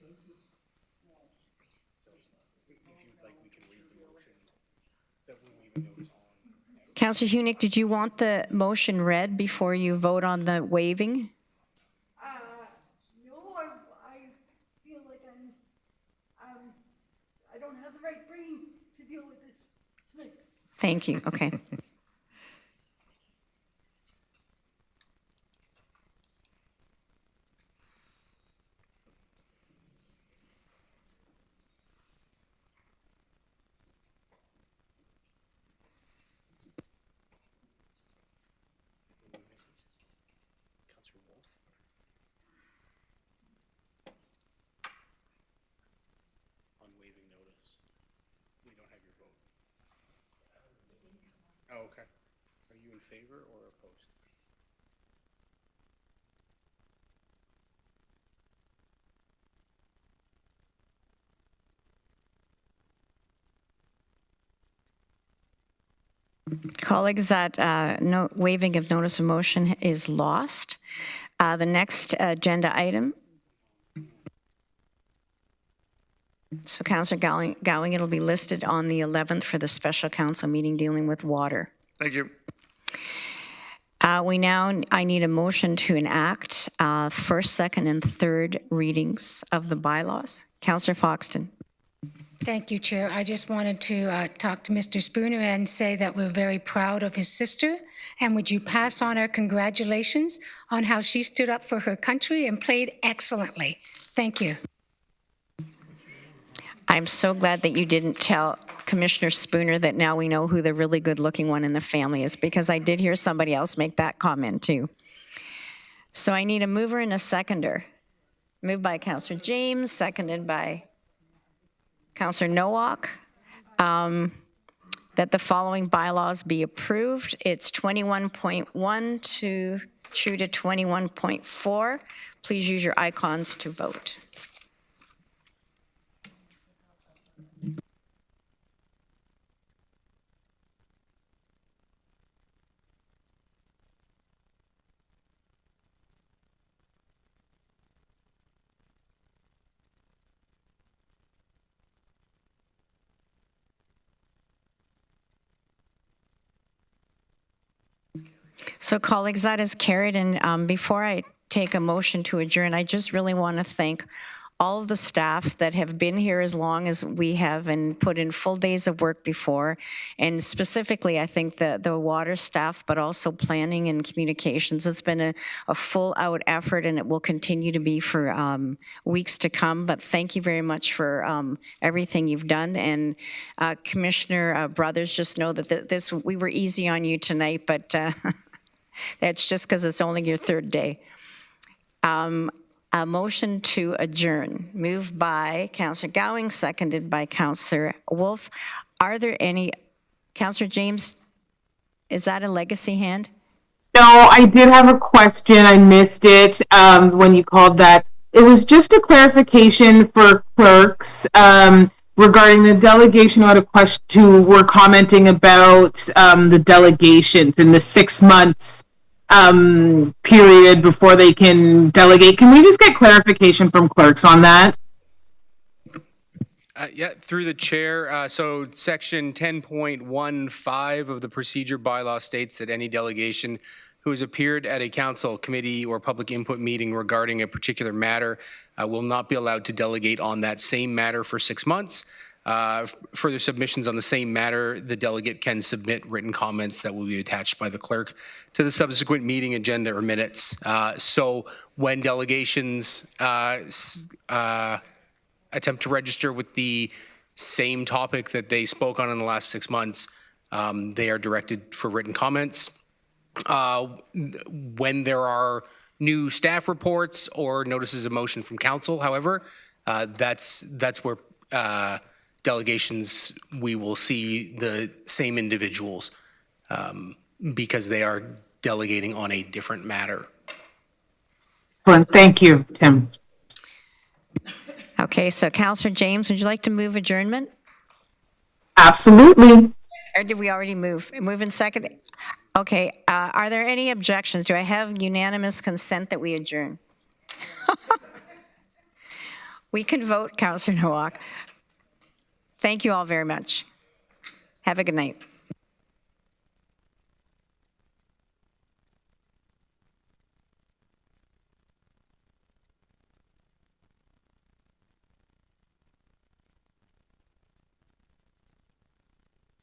Councillor Hunick, did you want the motion read before you vote on the waiving? No, I feel like I don't have the right brain to deal with this tonight. Thank you, okay. Oh, okay. Are you in favor or opposed? Colleagues, that no waiving of notice of motion is lost. The next agenda item. So Councillor Gowing, it'll be listed on the 11th for the special council meeting dealing with water. Thank you. I need a motion to enact first, second, and third readings of the bylaws. Councillor Foxton. Thank you, Chair. I just wanted to talk to Mr. Spooner and say that we're very proud of his sister. And would you pass on our congratulations on how she stood up for her country and played excellently. Thank you. I'm so glad that you didn't tell Commissioner Spooner that now we know who the really good-looking one in the family is, because I did hear somebody else make that comment too. So I need a mover and a seconder. Moved by Councillor James, seconded by Councillor Nowak. that the following bylaws be approved. It's 21.1 through to 21.4. Please use your icons to vote. So colleagues, that is carried. And before I take a motion to adjourn, I just really want to thank all of the staff that have been here as long as we have and put in full days of work before. And specifically, I think the water staff, but also planning and communications. It's been a full out effort, and it will continue to be for weeks to come. But thank you very much for everything you've done. And Commissioner Brothers, just know that we were easy on you tonight, but that's just because it's only your third day. A motion to adjourn, moved by Councillor Gowing, seconded by Councillor Wolf. Are there any, Councillor James, is that a legacy hand? No, I did have a question. I missed it when you called that. It was just a clarification for clerks regarding the delegation. I had a question. We're commenting about the delegations in the 6 months period before they can delegate. Can we just get clarification from clerks on that? Yeah, through the chair. So section 10.15 of the procedure bylaw states that any delegation who has appeared at a council, committee, or public input meeting regarding a particular matter will not be allowed to delegate on that same matter for 6 months. Further submissions on the same matter, the delegate can submit written comments that will be attached by the clerk to the subsequent meeting agenda or minutes. So when delegations attempt to register with the same topic that they spoke on in the last 6 months, they are directed for written comments. When there are new staff reports or notices of motion from council, however, that's where delegations, we will see the same individuals because they are delegating on a different matter. Thank you, Tim. Okay, so Councillor James, would you like to move adjournment? Absolutely. Or did we already move? Move in second? Okay, are there any objections? Do I have unanimous consent that we adjourn? We can vote, Councillor Nowak. Thank you all very much. Have a good night.